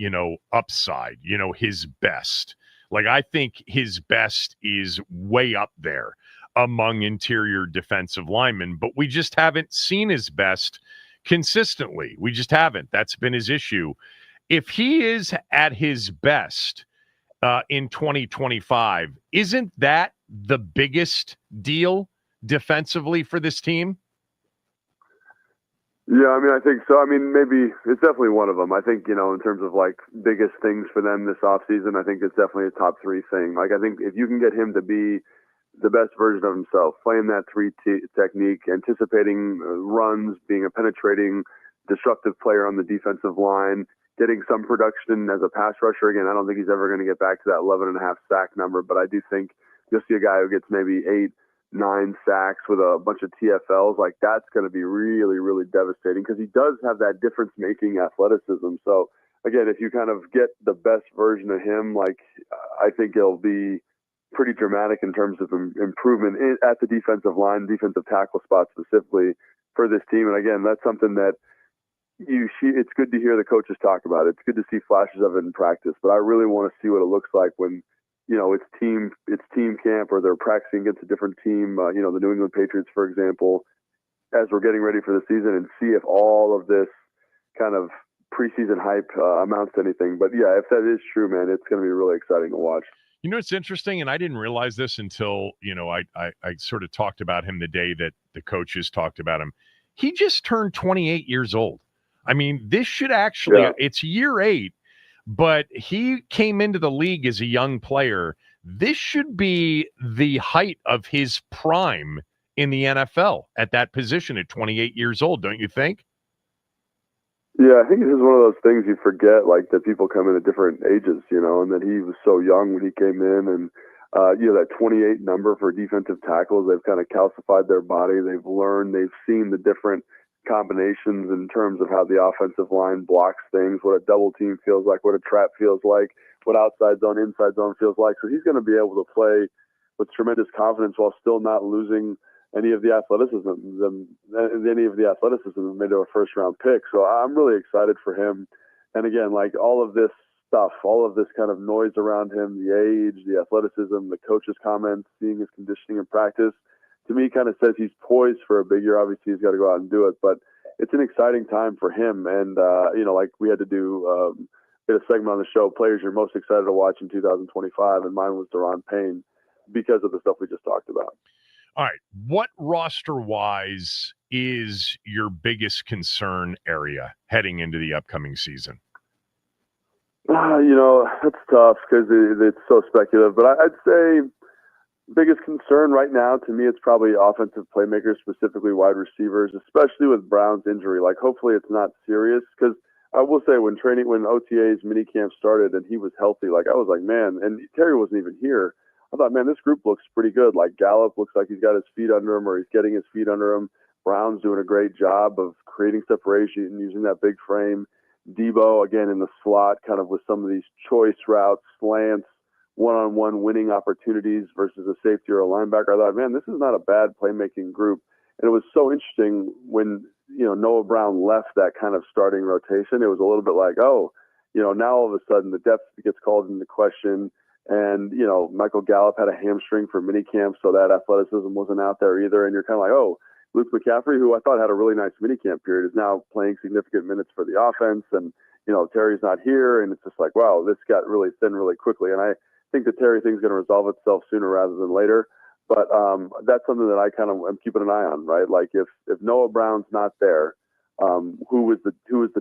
upside, his best. I think his best is way up there among interior defensive linemen, but we just haven't seen his best consistently. We just haven't. That's been his issue. If he is at his best in 2025, isn't that the biggest deal defensively for this team? Yeah, I think so. Maybe it's definitely one of them. I think, in terms of biggest things for them this offseason, I think it's definitely a top three thing. I think if you can get him to be the best version of himself, playing that three technique, anticipating runs, being a penetrating, disruptive player on the defensive line, getting some production as a pass rusher. Again, I don't think he's ever going to get back to that 11.5 sack number, but I do think you'll see a guy who gets maybe 8, 9 sacks with a bunch of TFLs, like that's going to be really, really devastating because he does have that difference-making athleticism. So again, if you kind of get the best version of him, like I think it'll be pretty dramatic in terms of improvement at the defensive line, defensive tackle spot specifically for this team. And again, that's something that it's good to hear the coaches talk about it. It's good to see flashes of it in practice, but I really want to see what it looks like when, it's team camp or they're practicing against a different team, the New England Patriots, for example, as we're getting ready for the season, and see if all of this kind of preseason hype amounts to anything. But yeah, if that is true, man, it's going to be really exciting to watch. It's interesting, and I didn't realize this until, I sort of talked about him the day that the coaches talked about him. He just turned 28 years old. I mean, this should actually, it's year 8, but he came into the league as a young player. This should be the height of his prime in the NFL at that position at 28 years old, don't you think? Yeah, I think it is one of those things you forget, like that people come in at different ages, and that he was so young when he came in, and that 28 number for defensive tackles, they've kind of calcified their body. They've learned, they've seen the different combinations in terms of how the offensive line blocks things, what a double team feels like, what a trap feels like, what outside zone, inside zone feels like. So he's going to be able to play with tremendous confidence while still not losing any of the athleticism that made it a first-round pick. So I'm really excited for him. And again, like all of this stuff, all of this kind of noise around him, the age, the athleticism, the coach's comments, seeing his conditioning in practice, to me kind of says he's poised for a big year. Obviously, he's got to go out and do it, but it's an exciting time for him. And, like we had to do a segment on the show, players you're most excited to watch in 2025, and mine was Daron Payne because of the stuff we just talked about. All right. What roster-wise is your biggest concern area heading into the upcoming season? That's tough because it's so speculative. But I'd say biggest concern right now, to me, it's probably offensive playmakers, specifically wide receivers, especially with Brown's injury. Like, hopefully it's not serious because I will say when OTA's minicamp started and he was healthy, like I was like, man, and Terry wasn't even here. I thought, man, this group looks pretty good. Like Gallup looks like he's got his feet under him or he's getting his feet under him. Brown's doing a great job of creating separation and using that big frame. Debo, again, in the slot, kind of with some of these choice routes, slants, one-on-one winning opportunities versus a safety or a linebacker. I thought, man, this is not a bad playmaking group. And it was so interesting when, Noah Brown left that kind of starting rotation. It was a little bit like, now all of a sudden the depth gets called into question. And, Michael Gallup had a hamstring for minicamp, so that athleticism wasn't out there either. And you're kind of like, Luke McCaffrey, who I thought had a really nice minicamp period, is now playing significant minutes for the offense. And, Terry's not here. And it's just like, wow, this got really thin really quickly. And I think the Terry thing's going to resolve itself sooner rather than later. But that's something that I kind of am keeping an eye on, right? Like if Noah Brown's not there, who is the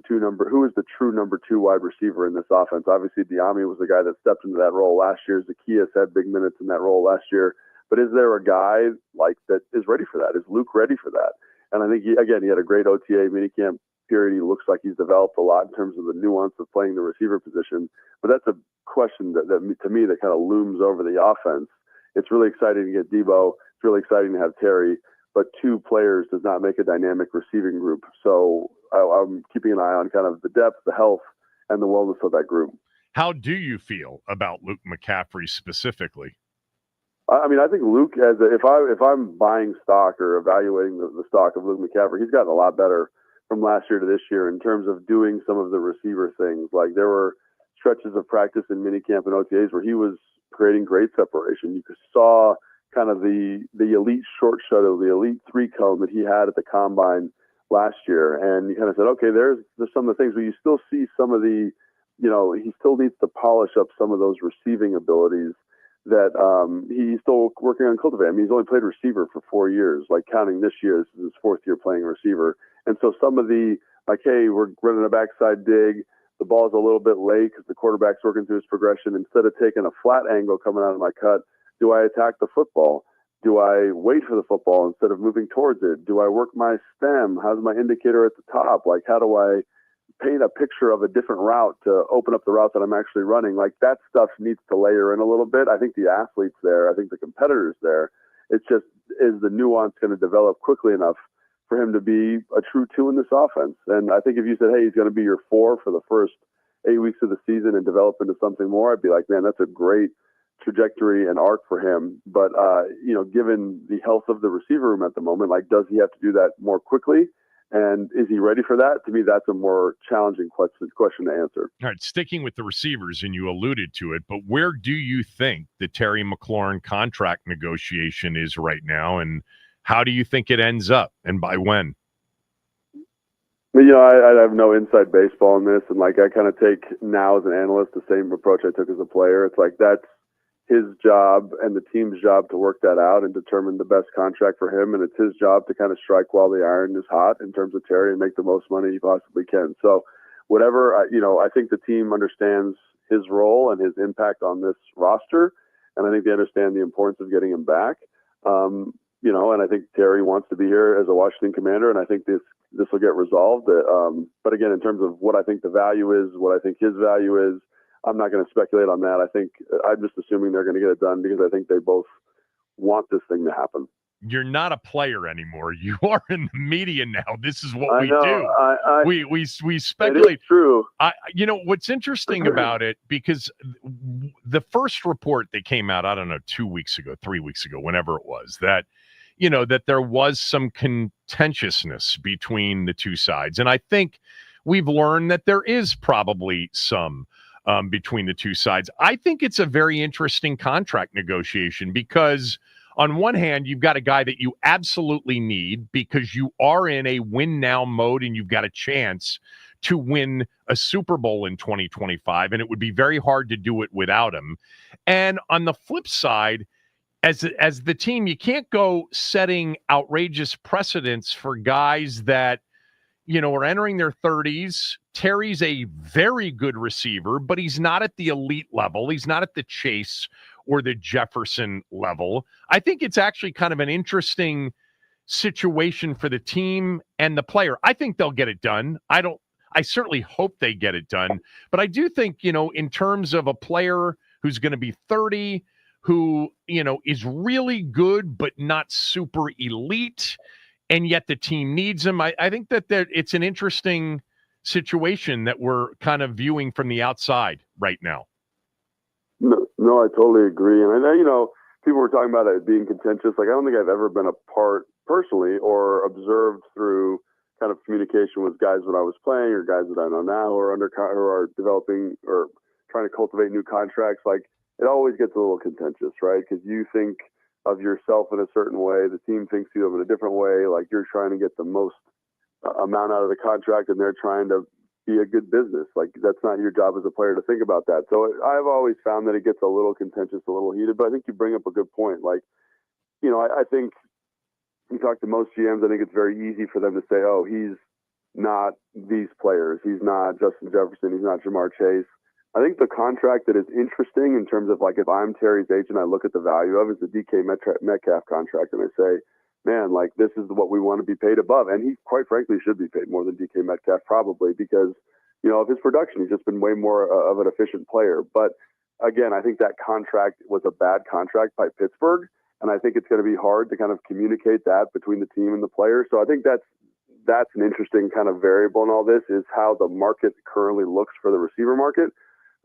true number 2 wide receiver in this offense? Obviously, Diami was the guy that stepped into that role last year. Zacchaeus had big minutes in that role last year. But is there a guy like that is ready for that? Is Luke ready for that? And I think he had a great OTA minicamp period. He looks like he's developed a lot in terms of the nuance of playing the receiver position. But that's a question that to me that kind of looms over the offense. It's really exciting to get Debo. It's really exciting to have Terry. But 2 players does not make a dynamic receiving group. So I'm keeping an eye on kind of the depth, the health, and the wellness of that group. How do you feel about Luke McCaffrey specifically? I mean, I think Luke, if I'm buying stock or evaluating the stock of Luke McCaffrey, he's gotten a lot better from last year to this year in terms of doing some of the receiver things. Like there were stretches of practice in minicamp and OTAs where he was creating great separation. You saw kind of the elite short shuttle, the elite 3-cone that he had at the combine last year. And you kind of said, okay, there's some of the things, but you still see some of the, he still needs to polish up some of those receiving abilities that he's still working on cultivating. I mean, he's only played receiver for 4 years, like counting this year, this is his 4th year playing receiver. And so some of the, like, hey, we're running a backside dig, the ball's a little bit late because the quarterback's working through his progression. Instead of taking a flat angle coming out of my cut, do I attack the football? Do I wait for the football instead of moving towards it? Do I work my stem? How's my indicator at the top? Like, how do I paint a picture of a different route to open up the route that I'm actually running? Like, that stuff needs to layer in a little bit. I think the athletes there, I think the competitors there It's just, is the nuance going to develop quickly enough for him to be a true 2 in this offense? And I think if you said, hey, he's going to be your 4 for the first 8 weeks of the season and develop into something more, I'd be like, man, that's a great trajectory and arc for him. But, given the health of the receiver room at the moment, like, does he have to do that more quickly? And is he ready for that? To me, that's a more challenging question to answer. All right, sticking with the receivers, and you alluded to it, but where do you think the Terry McLaurin contract negotiation is right now, and how do you think it ends up, and by when? I have no inside baseball in this, and I kind of take now as an analyst the same approach I took as a player. It's like that's his job and the team's job to work that out and determine the best contract for him, and it's his job to kind of strike while the iron is hot in terms of Terry and make the most money he possibly can. So whatever, I think the team understands his role and his impact on this roster, and I think they understand the importance of getting him back. And I think Terry wants to be here as a Washington Commander, and I think this will get resolved. But again, in terms of what I think the value is, what I think his value is, I'm not going to speculate on that. I think I'm just assuming they're going to get it done because I think they both want this thing to happen. You're not a player anymore. You are in the media now. This is what we do. We speculate. It is true. What's interesting about it, because the first report that came out, I don't know, 2 weeks ago, 3 weeks ago, whenever it was, that there was some contentiousness between the two sides. And I think we've learned that there is probably some between the two sides. I think it's a very interesting contract negotiation because on one hand, you've got a guy that you absolutely need because you are in a win now mode and you've got a chance to win a Super Bowl in 2025, and it would be very hard to do it without him. And on the flip side, as the team, you can't go setting outrageous precedents for guys that are entering their 30s. Terry's a very good receiver, but he's not at the elite level. He's not at the Chase or the Jefferson level. I think it's actually kind of an interesting situation for the team and the player. I think they'll get it done. I certainly hope they get it done. But I do think, in terms of a player who's going to be 30, who, is really good but not super elite, and yet the team needs him. I think that it's an interesting situation that we're kind of viewing from the outside right now. No, I totally agree. And I know, people were talking about it being contentious. I don't think I've ever been a part personally or observed through kind of communication with guys when I was playing or guys that I know now who are developing or trying to cultivate new contracts. It always gets a little contentious, right? Because you think of yourself in a certain way, the team thinks you of in a different way. You're trying to get the most amount out of the contract, and they're trying to be a good business. That's not your job as a player to think about that. So I've always found that it gets a little contentious, a little heated. But I think you bring up a good point. I think you talk to most GMs, I think it's very easy for them to say, oh, he's not these players. He's not Justin Jefferson. He's not Jamar Chase. I think the contract that is interesting in terms of if I'm Terry's agent, I look at the value of is the DK Metcalf contract, and I say, man, this is what we want to be paid above. And he, quite frankly, should be paid more than DK Metcalf probably because, of his production. He's just been way more of an efficient player. But again, I think that contract was a bad contract by Pittsburgh, and I think it's going to be hard to kind of communicate that between the team and the player. So I think that's an interesting kind of variable in all this is how the market currently looks for the receiver market.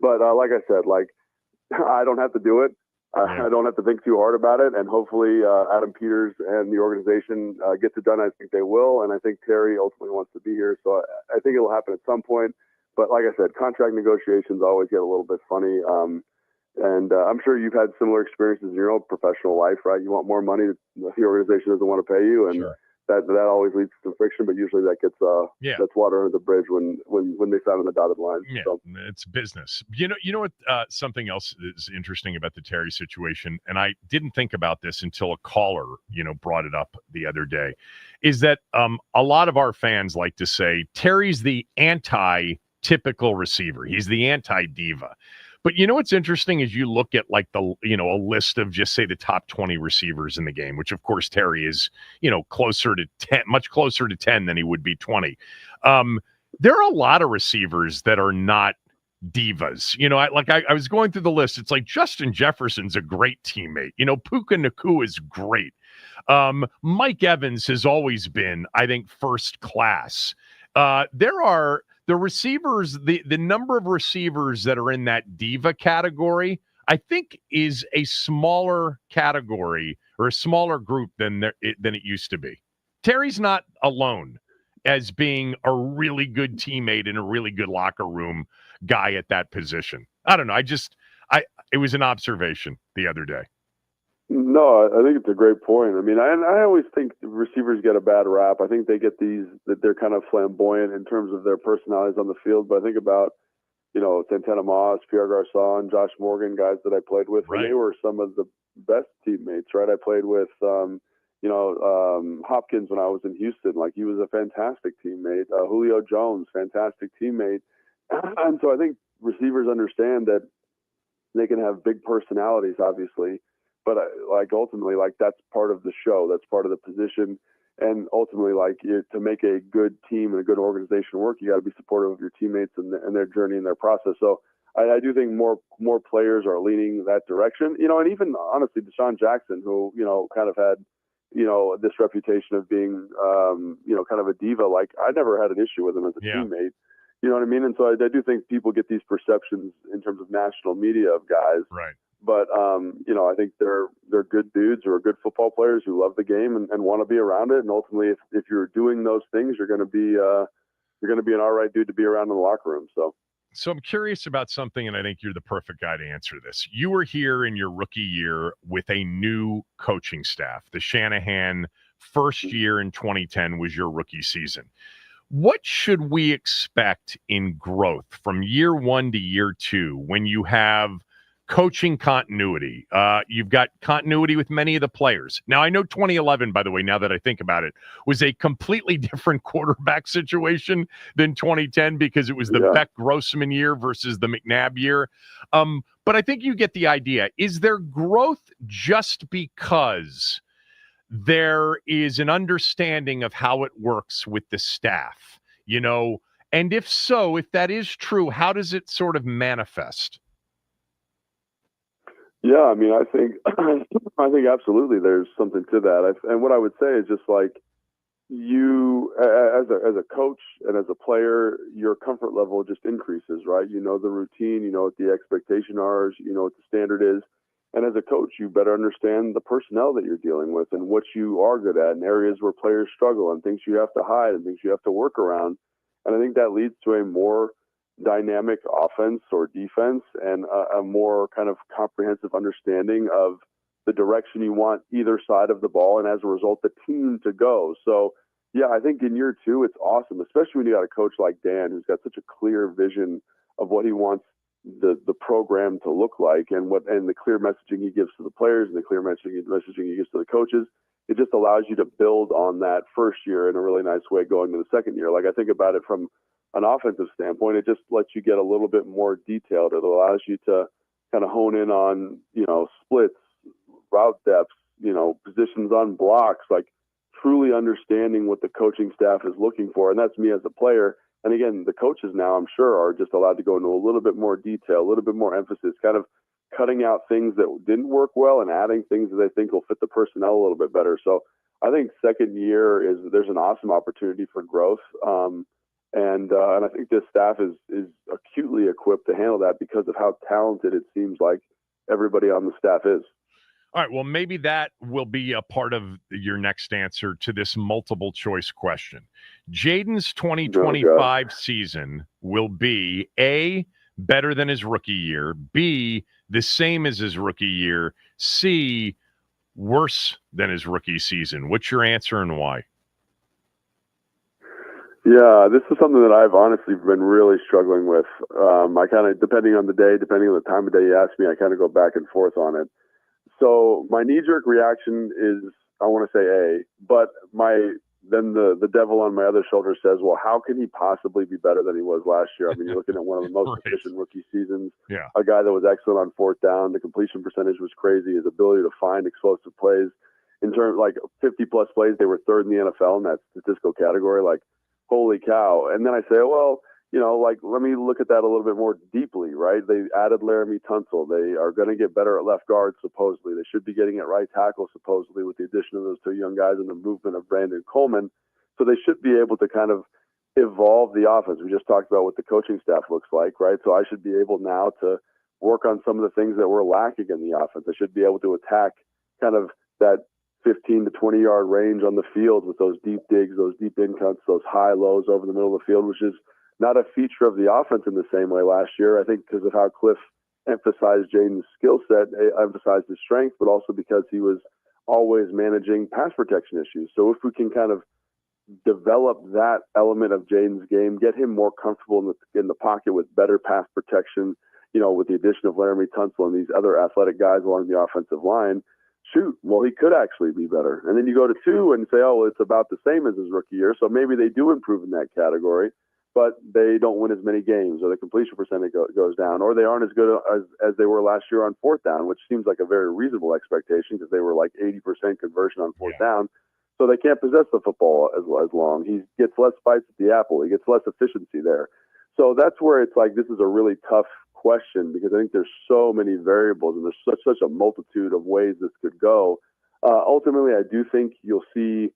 But like I said, I don't have to do it. I don't have to think too hard about it. And hopefully Adam Peters and the organization gets it done. I think they will. And I think Terry ultimately wants to be here. So I think it'll happen at some point. But like I said, contract negotiations always get a little bit funny. And I'm sure you've had similar experiences in your own professional life, right? You want more money. The organization doesn't want to pay you. And sure. That always leads to friction, but usually that gets that's water under the bridge when they sign on the dotted line. Yeah, so. It's business. You know what? Something else is interesting about the Terry situation, and I didn't think about this until a caller, brought it up the other day, is that a lot of our fans like to say Terry's the anti-typical receiver. He's the anti-diva. But what's interesting is you look at a list of just say the top 20 receivers in the game, which of course Terry is, closer to 10, much closer to 10 than he would be 20. There are a lot of receivers that are not divas. I was going through the list. It's like Justin Jefferson's a great teammate. Puka Nacua is great. Mike Evans has always been, I think, first class. There are the receivers, the number of receivers that are in that diva category, I think, is a smaller category or a smaller group than it used to be. Terry's not alone as being a really good teammate and a really good locker room guy at that position. I don't know. It was an observation the other day. No, I think it's a great point. I mean, I always think receivers get a bad rap. I think they get that they're kind of flamboyant in terms of their personalities on the field. But I think about, Santana Moss, Pierre Garçon, Josh Morgan, guys that I played with, and they were some of the best teammates, right? I played with, Hopkins when I was in Houston. Like, he was a fantastic teammate. Julio Jones, fantastic teammate. And so I think receivers understand that they can have big personalities, obviously, but ultimately, that's part of the show. That's part of the position. And ultimately, to make a good team and a good organization work, you got to be supportive of your teammates and their journey and their process. So I do think more players are leaning that direction. And even honestly, Deshaun Jackson, who kind of had this reputation of being kind of a diva. Like, I never had an issue with him as a teammate. You know what I mean? And so I do think people get these perceptions in terms of national media of guys. Right. But, I think they're good dudes who are good football players who love the game and want to be around it. And ultimately, if you're doing those things, you're going to be an all right dude to be around in the locker room. So I'm curious about something, and I think you're the perfect guy to answer this. You were here in your rookie year with a new coaching staff. The Shanahan first year in 2010 was your rookie season. What should we expect in growth from year one to year two when you have coaching continuity? You've got continuity with many of the players. Now, I know 2011, by the way, now that I think about it, was a completely different quarterback situation than 2010 because it was the Beck Grossman year versus the McNabb year. But I think you get the idea. Is there growth just because there is an understanding of how it works with the staff? And if so, if that is true, how does it sort of manifest? Yeah, I mean, I think absolutely there's something to that. And what I would say is just you, as a coach and as a player, your comfort level just increases, right? You know the routine, you know what the expectation are, you know what the standard is. And as a coach, you better understand the personnel that you're dealing with and what you are good at and areas where players struggle and things you have to hide and things you have to work around. And I think that leads to a more dynamic offense or defense and a more kind of comprehensive understanding of the direction you want either side of the ball and as a result the team to go. So yeah, I think in year two it's awesome, especially when you got a coach like Dan who's got such a clear vision of what he wants the program to look like and the clear messaging he gives to the players and the clear messaging he gives to the coaches. It just allows you to build on that first year in a really nice way going to the second year. Like, I think about it from an offensive standpoint, it just lets you get a little bit more detailed. It allows you to kind of hone in on, splits, route depths, positions on blocks, like truly understanding what the coaching staff is looking for. And that's me as a player. And again, the coaches now, I'm sure, are just allowed to go into a little bit more detail, a little bit more emphasis, kind of cutting out things that didn't work well and adding things that they think will fit the personnel a little bit better. So I think second year there's an awesome opportunity for growth. And I think this staff is acutely equipped to handle that because of how talented it seems like everybody on the staff is. All right, well, maybe that will be a part of your next answer to this multiple choice question. Jaden's 2025 season will be A, better than his rookie year, B, the same as his rookie year, C, worse than his rookie season. What's your answer and why? Yeah, this is something that I've honestly been really struggling with. I kind of, depending on the day, depending on the time of day you ask me, I kind of go back and forth on it. So my knee-jerk reaction is, I want to say A, but then the devil on my other shoulder says, well, how can he possibly be better than he was last year? I mean, you're looking at one of the most efficient rookie seasons, a guy that was excellent on fourth down. The completion percentage was crazy. His ability to find explosive plays in terms like 50-plus plays, they were third in the NFL in that statistical category. Like, holy cow. And then I say, well, like, let me look at that a little bit more deeply, right? They added Laramie Tunsil. They are going to get better at left guard, supposedly. They should be getting at right tackle, supposedly, with the addition of those two young guys and the movement of Brandon Coleman. So they should be able to kind of evolve the offense. We just talked about what the coaching staff looks like, right? So I should be able now to work on some of the things that were lacking in the offense. I should be able to attack kind of that 15 to 20-yard range on the field with those deep digs, those deep in cuts, those high lows over the middle of the field, which is not a feature of the offense in the same way last year. I think because of how Cliff emphasized Jaden's skill set, emphasized his strength, but also because he was always managing pass protection issues. So if we can kind of develop that element of Jaden's game, get him more comfortable in the pocket with better pass protection, with the addition of Laramie Tunsil and these other athletic guys along the offensive line, he could actually be better. And then you go to 2 and say, it's about the same as his rookie year. So maybe they do improve in that category, but they don't win as many games, or the completion percentage goes down, or they aren't as good as they were last year on fourth down, which seems like a very reasonable expectation because they were like 80% conversion on fourth down. So they can't possess the football as long. He gets less bites at the apple. He gets less efficiency there. So that's where it's like, this is a really tough question because I think there's so many variables and there's such a multitude of ways this could go. Ultimately, I do think you'll see,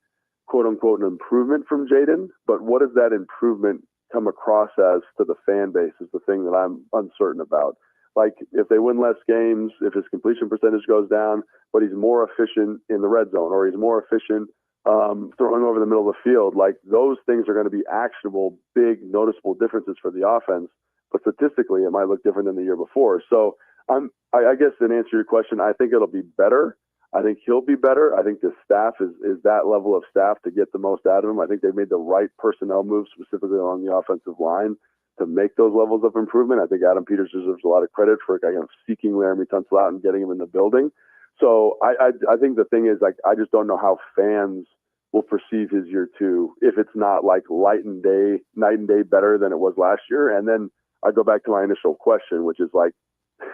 quote unquote, an improvement from Jaden, but what does that improvement come across as to the fan base is the thing that I'm uncertain about. Like, if they win less games, if his completion percentage goes down, but he's more efficient in the red zone, or he's more efficient throwing over the middle of the field, like, those things are going to be actionable, big, noticeable differences for the offense. But statistically, it might look different than the year before. So I guess in answer to your question, I think it'll be better. I think he'll be better. I think the staff is that level of staff to get the most out of him. I think they've made the right personnel moves specifically along the offensive line to make those levels of improvement. I think Adam Peters deserves a lot of credit for kind of seeking Laramie Tunsil out and getting him in the building. So I think the thing is, like, I just don't know how fans will perceive his year 2 if it's not like night and day better than it was last year. And then I go back to my initial question, which is like,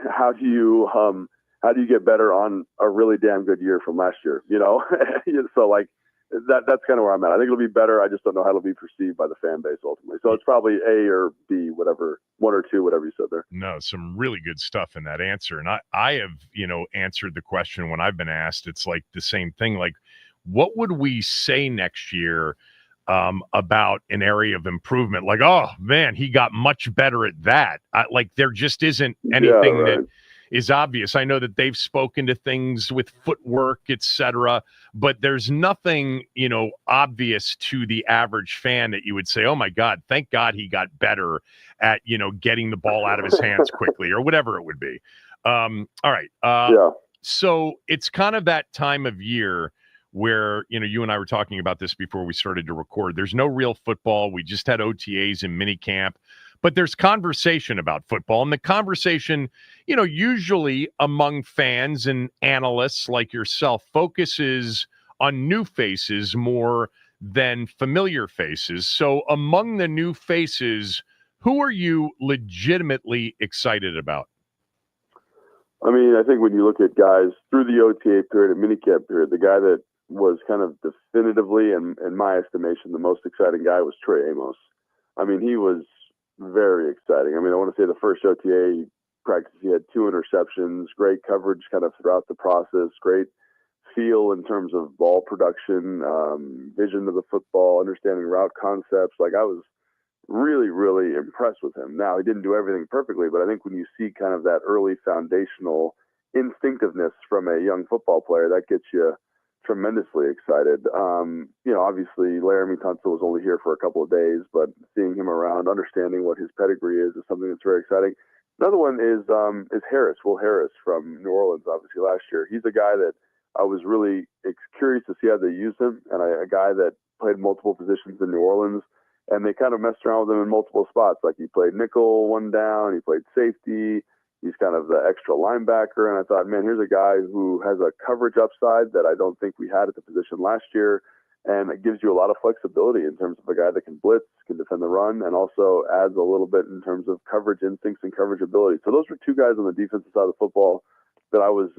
how do you get better on a really damn good year from last year? So like that's kind of where I'm at. I think it'll be better. I just don't know how it'll be perceived by the fan base ultimately. So it's probably A or B, whatever, 1 or 2, whatever you said there. No, some really good stuff in that answer. And I have, answered the question when I've been asked. It's like the same thing. Like, what would we say next year about an area of improvement? Like, oh man, he got much better at that. Like, there just isn't anything that is obvious. I know that they've spoken to things with footwork, etc., but there's nothing, obvious to the average fan that you would say, oh my God, thank God he got better at, getting the ball out of his hands quickly or whatever it would be. All right. So it's kind of that time of year where, you and I were talking about this before we started to record. There's no real football. We just had OTAs and minicamp, but there's conversation about football. And the conversation, usually among fans and analysts like yourself focuses on new faces more than familiar faces. So among the new faces, who are you legitimately excited about? I mean, I think when you look at guys through the OTA period and minicamp period, the guy that was kind of definitively, in my estimation, the most exciting guy was Trey Amos. I mean, he was very exciting. I mean, I want to say the first OTA practice, he had 2 interceptions, great coverage kind of throughout the process, great feel in terms of ball production, vision of the football, understanding route concepts. Like, I was really, really impressed with him. Now, he didn't do everything perfectly, but I think when you see kind of that early foundational instinctiveness from a young football player, that gets you tremendously excited. Obviously Laramie Tunsil was only here for a couple of days, but seeing him around, understanding what his pedigree is something that's very exciting. Another one is Harris, Will Harris from New Orleans, obviously last year. He's a guy that I was really curious to see how they use him, and a guy that played multiple positions in New Orleans, and they kind of messed around with him in multiple spots. Like, he played nickel one down, he played safety, he's kind of the extra linebacker. And I thought, man, here's a guy who has a coverage upside that I don't think we had at the position last year. And it gives you a lot of flexibility in terms of a guy that can blitz, can defend the run, and also adds a little bit in terms of coverage instincts and coverage ability. So those were 2 guys on the defensive side of the football that I was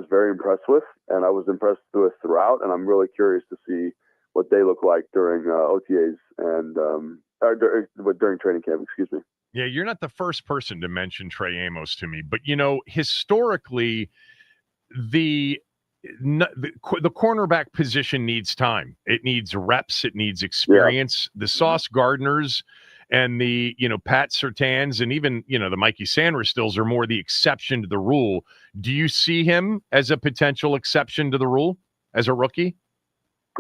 very impressed with, and I was impressed with throughout. And I'm really curious to see what they look like during OTAs and during training camp. Excuse me. Yeah, you're not the first person to mention Trey Amos to me, but historically, the cornerback position needs time. It needs reps. It needs experience. Yeah. The Sauce Gardners and the Pat Surtains and even the Mikey Sanders-Stills are more the exception to the rule. Do you see him as a potential exception to the rule as a rookie?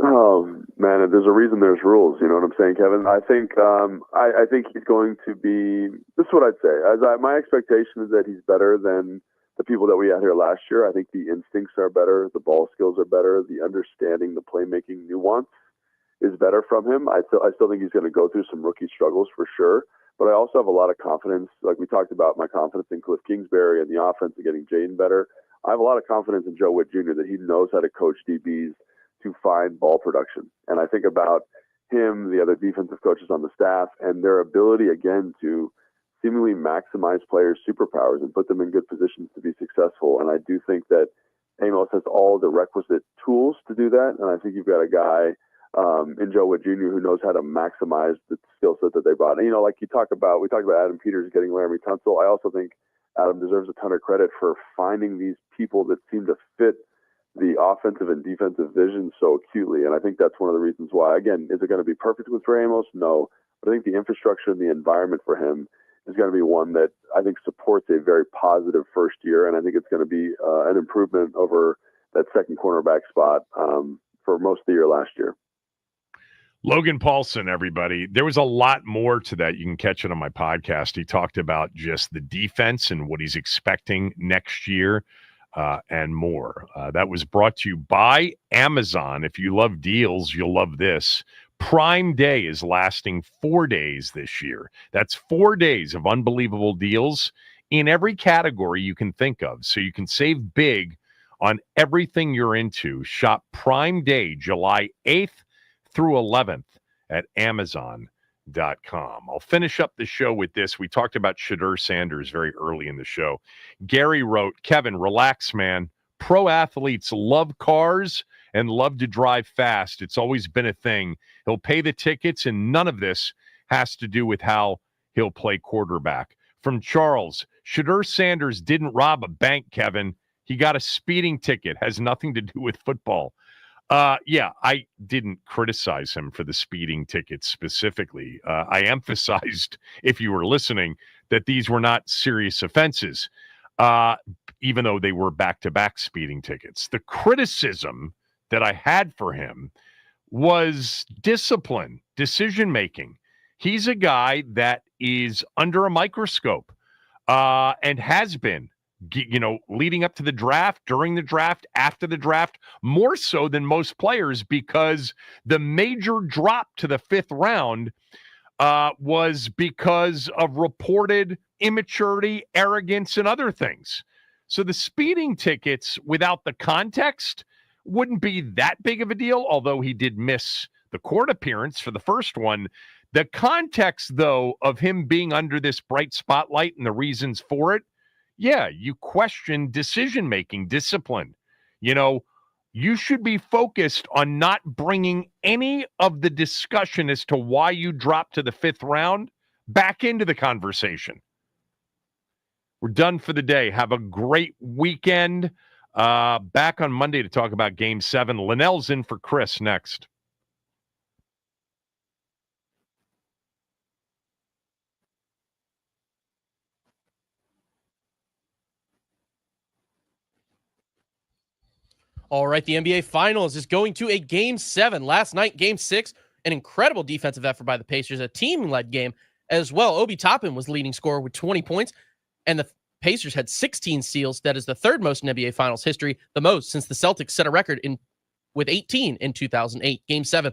Oh man, there's a reason there's rules. You know what I'm saying, Kevin? I think I think he's going to be. This is what I'd say. My expectation is that he's better than the people that we had here last year. I think the instincts are better, the ball skills are better, the understanding, the playmaking nuance is better from him. I still think he's going to go through some rookie struggles for sure. But I also have a lot of confidence. Like we talked about, my confidence in Cliff Kingsbury and the offense and getting Jaden better. I have a lot of confidence in Joe Witt Jr. that he knows how to coach DBs to find ball production. And I think about him, the other defensive coaches on the staff, and their ability, again, to seemingly maximize players' superpowers and put them in good positions to be successful. And I do think that Amos has all the requisite tools to do that. And I think you've got a guy in Joe Witt Jr. who knows how to maximize the skill set that they brought. And, like we talked about Adam Peters getting Laramie Tunsil. I also think Adam deserves a ton of credit for finding these people that seem to fit the offensive and defensive vision so acutely. And I think that's one of the reasons why. Again, is it going to be perfect with Trey Amos? No. But I think the infrastructure and the environment for him is going to be one that I think supports a very positive first year. And I think it's going to be an improvement over that second cornerback spot for most of the year last year. Logan Paulson, everybody. There was a lot more to that. You can catch it on my podcast. He talked about just the defense and what he's expecting next year. And more. That was brought to you by Amazon. If you love deals, you'll love this. Prime Day is lasting 4 days this year. That's 4 days of unbelievable deals in every category you can think of. So you can save big on everything you're into. Shop Prime Day, July 8th through 11th at Amazon.com. I'll finish up the show with this. We talked about Shadur Sanders very early in the show. Gary wrote, Kevin, relax, man. Pro athletes love cars and love to drive fast. It's always been a thing. He'll pay the tickets, and none of this has to do with how he'll play quarterback. From Charles, Shadur Sanders didn't rob a bank, Kevin. He got a speeding ticket. Has nothing to do with football. Yeah, I didn't criticize him for the speeding tickets specifically. I emphasized, if you were listening, that these were not serious offenses, even though they were back-to-back speeding tickets. The criticism that I had for him was discipline, decision-making. He's a guy that is under a microscope and has been. Leading up to the draft, during the draft, after the draft, more so than most players, because the major drop to the 5th round was because of reported immaturity, arrogance, and other things. So the speeding tickets, without the context, wouldn't be that big of a deal, although he did miss the court appearance for the first one. The context, though, of him being under this bright spotlight and the reasons for it, yeah, you question decision-making, discipline. You should be focused on not bringing any of the discussion as to why you dropped to the 5th round back into the conversation. We're done for the day. Have a great weekend. Back on Monday to talk about Game 7. Linnell's in for Chris next. All right, the NBA Finals is going to a Game 7. Last night, Game 6, an incredible defensive effort by the Pacers, a team-led game as well. Obi Toppin was leading scorer with 20 points, and the Pacers had 16 steals. That is the third most in NBA Finals history, the most since the Celtics set a record with 18 in 2008. Game 7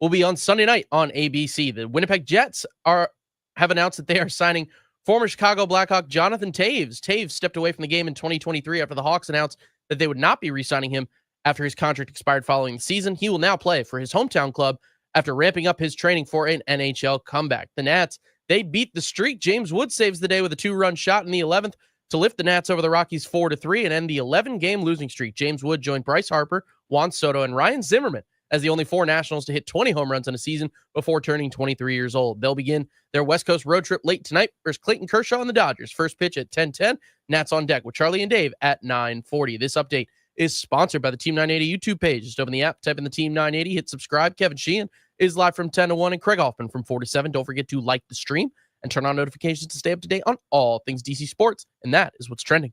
will be on Sunday night on ABC. The Winnipeg Jets have announced that they are signing former Chicago Blackhawk Jonathan Taves. Taves stepped away from the game in 2023 after the Hawks announced that they would not be re-signing him after his contract expired following the season. He will now play for his hometown club after ramping up his training for an NHL comeback. The Nats, they beat the streak. James Wood saves the day with a 2-run shot in the 11th to lift the Nats over the Rockies 4-3 and end the 11-game losing streak. James Wood joined Bryce Harper, Juan Soto, and Ryan Zimmerman as the only 4 Nationals to hit 20 home runs in a season before turning 23 years old. They'll begin their West Coast road trip late tonight versus Clayton Kershaw and the Dodgers. First pitch at 10:10. Nats on deck with Charlie and Dave at 9:40. This update is sponsored by the Team 980 YouTube page. Just open the app, type in the Team 980, hit subscribe. Kevin Sheehan is live from 10 to 1 and Craig Hoffman from 4 to 7. Don't forget to like the stream and turn on notifications to stay up to date on all things DC sports. And that is what's trending.